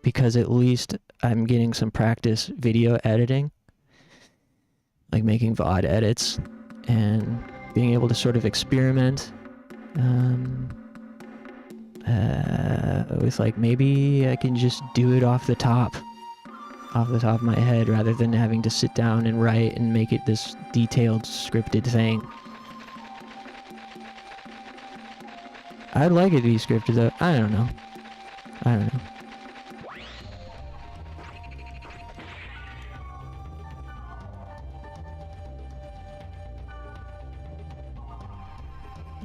Because at least I'm getting some practice video editing, like making VOD edits and being able to sort of experiment with like, maybe I can just do it off the top of my head rather than having to sit down and write and make it this detailed scripted thing. I'd like it to be scripted though. I don't know.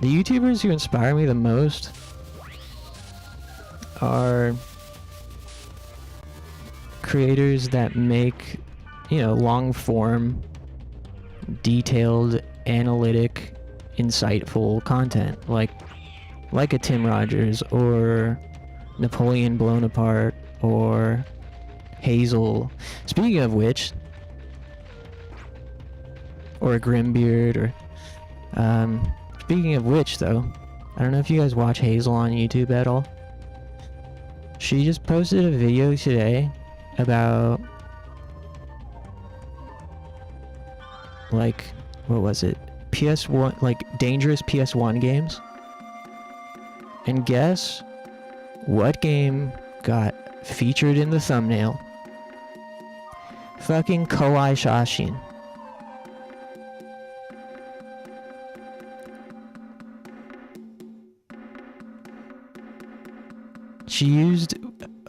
The YouTubers who inspire me the most are creators that make, long form, detailed, analytic, insightful content, like a Tim Rogers or Napoleon Blown Apart or Hazel. Speaking of which, or Grimbeard, or speaking of which, though, I don't know if you guys watch Hazel on YouTube at all. She just posted a video today about, like, what was it? PS1, like, dangerous PS1 games. And guess what game got featured in the thumbnail? Fucking Koei Shashin. She used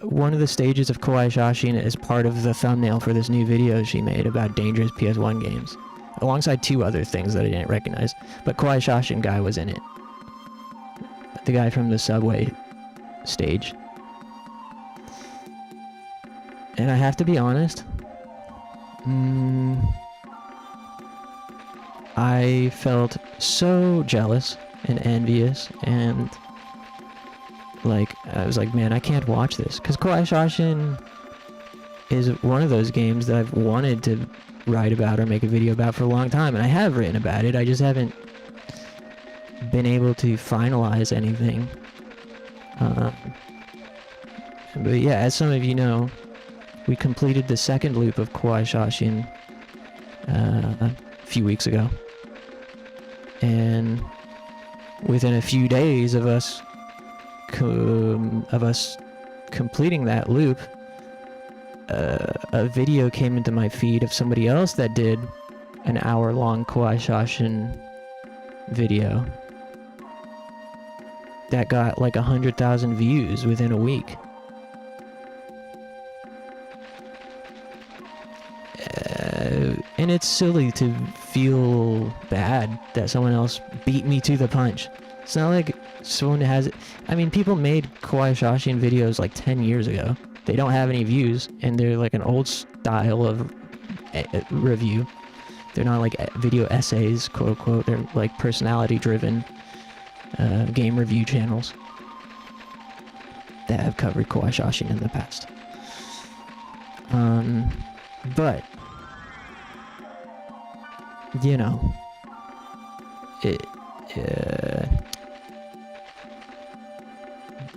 one of the stages of Koei Shashin as part of the thumbnail for this new video she made about dangerous PS1 games, alongside two other things that I didn't recognize. But Koei Shashin guy was in it. The guy from the subway stage. And I have to be honest, I felt so jealous and envious, and like, I was like, man, I can't watch this, because Koei Shashin is one of those games that I've wanted to write about or make a video about for a long time, and I have written about it. I just haven't been able to finalize anything. But yeah, as some of you know, we completed the second loop of Kawaii Shashin a few weeks ago. And within a few days of us completing that loop, a video came into my feed of somebody else that did an hour-long Kawaii Shashin video that got like 100,000 views within a week. And it's silly to feel bad that someone else beat me to the punch. It's not like someone has... I mean, people made Kawaii Shashin videos like 10 years ago. They don't have any views, and they're like an old style of review. They're not like video essays, quote unquote. They're like personality-driven game review channels that have covered Kawaii Shashin in the past. But... you know,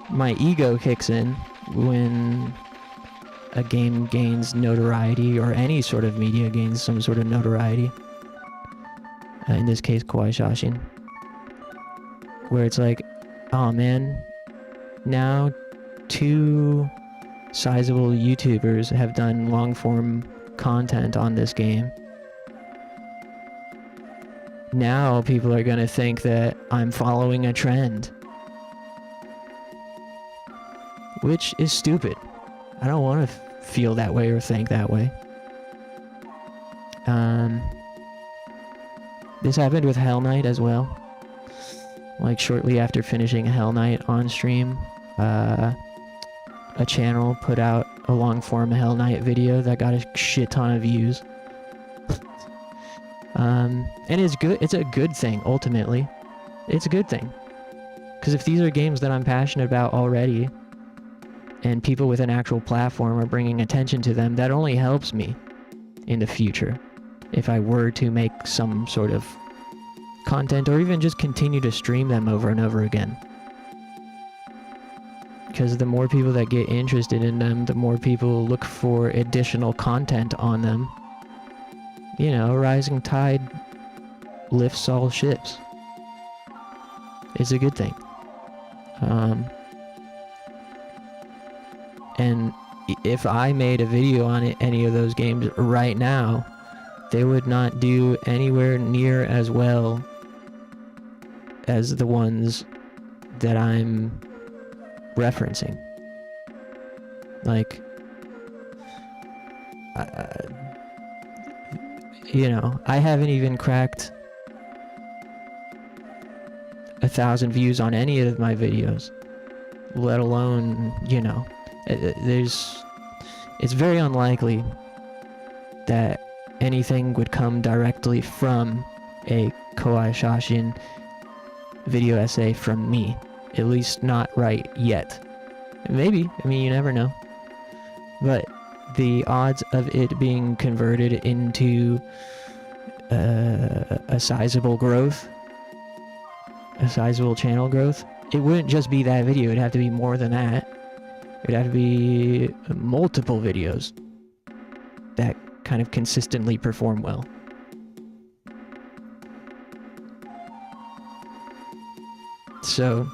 my ego kicks in when a game gains notoriety, or any sort of media gains some sort of notoriety. In this case, Kawaii Shashin. Where it's like, oh man, now 2 sizable YouTubers have done long-form content on this game. Now people are gonna think that I'm following a trend. Which is stupid. I don't want to feel that way or think that way. This happened with Hell Knight as well. Like shortly after finishing Hell Knight on stream, a channel put out a long-form Hell Knight video that got a shit ton of views. And it's good. It's a good thing, ultimately. It's a good thing. Because if these are games that I'm passionate about already, and people with an actual platform are bringing attention to them, that only helps me in the future. If I were to make some sort of content, or even just continue to stream them over and over again. Because the more people that get interested in them, the more people look for additional content on them. You know, a rising tide lifts all ships. It's a good thing. And if I made a video on any of those games right now, they would not do anywhere near as well as the ones that I'm referencing. Like, you know, I haven't even cracked 1,000 views on any of my videos, let alone, you know, it's very unlikely that anything would come directly from a Kawaii Shashin video essay from me, at least not right yet. Maybe, I mean, you never know, but the odds of it being converted into a sizable growth, a sizable channel growth, it wouldn't just be that video, it'd have to be more than that. It'd have to be multiple videos that kind of consistently perform well. So,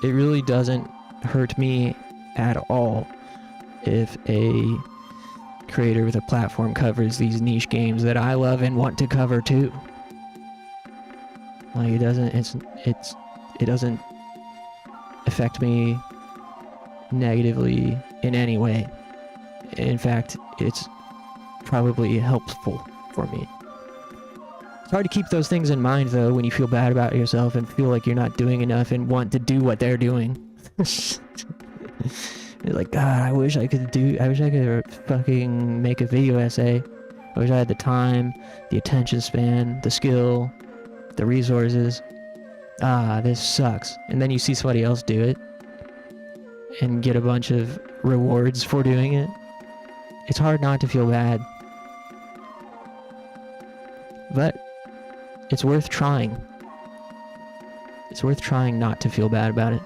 it really doesn't hurt me at all if a creator with a platform covers these niche games that I love and want to cover too. Like, it doesn't affect me negatively in any way. In fact, it's probably helpful for me. It's hard to keep those things in mind though when you feel bad about yourself and feel like you're not doing enough and want to do what they're doing. You're like, God, I wish I could fucking make a video essay. I wish I had the time, the attention span, the skill, the resources. This sucks. And then you see somebody else do it and get a bunch of rewards for doing it. It's hard not to feel bad. But it's worth trying. It's worth trying not to feel bad about it.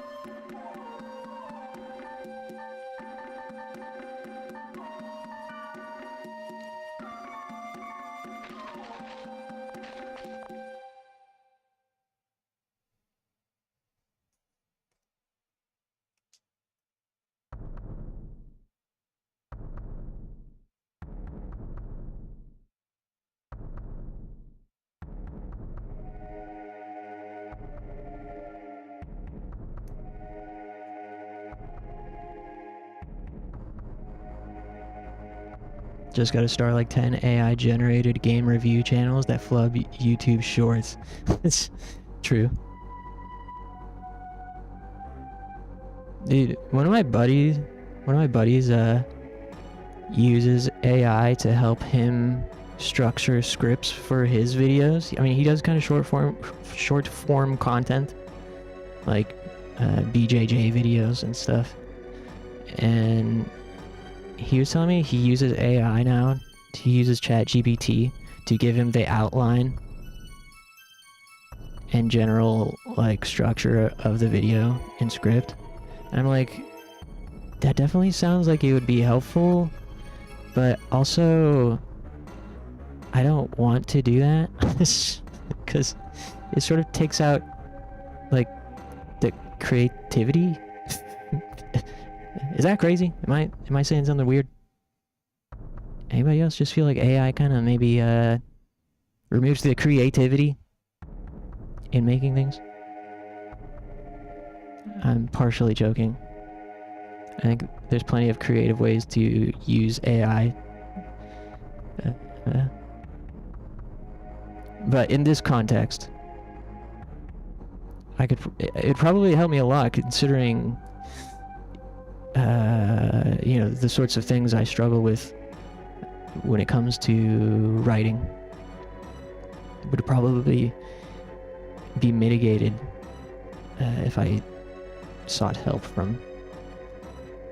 Just gotta start like 10 AI generated game review channels that flub YouTube shorts. It's true. Dude, one of my buddies uses AI to help him structure scripts for his videos. I mean, he does kind of short form content, like BJJ videos and stuff. And he was telling me he uses AI now. He uses ChatGPT to give him the outline and general like structure of the video and script. And I'm like, that definitely sounds like it would be helpful, but also I don't want to do that because it sort of takes out like the creativity. Is that crazy? Am I saying something weird? Anybody else just feel like AI kind of maybe removes the creativity in making things? I'm partially joking. I think there's plenty of creative ways to use AI. But in this context, it'd probably help me a lot considering, you know, the sorts of things I struggle with when it comes to writing. It would probably be mitigated if I sought help from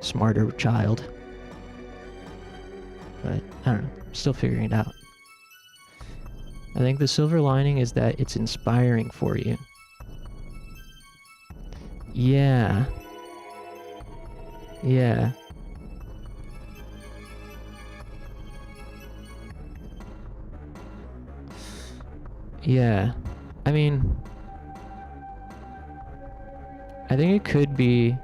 smarter child. But I don't know, still figuring it out. I think the silver lining is that it's inspiring for you. Yeah. Yeah. Yeah. I mean, I think it could be...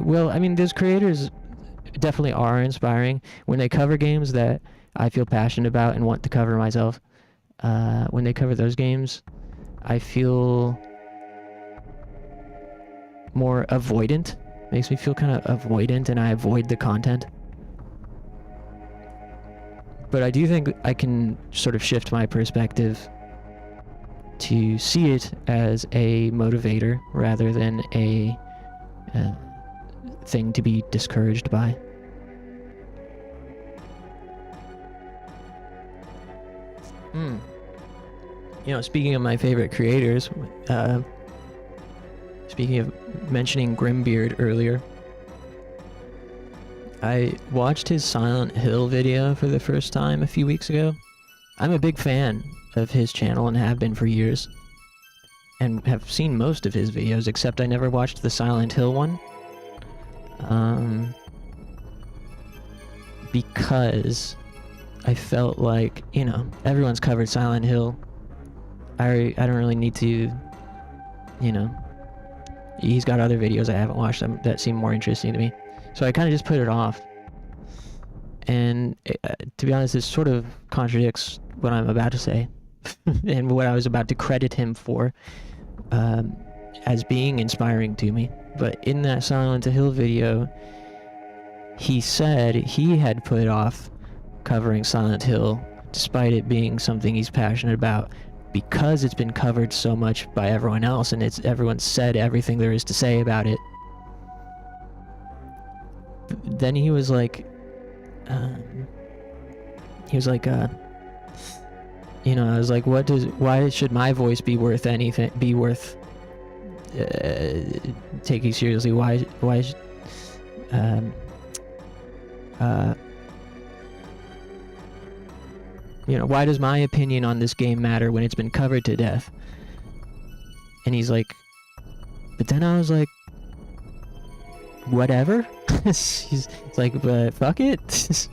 well, I mean, those creators definitely are inspiring when they cover games that I feel passionate about and want to cover myself. When they cover those games, I feel more avoidant. Makes me feel kind of avoidant, and I avoid the content. But I do think I can sort of shift my perspective to see it as a motivator rather than a thing to be discouraged by. You know, speaking of my favorite creators, speaking of mentioning Grimbeard earlier, I watched his Silent Hill video for the first time a few weeks ago. I'm a big fan of his channel and have been for years, and have seen most of his videos, except I never watched the Silent Hill one. Because I felt like, you know, everyone's covered Silent Hill. I don't really need to, you know, he's got other videos I haven't watched that seem more interesting to me. So I kind of just put it off. And to be honest, it sort of contradicts what I'm about to say and what I was about to credit him for as being inspiring to me. But in that Silent Hill video, he said he had put off covering Silent Hill despite it being something he's passionate about, because it's been covered so much by everyone else and everyone said everything there is to say about it. Then he was like, you know, I was like, why should my voice be worth anything, taking seriously? You know, why does my opinion on this game matter when it's been covered to death? And he's like, but then I was like, whatever. He's like, fuck it.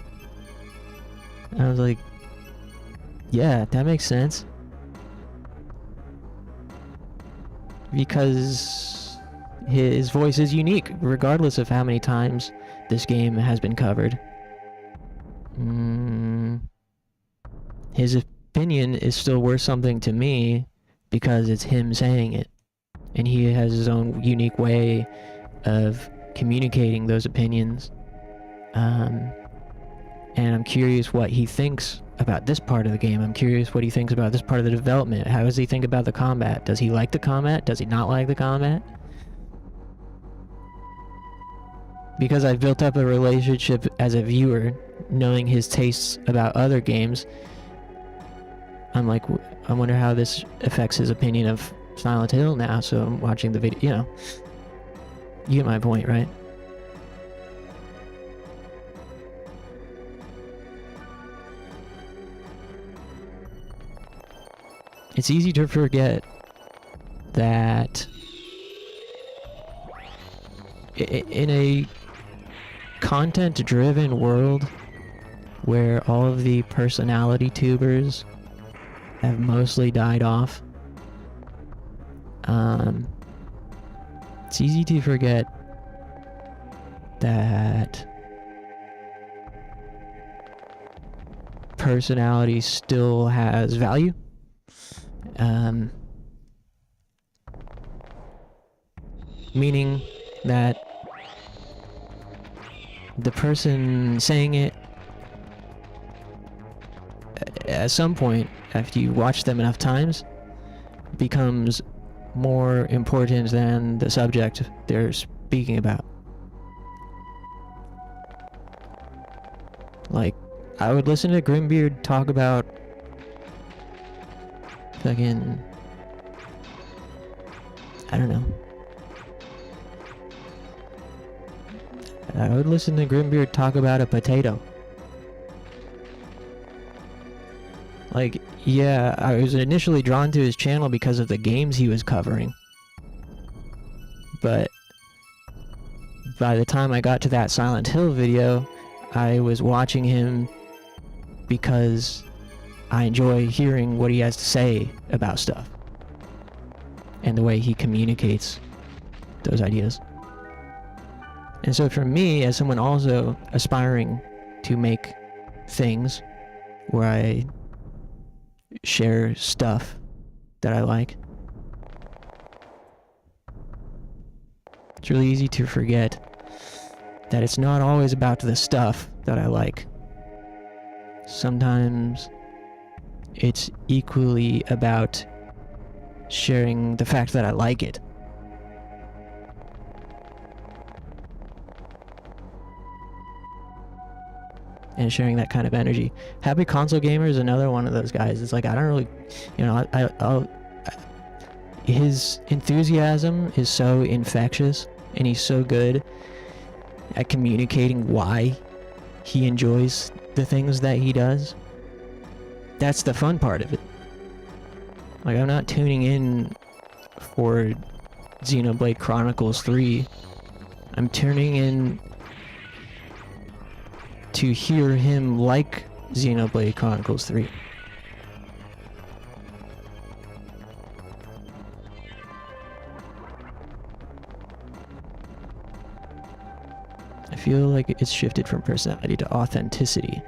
I was like, yeah, that makes sense. Because his voice is unique, regardless of how many times this game has been covered. His opinion is still worth something to me because it's him saying it. And he has his own unique way of communicating those opinions. And I'm curious what he thinks about this part of the game. I'm curious what he thinks about this part of the development. How does he think about the combat? Does he like the combat? Does he not like the combat? Because I've built up a relationship as a viewer, knowing his tastes about other games. I'm like, I wonder how this affects his opinion of Silent Hill now, so I'm watching the video, you know. You get my point, right? It's easy to forget that in a content-driven world where all of the personality tubers have mostly died off, it's easy to forget that personality still has value. Meaning that the person saying it, at some point, after you watch them enough times, becomes more important than the subject they're speaking about. Like, I would listen to Grimbeard talk about fucking, I don't know. I would listen to Grimbeard talk about a potato. Like, yeah, I was initially drawn to his channel because of the games he was covering. But by the time I got to that Silent Hill video, I was watching him because I enjoy hearing what he has to say about stuff. And the way he communicates those ideas. And so for me, as someone also aspiring to make things where I share stuff that I like, it's really easy to forget that it's not always about the stuff that I like. Sometimes it's equally about sharing the fact that I like it. And sharing that kind of energy. Happy Console Gamer is another one of those guys. It's like, I don't really, you know, his enthusiasm is so infectious, and he's so good at communicating why he enjoys the things that he does. That's the fun part of it. Like, I'm not tuning in for Xenoblade Chronicles 3. I'm tuning in to hear him like Xenoblade Chronicles 3. I feel like it's shifted from personality to authenticity.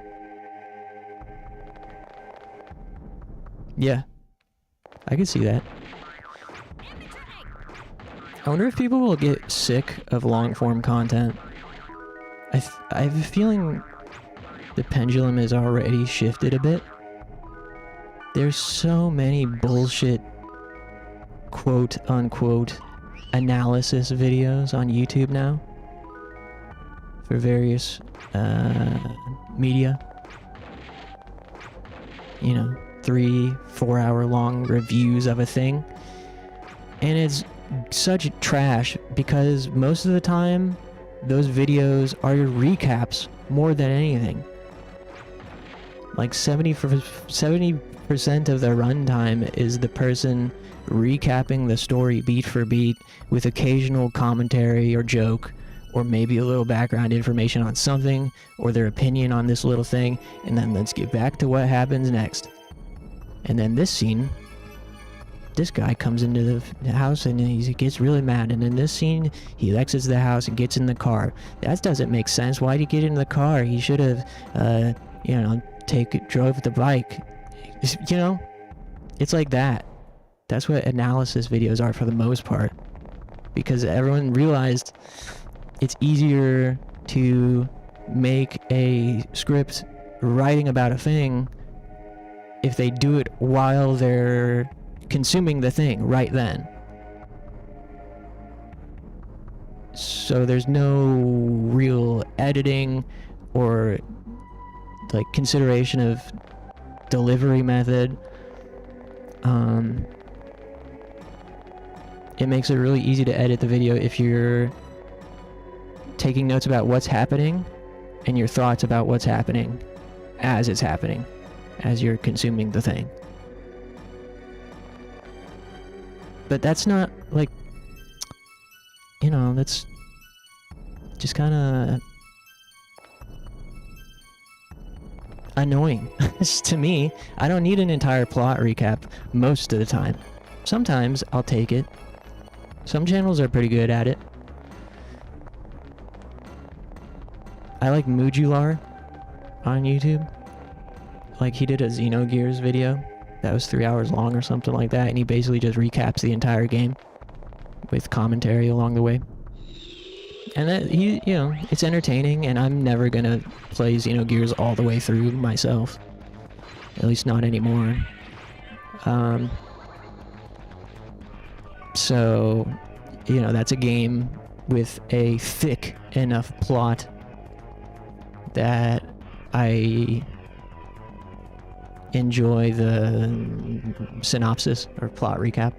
Yeah, I can see that. I wonder if people will get sick of long-form content. I have a feeling the pendulum has already shifted a bit. There's so many bullshit quote-unquote analysis videos on YouTube now for various media. You know, 3-4 hour long reviews of a thing. And it's such trash because most of the time those videos are recaps more than anything. Like 70% of the runtime is the person recapping the story beat for beat with occasional commentary or joke, or maybe a little background information on something, or their opinion on this little thing, and then let's get back to what happens next. And then this scene, this guy comes into the house and he gets really mad, and in this scene he exits the house and gets in the car. That doesn't make sense. Why did he get in the car? He should have drove the bike. You know, it's like that. That's what analysis videos are for the most part, because everyone realized it's easier to make a script writing about a thing if they do it while they're consuming the thing right then. So there's no real editing or like consideration of delivery method. It makes it really easy to edit the video if you're taking notes about what's happening and your thoughts about what's happening as it's happening, as you're consuming the thing. But that's not like, you know, that's just kind of annoying to me. I don't need an entire plot recap most of the time. Sometimes I'll take it. Some channels are pretty good at it. I like Mujular on YouTube. Like, he did a Xenogears video that was 3 hours long or something like that, and he basically just recaps the entire game with commentary along the way. And that, you know, it's entertaining, and I'm never gonna play Xenogears all the way through myself. At least not anymore. So, you know, that's a game with a thick enough plot that I enjoy the synopsis or plot recap.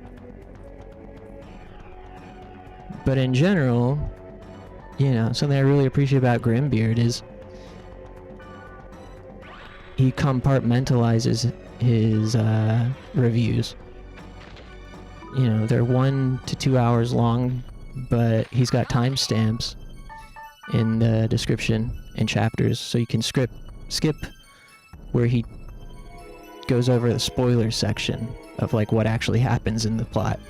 But in general, you know, something I really appreciate about Grimbeard is he compartmentalizes his reviews. You know, they're 1 to 2 hours long, but he's got timestamps in the description and chapters, so you can skip where he goes over the spoiler section of like what actually happens in the plot.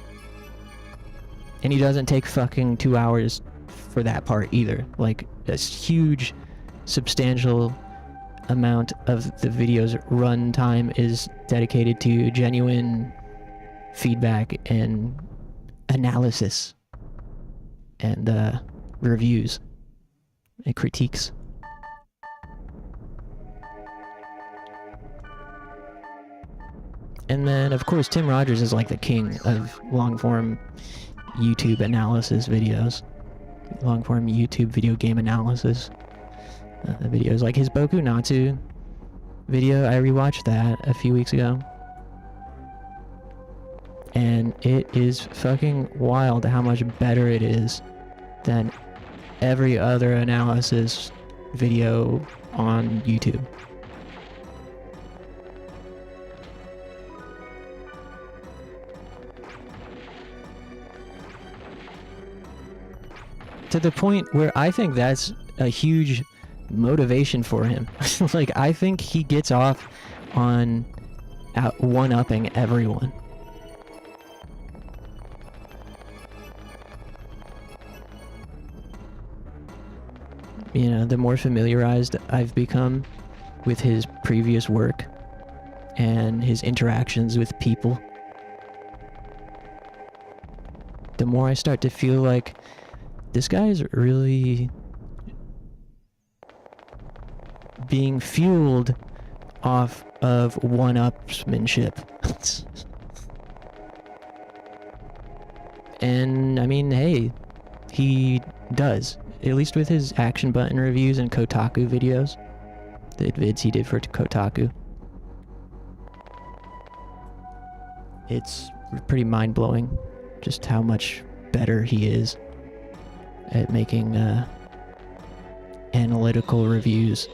And he doesn't take fucking 2 hours for that part either. Like, a huge, substantial amount of the video's run time is dedicated to genuine feedback and analysis and reviews and critiques. And then, of course, Tim Rogers is like the king of long-form YouTube analysis videos. Long-form YouTube video game analysis videos. Like his Boku Natsu video, I rewatched that a few weeks ago. And it is fucking wild how much better it is than every other analysis video on YouTube. To the point where I think that's a huge motivation for him. Like, I think he gets off on one-upping everyone. You know, the more familiarized I've become with his previous work and his interactions with people, the more I start to feel like this guy is really being fueled off of one-upsmanship. And, I mean, hey, he does. At least with his Action Button reviews and Kotaku videos. The vids he did for Kotaku. It's pretty mind-blowing just how much better he is at making analytical reviews.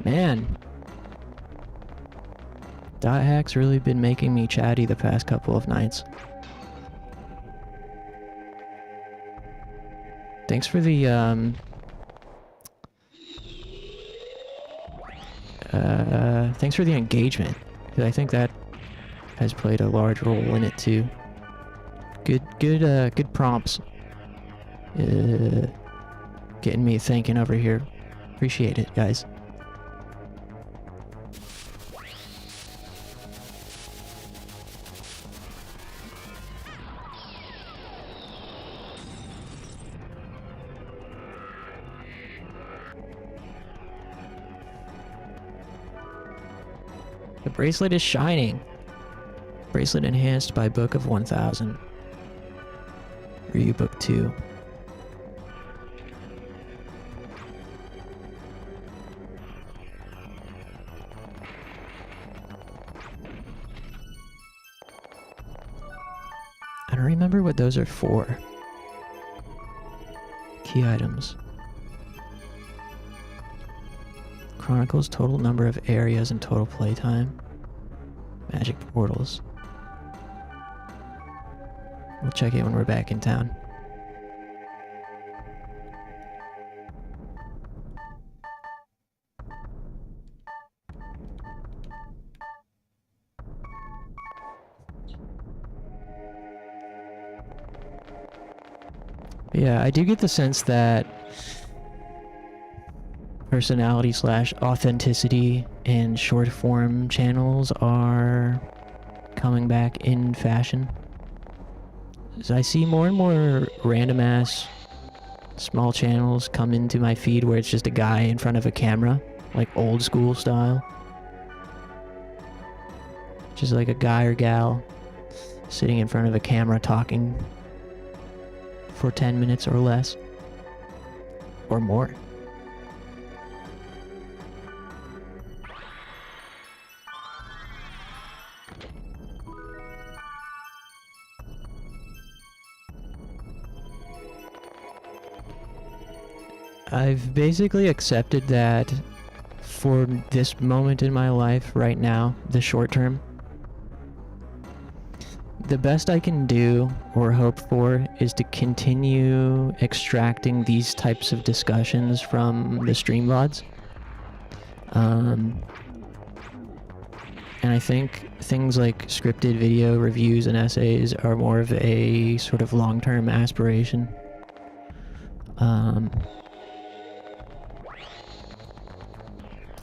Man, Dot Hack's really been making me chatty the past couple of nights. Thanks for the thanks for the engagement, 'Cause I think that has played a large role in it too. Good prompts. Getting me thinking over here. Appreciate it, guys. The bracelet is shining. Bracelet enhanced by Book of 1000. Ryu Book 2. I don't remember what those are for. Key items. Chronicles total number of areas and total playtime. Magic portals. We'll check it when we're back in town. Yeah, I do get the sense that personality / authenticity and short form channels are coming back in fashion. As I see more and more random ass small channels come into my feed where it's just a guy in front of a camera, like old school style. Just like a guy or gal sitting in front of a camera talking for 10 minutes or less. Or more. I've basically accepted that for this moment in my life right now, the short term, the best I can do or hope for is to continue extracting these types of discussions from the stream VODs. And I think things like scripted video reviews and essays are more of a sort of long-term aspiration.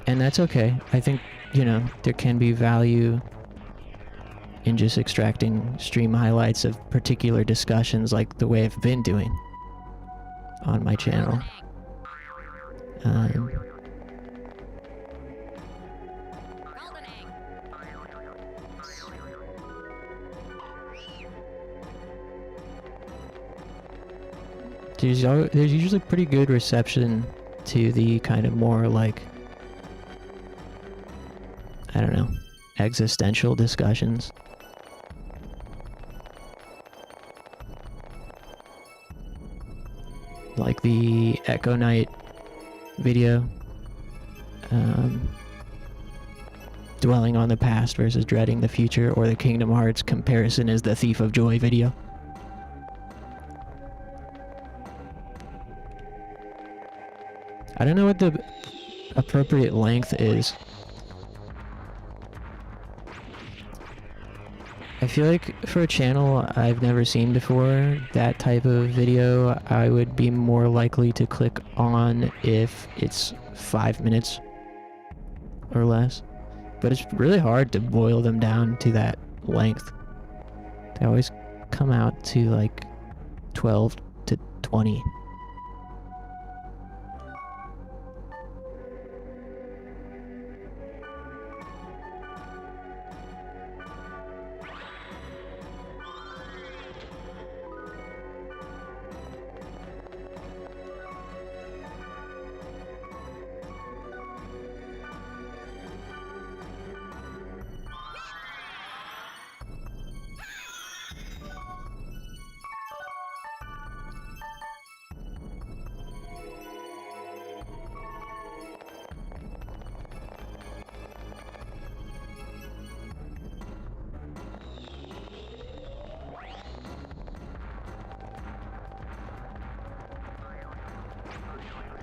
And that's okay. I think, you know, there can be value in just extracting stream highlights of particular discussions like the way I've been doing on my channel. There's usually pretty good reception to the kind of more like, I don't know, existential discussions. Like the Echo Knight video. Dwelling on the past versus dreading the future, or the Kingdom Hearts comparison is the Thief of Joy video. I don't know what the appropriate length is. I feel like for a channel I've never seen before, that type of video I would be more likely to click on if it's 5 minutes or less. But it's really hard to boil them down to that length. They always come out to like 12 to 20.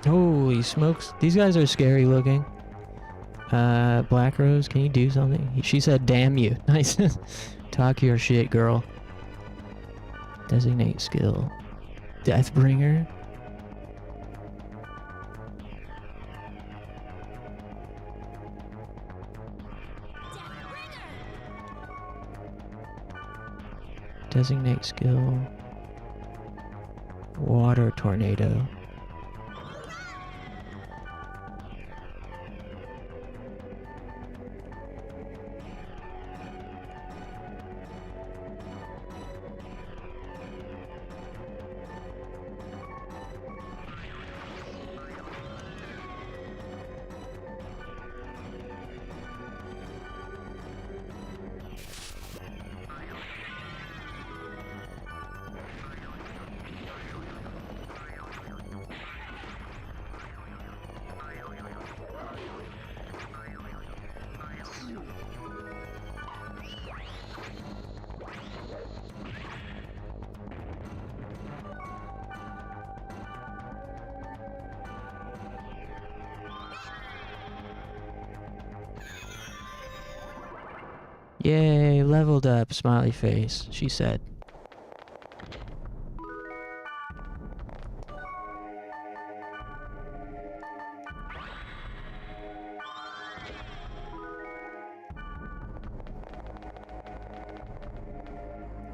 Holy smokes, these guys are scary looking. Black Rose, can you do something? She said, damn you. Nice. Talk your shit, girl. Designate skill. Deathbringer? Designate skill. Water tornado. Yay, leveled up, smiley face, she said.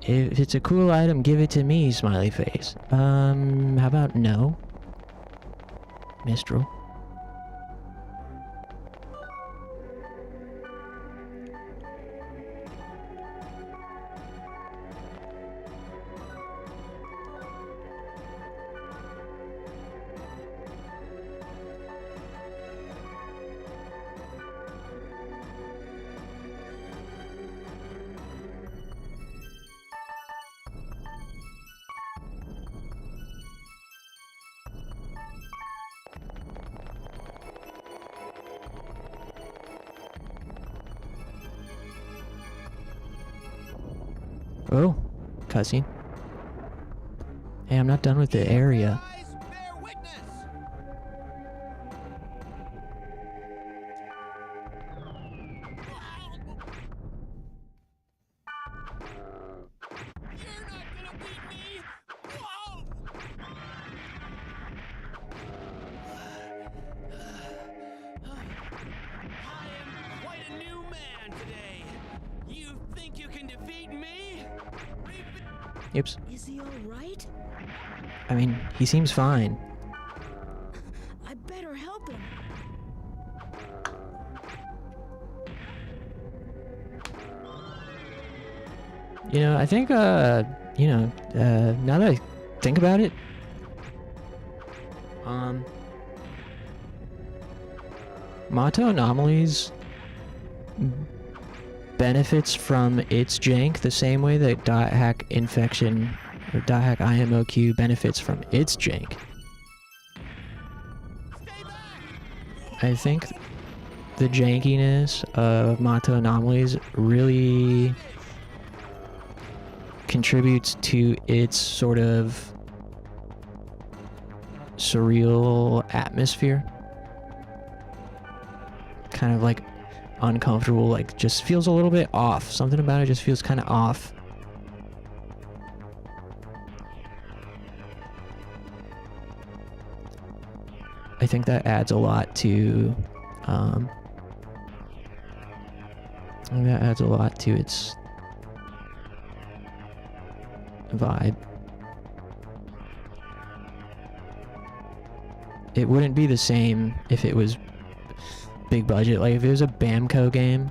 If it's a cool item, give it to me, smiley face. How about no? Mistral. Oh, cutscene. Hey, I'm not done with the area. Guys, bear witness. You're not gonna beat me. Whoa! I am quite a new man today. You think you can defeat me? Oops. Is he all right? I mean, he seems fine. I better help him. You know, I think, now that I think about it, Mato Anomalies benefits from its jank the same way that .hack Infection or .hack IMOQ benefits from its jank. I think the jankiness of Mato Anomalies really contributes to its sort of surreal atmosphere. Kind of like uncomfortable, like just feels a little bit off. Something about it just feels kind of off. I think that adds a lot to its vibe. It wouldn't be the same if it was big budget. Like if it was a Bamco game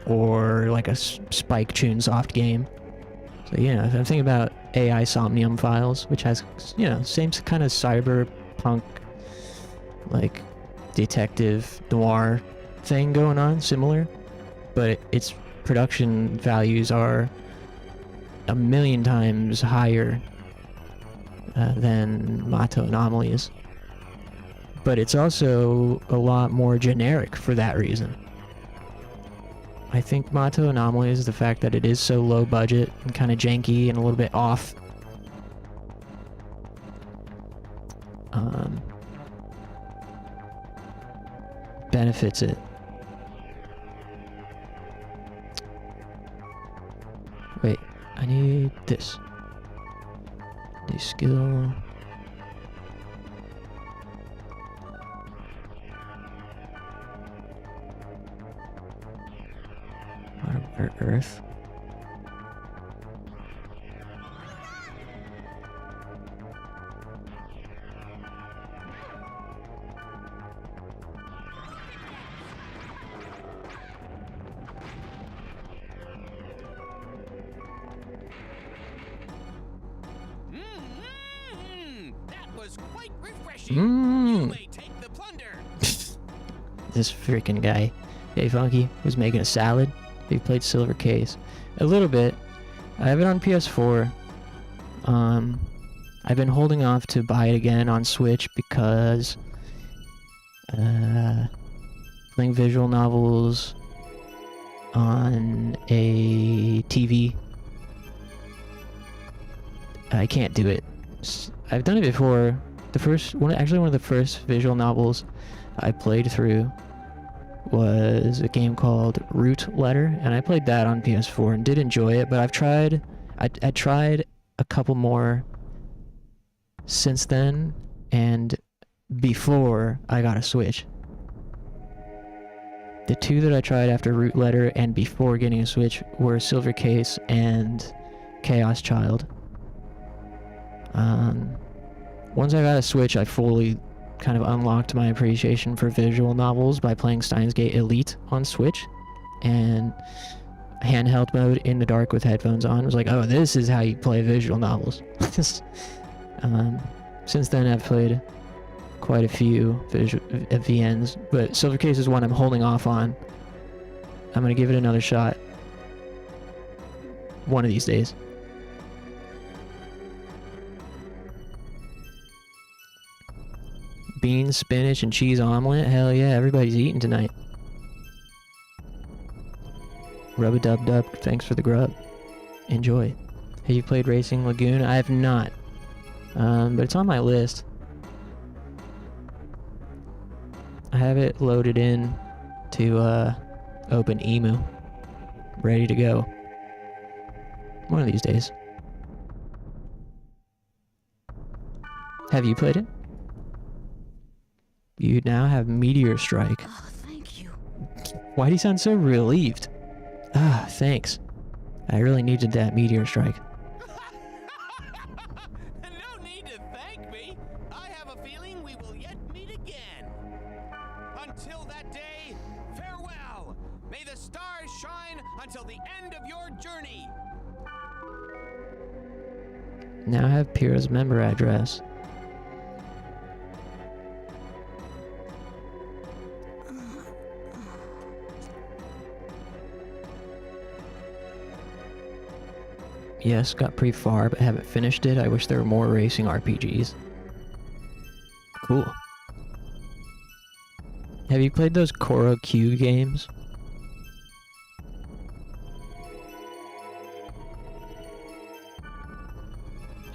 or like a Spike Chunsoft game. So if I'm thinking about AI Somnium Files, which has same kind of cyberpunk like detective noir thing going on, similar, but its production values are a million times higher than Mato Anomalies. But it's also a lot more generic for that reason. I think Mato Anomalies is the fact that it is so low budget and kind of janky and a little bit off. Benefits it Wait, I need this. New skill. Water, earth. That was quite refreshing. Mmm. You may take the plunder. This freaking guy. Hey Funky was making a salad. He played Silver Case. A little bit. I have it on PS4. I've been holding off to buy it again on Switch because playing visual novels on a TV, I can't do it. I've done it before. One of the first visual novels I played through was a game called Root Letter, and I played that on PS4 and did enjoy it, but I tried a couple more since then and before I got a Switch. The two that I tried after Root Letter and before getting a Switch were Silver Case and Chaos Child. Once I got a Switch, I fully kind of unlocked my appreciation for visual novels by playing Steins Gate Elite on Switch, and handheld mode in the dark with headphones on. I was like, oh, this is how you play visual novels. Since then, I've played quite a few VNs, but Silver Case is one I'm holding off on. I'm gonna give it another shot one of these days. Beans, spinach, and cheese omelet? Hell yeah, everybody's eating tonight. Rub-a-dub-dub, thanks for the grub. Enjoy. Have you played Racing Lagoon? I have not. But it's on my list. I have it loaded in to open Emu. Ready to go. One of these days. Have you played it? You now have Meteor Strike. Oh, thank you. Why do you sound so relieved? Ah, thanks. I really needed that Meteor Strike. No need to thank me. I have a feeling we will yet meet again. Until that day, farewell. May the stars shine until the end of your journey. Now I have Pyrrha's member address. Yes, got pretty far, but haven't finished it. I wish there were more racing RPGs. Cool. Have you played those Koro Q games?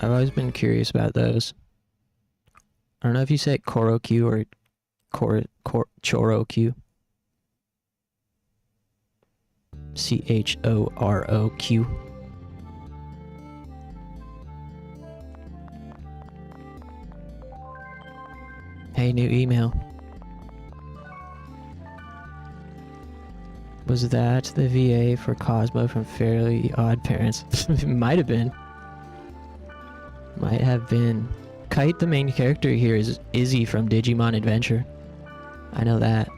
I've always been curious about those. I don't know if you say Koro Q or Choro Q. CHOROQ. Hey, new email. Was that the VA for Cosmo from Fairly Odd Parents? It might have been. Might have been. Kite, the main character here, is Izzy from Digimon Adventure. I know that.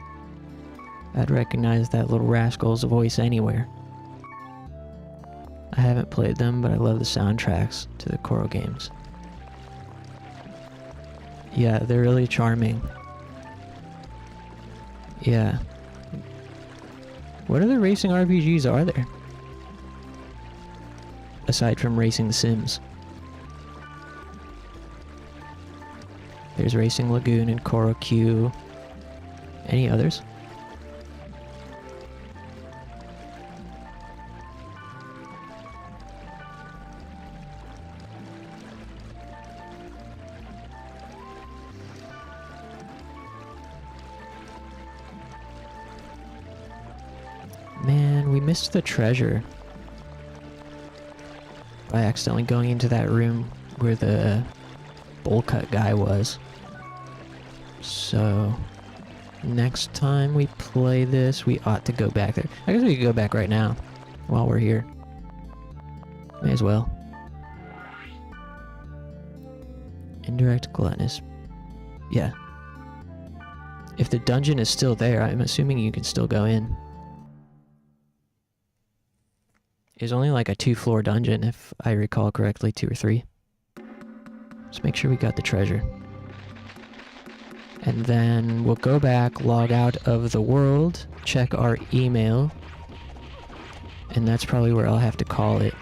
I'd recognize that little rascal's voice anywhere. I haven't played them, but I love the soundtracks to the Koro games. Yeah, they're really charming. Yeah. What other racing RPGs are there? Aside from Racing the Sims. There's Racing Lagoon and Koro Q. Any others? Man, we missed the treasure. by accidentally going into that room where the bowl cut guy was. So next time we play this, we ought to go back there. I guess we could go back right now while we're here. May as well. Indirect gluttonous. Yeah. If the dungeon is still there, I'm assuming you can still go in. It's only like a 2-floor dungeon, if I recall correctly, 2 or 3. Just make sure we got the treasure. And then we'll go back, log out of the world, check our email, and that's probably where I'll have to call it.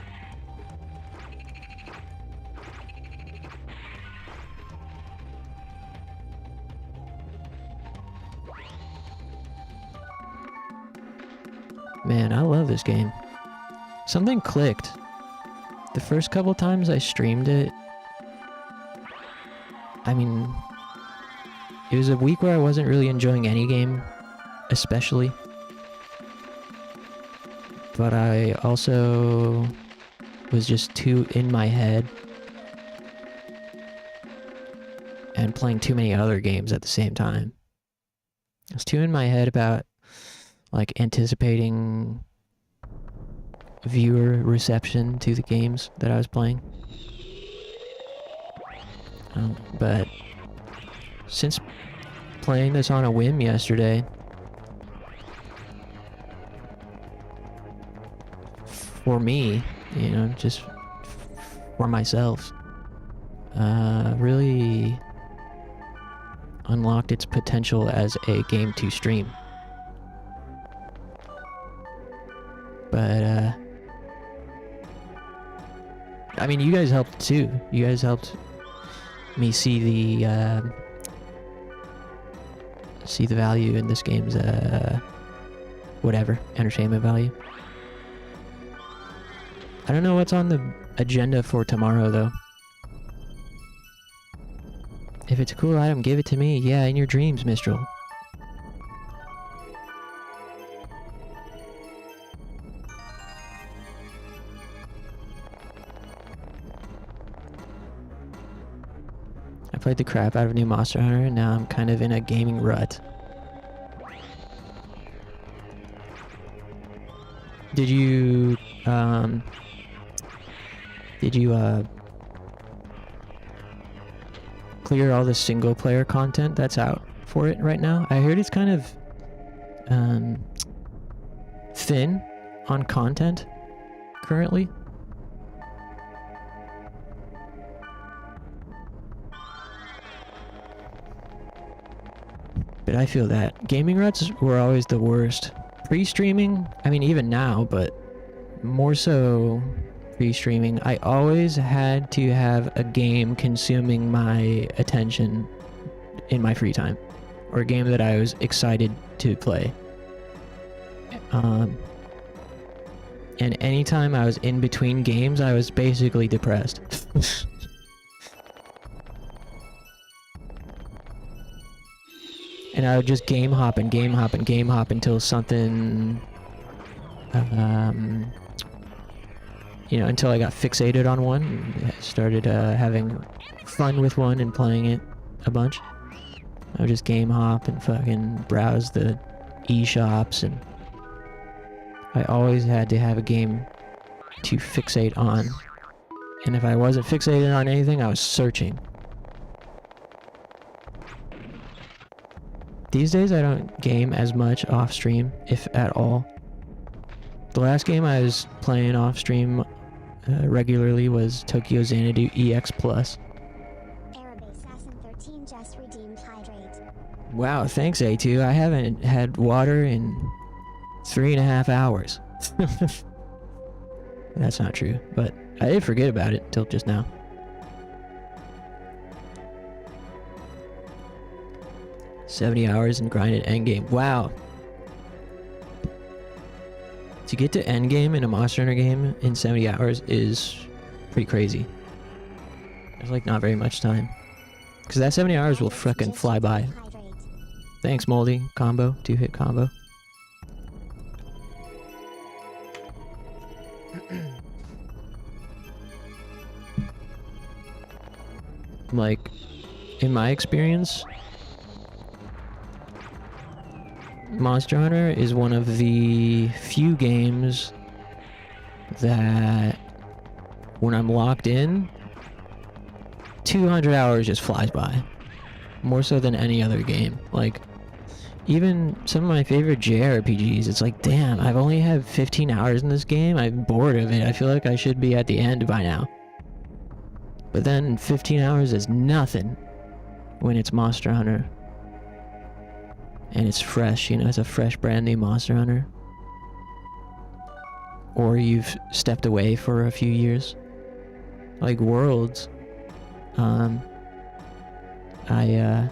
Man, I love this game. Something clicked. The first couple times I streamed it, I mean, it was a week where I wasn't really enjoying any game, especially. But I also was just too in my head and playing too many other games at the same time. I was too in my head about like anticipating viewer reception to the games that I was playing. But since playing this on a whim yesterday, for me, you know, just for myself, really unlocked its potential as a game to stream. But, I mean, you guys helped too. You guys helped me see the value in this game's, whatever, entertainment value. I don't know what's on the agenda for tomorrow, though. If it's a cool item, give it to me. Yeah, in your dreams, Mistral. I played the crap out of new Monster Hunter, and now I'm kind of in a gaming rut. Did you clear all the single player content that's out for it right now? I heard it's kind of thin on content currently. But I feel that gaming ruts were always the worst. Pre-streaming, I mean even now, but more so pre-streaming, I always had to have a game consuming my attention in my free time, or a game that I was excited to play. And anytime I was in between games, I was basically depressed. And I would just game hop until something, you know, until I got fixated on one and started having fun with one and playing it a bunch. I would just game hop and fucking browse the eShops, and I always had to have a game to fixate on. And if I wasn't fixated on anything, I was searching. These days I don't game as much off stream, if at all. The last game I was playing off stream regularly was Tokyo Xanadu EX Plus. Assassin 13 just redeemed hydrate. Wow, thanks A2. I haven't had water in 3.5 hours. That's not true, but I did forget about it till just now. $70 hours and grinded endgame. Wow. To get to endgame in a Monster Hunter game in 70 hours is pretty crazy. There's like not very much time. Because that 70 hours will frickin' fly by. Thanks, Moldy. Combo. 2-hit combo. like, in my experience, Monster Hunter is one of the few games that when I'm locked in, 200 hours just flies by. More so than any other game. Like, even some of my favorite JRPGs, it's like, damn, I've only had 15 hours in this game. I'm bored of it. I feel like I should be at the end by now. But then 15 hours is nothing when it's Monster Hunter. And it's fresh, you know, it's a fresh brand new Monster Hunter. Or you've stepped away for a few years. Like Worlds. I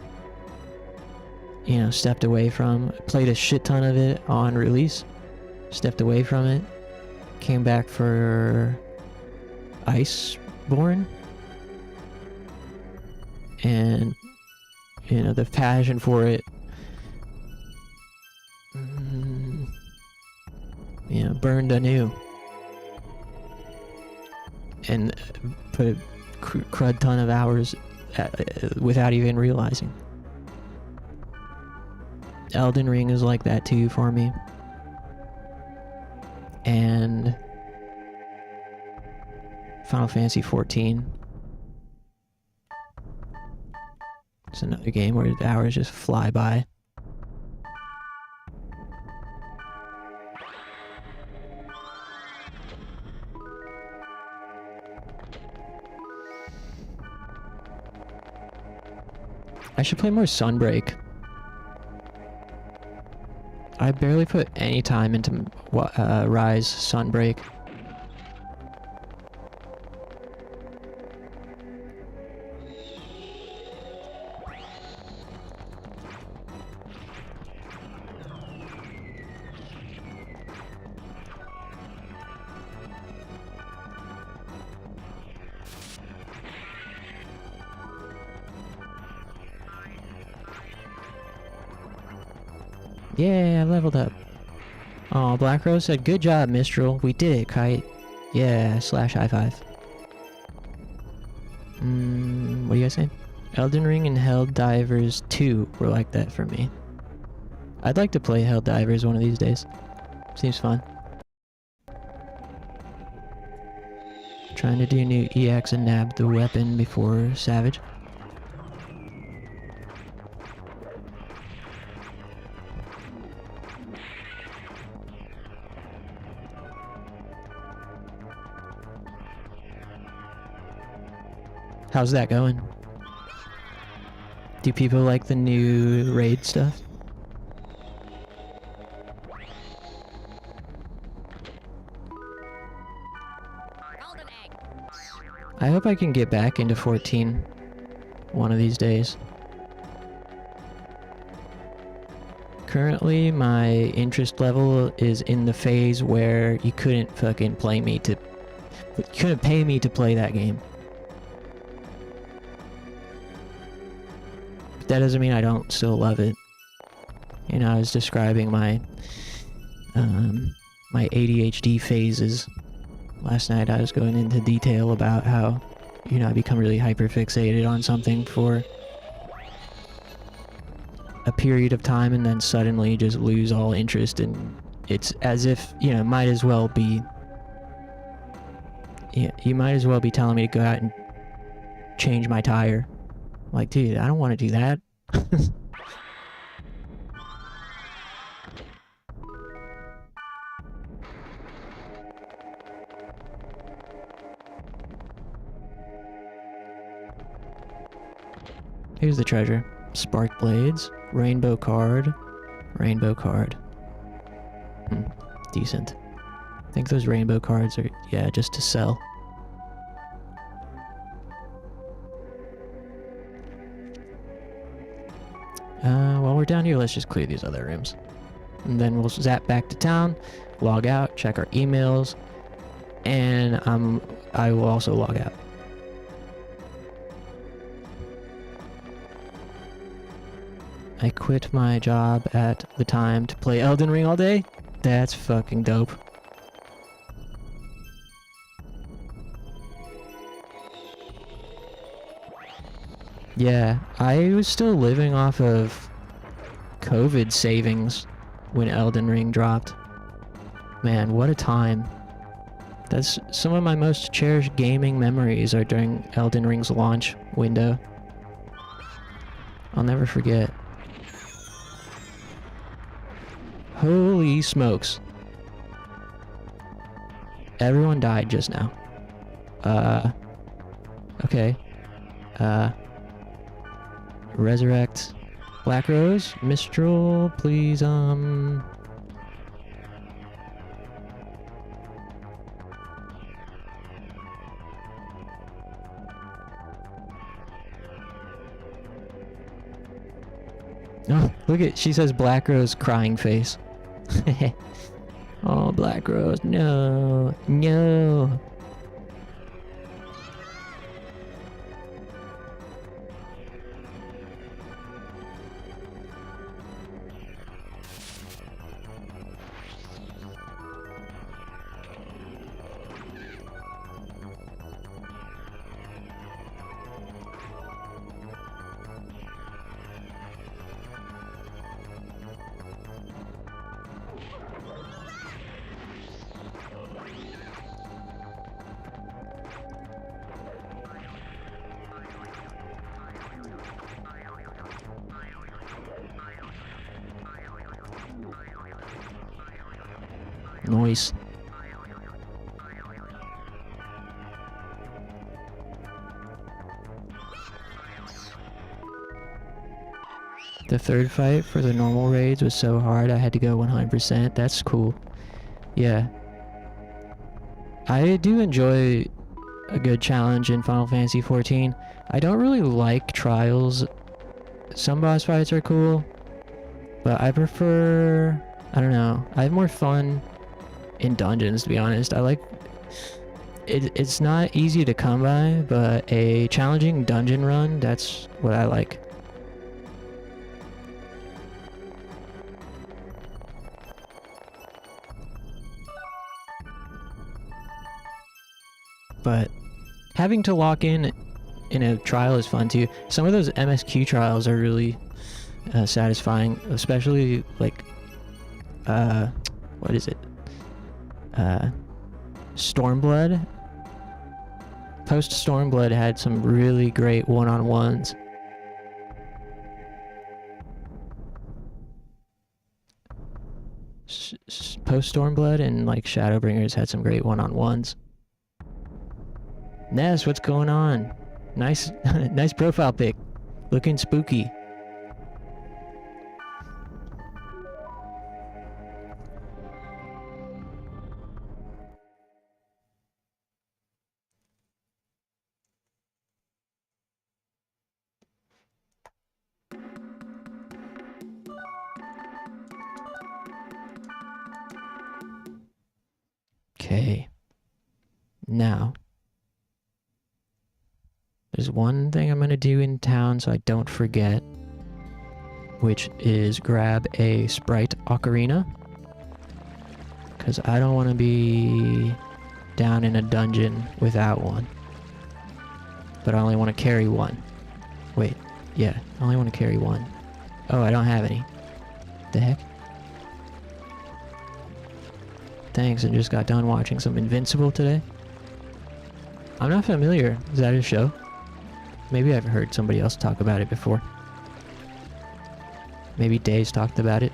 you know, stepped away from, played a shit ton of it on release, stepped away from it, came back for Iceborne, and, you know, the passion for it, you know, burned anew, and put a crud ton of hours without even realizing. Elden Ring is like that too for me. And Final Fantasy 14. It's another game where the hours just fly by. I should play more Sunbreak. I barely put any time into Rise Sunbreak. Yeah, I leveled up. Oh, Black Rose said, good job, Mistral. We did it, Kite. Yeah, / high five. What do you guys say? Elden Ring and Helldivers 2 were like that for me. I'd like to play Helldivers one of these days. Seems fun. Trying to do new EX and nab the weapon before Savage. How's that going? Do people like the new raid stuff? I hope I can get back into 14 one of these days. Currently, my interest level is in the phase where you couldn't fucking pay me to play that game. But that doesn't mean I don't still love it. You know, I was describing my my ADHD phases. Last night I was going into detail about how, you know, I become really hyperfixated on something for a period of time and then suddenly just lose all interest, and it's as if, you know, might as well be, yeah, you might as well be telling me to go out and change my tire. Like, dude, I don't want to do that. Here's the treasure. Spark blades, rainbow card, rainbow card. Decent. I think those rainbow cards are, yeah, just to sell. While we're down here, let's just clear these other rooms. And then we'll zap back to town, log out, check our emails, and I will also log out. I quit my job at the time to play Elden Ring all day? That's fucking dope. Yeah, I was still living off of COVID savings when Elden Ring dropped. Man, what a time. That's some of my most cherished gaming memories are during Elden Ring's launch window. I'll never forget. Holy smokes. Everyone died just now. Okay. Resurrect. Black Rose, Mistral, please, Oh, look at, she says Black Rose crying face. Oh, Black Rose, no, no. Noise. The third fight for the normal raids was so hard I had to go 100%. That's cool. Yeah. I do enjoy a good challenge in Final Fantasy XIV. I don't really like trials. Some boss fights are cool, but I prefer... I don't know. I have more fun in dungeons, to be honest. I like... It's not easy to come by, but a challenging dungeon run, that's what I like. But having to lock in a trial is fun too. Some of those MSQ trials are really satisfying, especially like what is it? Stormblood. Post Stormblood had some really great one-on-ones. Post Stormblood and like Shadowbringers had some great one-on-ones. Ness, what's going on? Nice, nice profile pic. Looking spooky. Okay. Now. There's one thing I'm gonna do in town so I don't forget, which is grab a Sprite Ocarina, because I don't want to be down in a dungeon without one. But I only want to carry one. Wait, yeah, I only want to carry one. Oh, I don't have any. The heck? Thanks, I just got done watching some Invincible today. I'm not familiar. Is that a show? Maybe I've heard somebody else talk about it before. Maybe Days talked about it.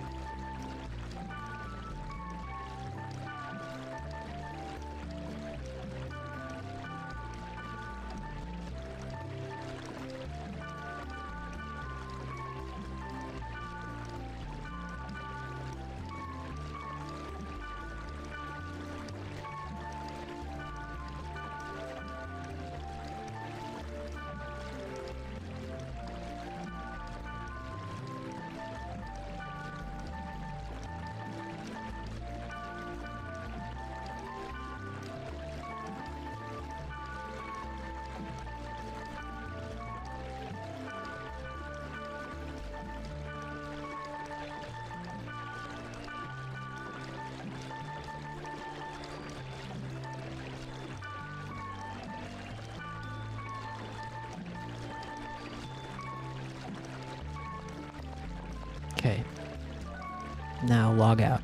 Now log out.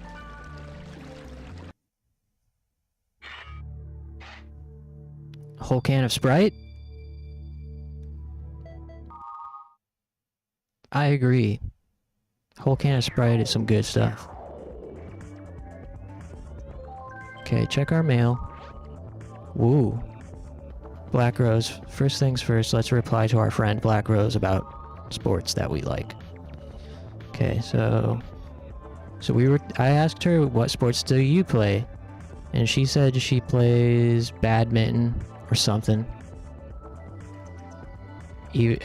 A whole can of Sprite? I agree. Whole can of Sprite is some good stuff. Okay, check our mail. Woo. Black Rose. First things first, let's reply to our friend Black Rose about sports that we like. Okay, so I asked her, what sports do you play? And she said she plays badminton or something.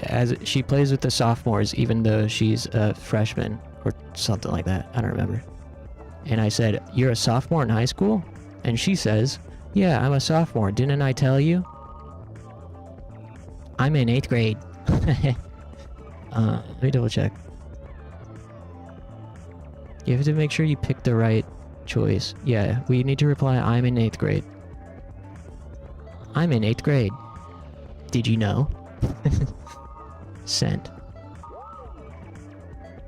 As she plays with the sophomores, even though she's a freshman or something like that. I don't remember. And I said, "You're a sophomore in high school?" And she says, "Yeah, I'm a sophomore. Didn't I tell you?" I'm in 8th grade. Let me double check. You have to make sure you pick the right choice. Yeah, we need to reply, I'm in 8th grade. I'm in 8th grade. Did you know? Sent.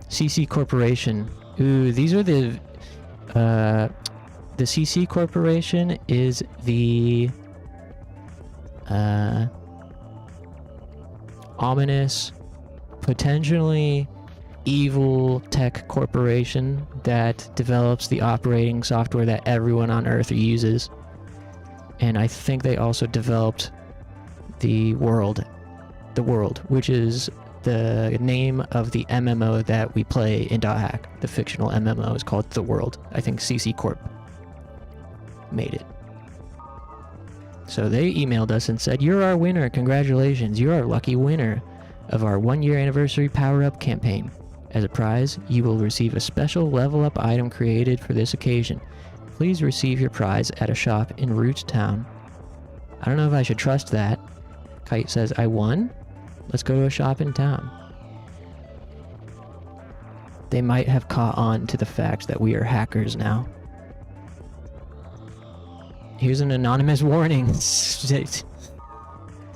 CC Corporation. Ooh, these are the CC Corporation is the ominous, potentially evil tech corporation that develops the operating software that everyone on Earth uses. And I think they also developed the World, which is the name of the MMO that we play in .hack. The fictional MMO is called The World. I think CC Corp made it. So they emailed us and said, "You're our winner. Congratulations. You're our lucky winner of our 1-year anniversary power-up campaign. As a prize, you will receive a special level-up item created for this occasion. Please receive your prize at a shop in Root Town." I don't know if I should trust that. Kite says, "I won? Let's go to a shop in town." They might have caught on to the fact that we are hackers now. Here's an anonymous warning.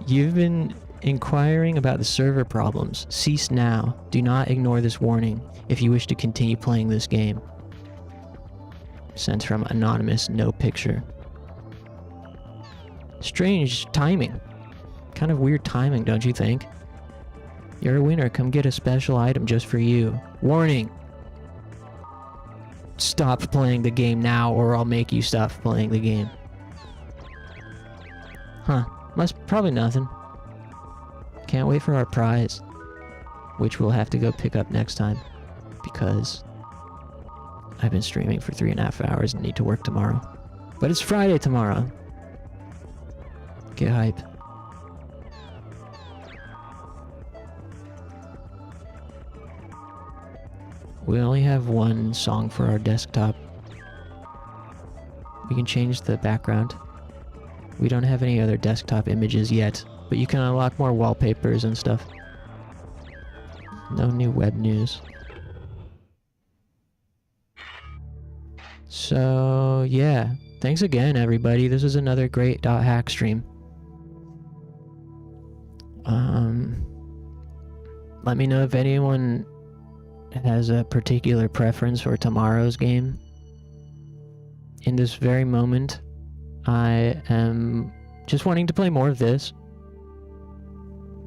You've been inquiring about the server problems. Cease now. Do not ignore this warning if you wish to continue playing this game. Sent from anonymous, no picture. Strange timing. Kind of weird timing, don't you think? You're a winner. Come get a special item just for you. Warning. Stop playing the game now or I'll make you stop playing the game. Huh. Probably nothing. Can't wait for our prize, which we'll have to go pick up next time because I've been streaming for 3.5 hours and need to work tomorrow. But it's Friday tomorrow. Get hype. We only have one song for our desktop. We can change the background. We don't have any other desktop images yet, but you can unlock more wallpapers and stuff. No new web news. So, yeah. Thanks again, everybody. This is another great .hack stream. Let me know if anyone has a particular preference for tomorrow's game. In this very moment, I am just wanting to play more of this.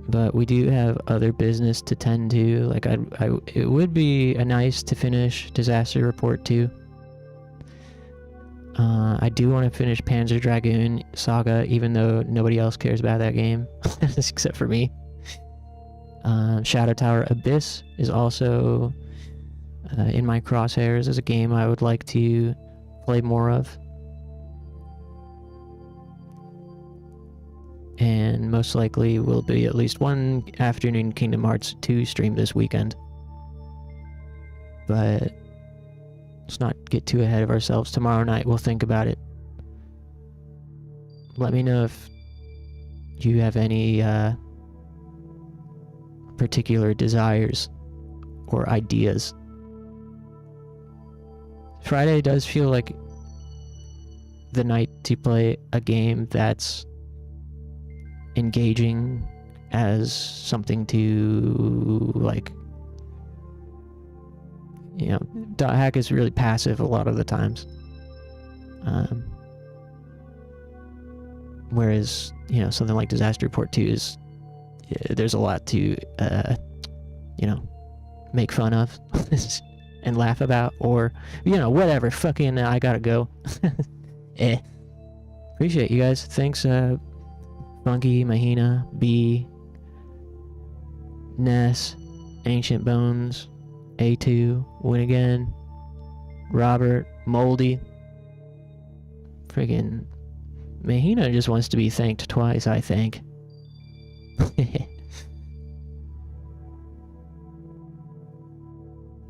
But we do have other business to tend to. Like, it would be nice to finish Disaster Report 2. I do want to finish Panzer Dragoon Saga, even though nobody else cares about that game, except for me. Shadow Tower Abyss is also in my crosshairs as a game I would like to play more of. And most likely will be at least one afternoon Kingdom Hearts 2 stream this weekend. But let's not get too ahead of ourselves. Tomorrow night we'll think about it. Let me know if you have any particular desires or ideas. Friday does feel like the night to play a game that's engaging as something to, like, you know, .hack is really passive a lot of the times. Whereas, you know, something like Disaster Report 2 is, there's a lot to, you know, make fun of and laugh about, or, you know, whatever. Fucking, I gotta go. Appreciate you guys. Thanks, Funky, Mahina, B, Ness, Ancient Bones, A2, Win Again, Robert, Moldy. Friggin' Mahina just wants to be thanked twice, I think.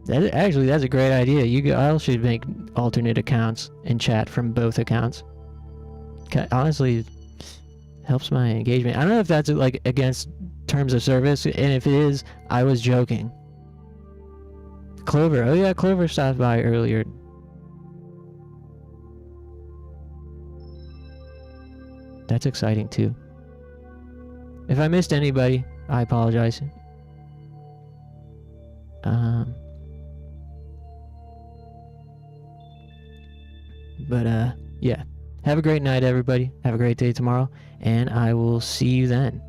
That's a great idea. You all should make alternate accounts and chat from both accounts. Honestly, helps my engagement. I don't know if that's like against terms of service, and if it is, I was joking. Clover, oh yeah, Clover stopped by earlier. That's exciting too. If I missed anybody, I apologize. But yeah. Have a great night, everybody. Have a great day tomorrow, and I will see you then.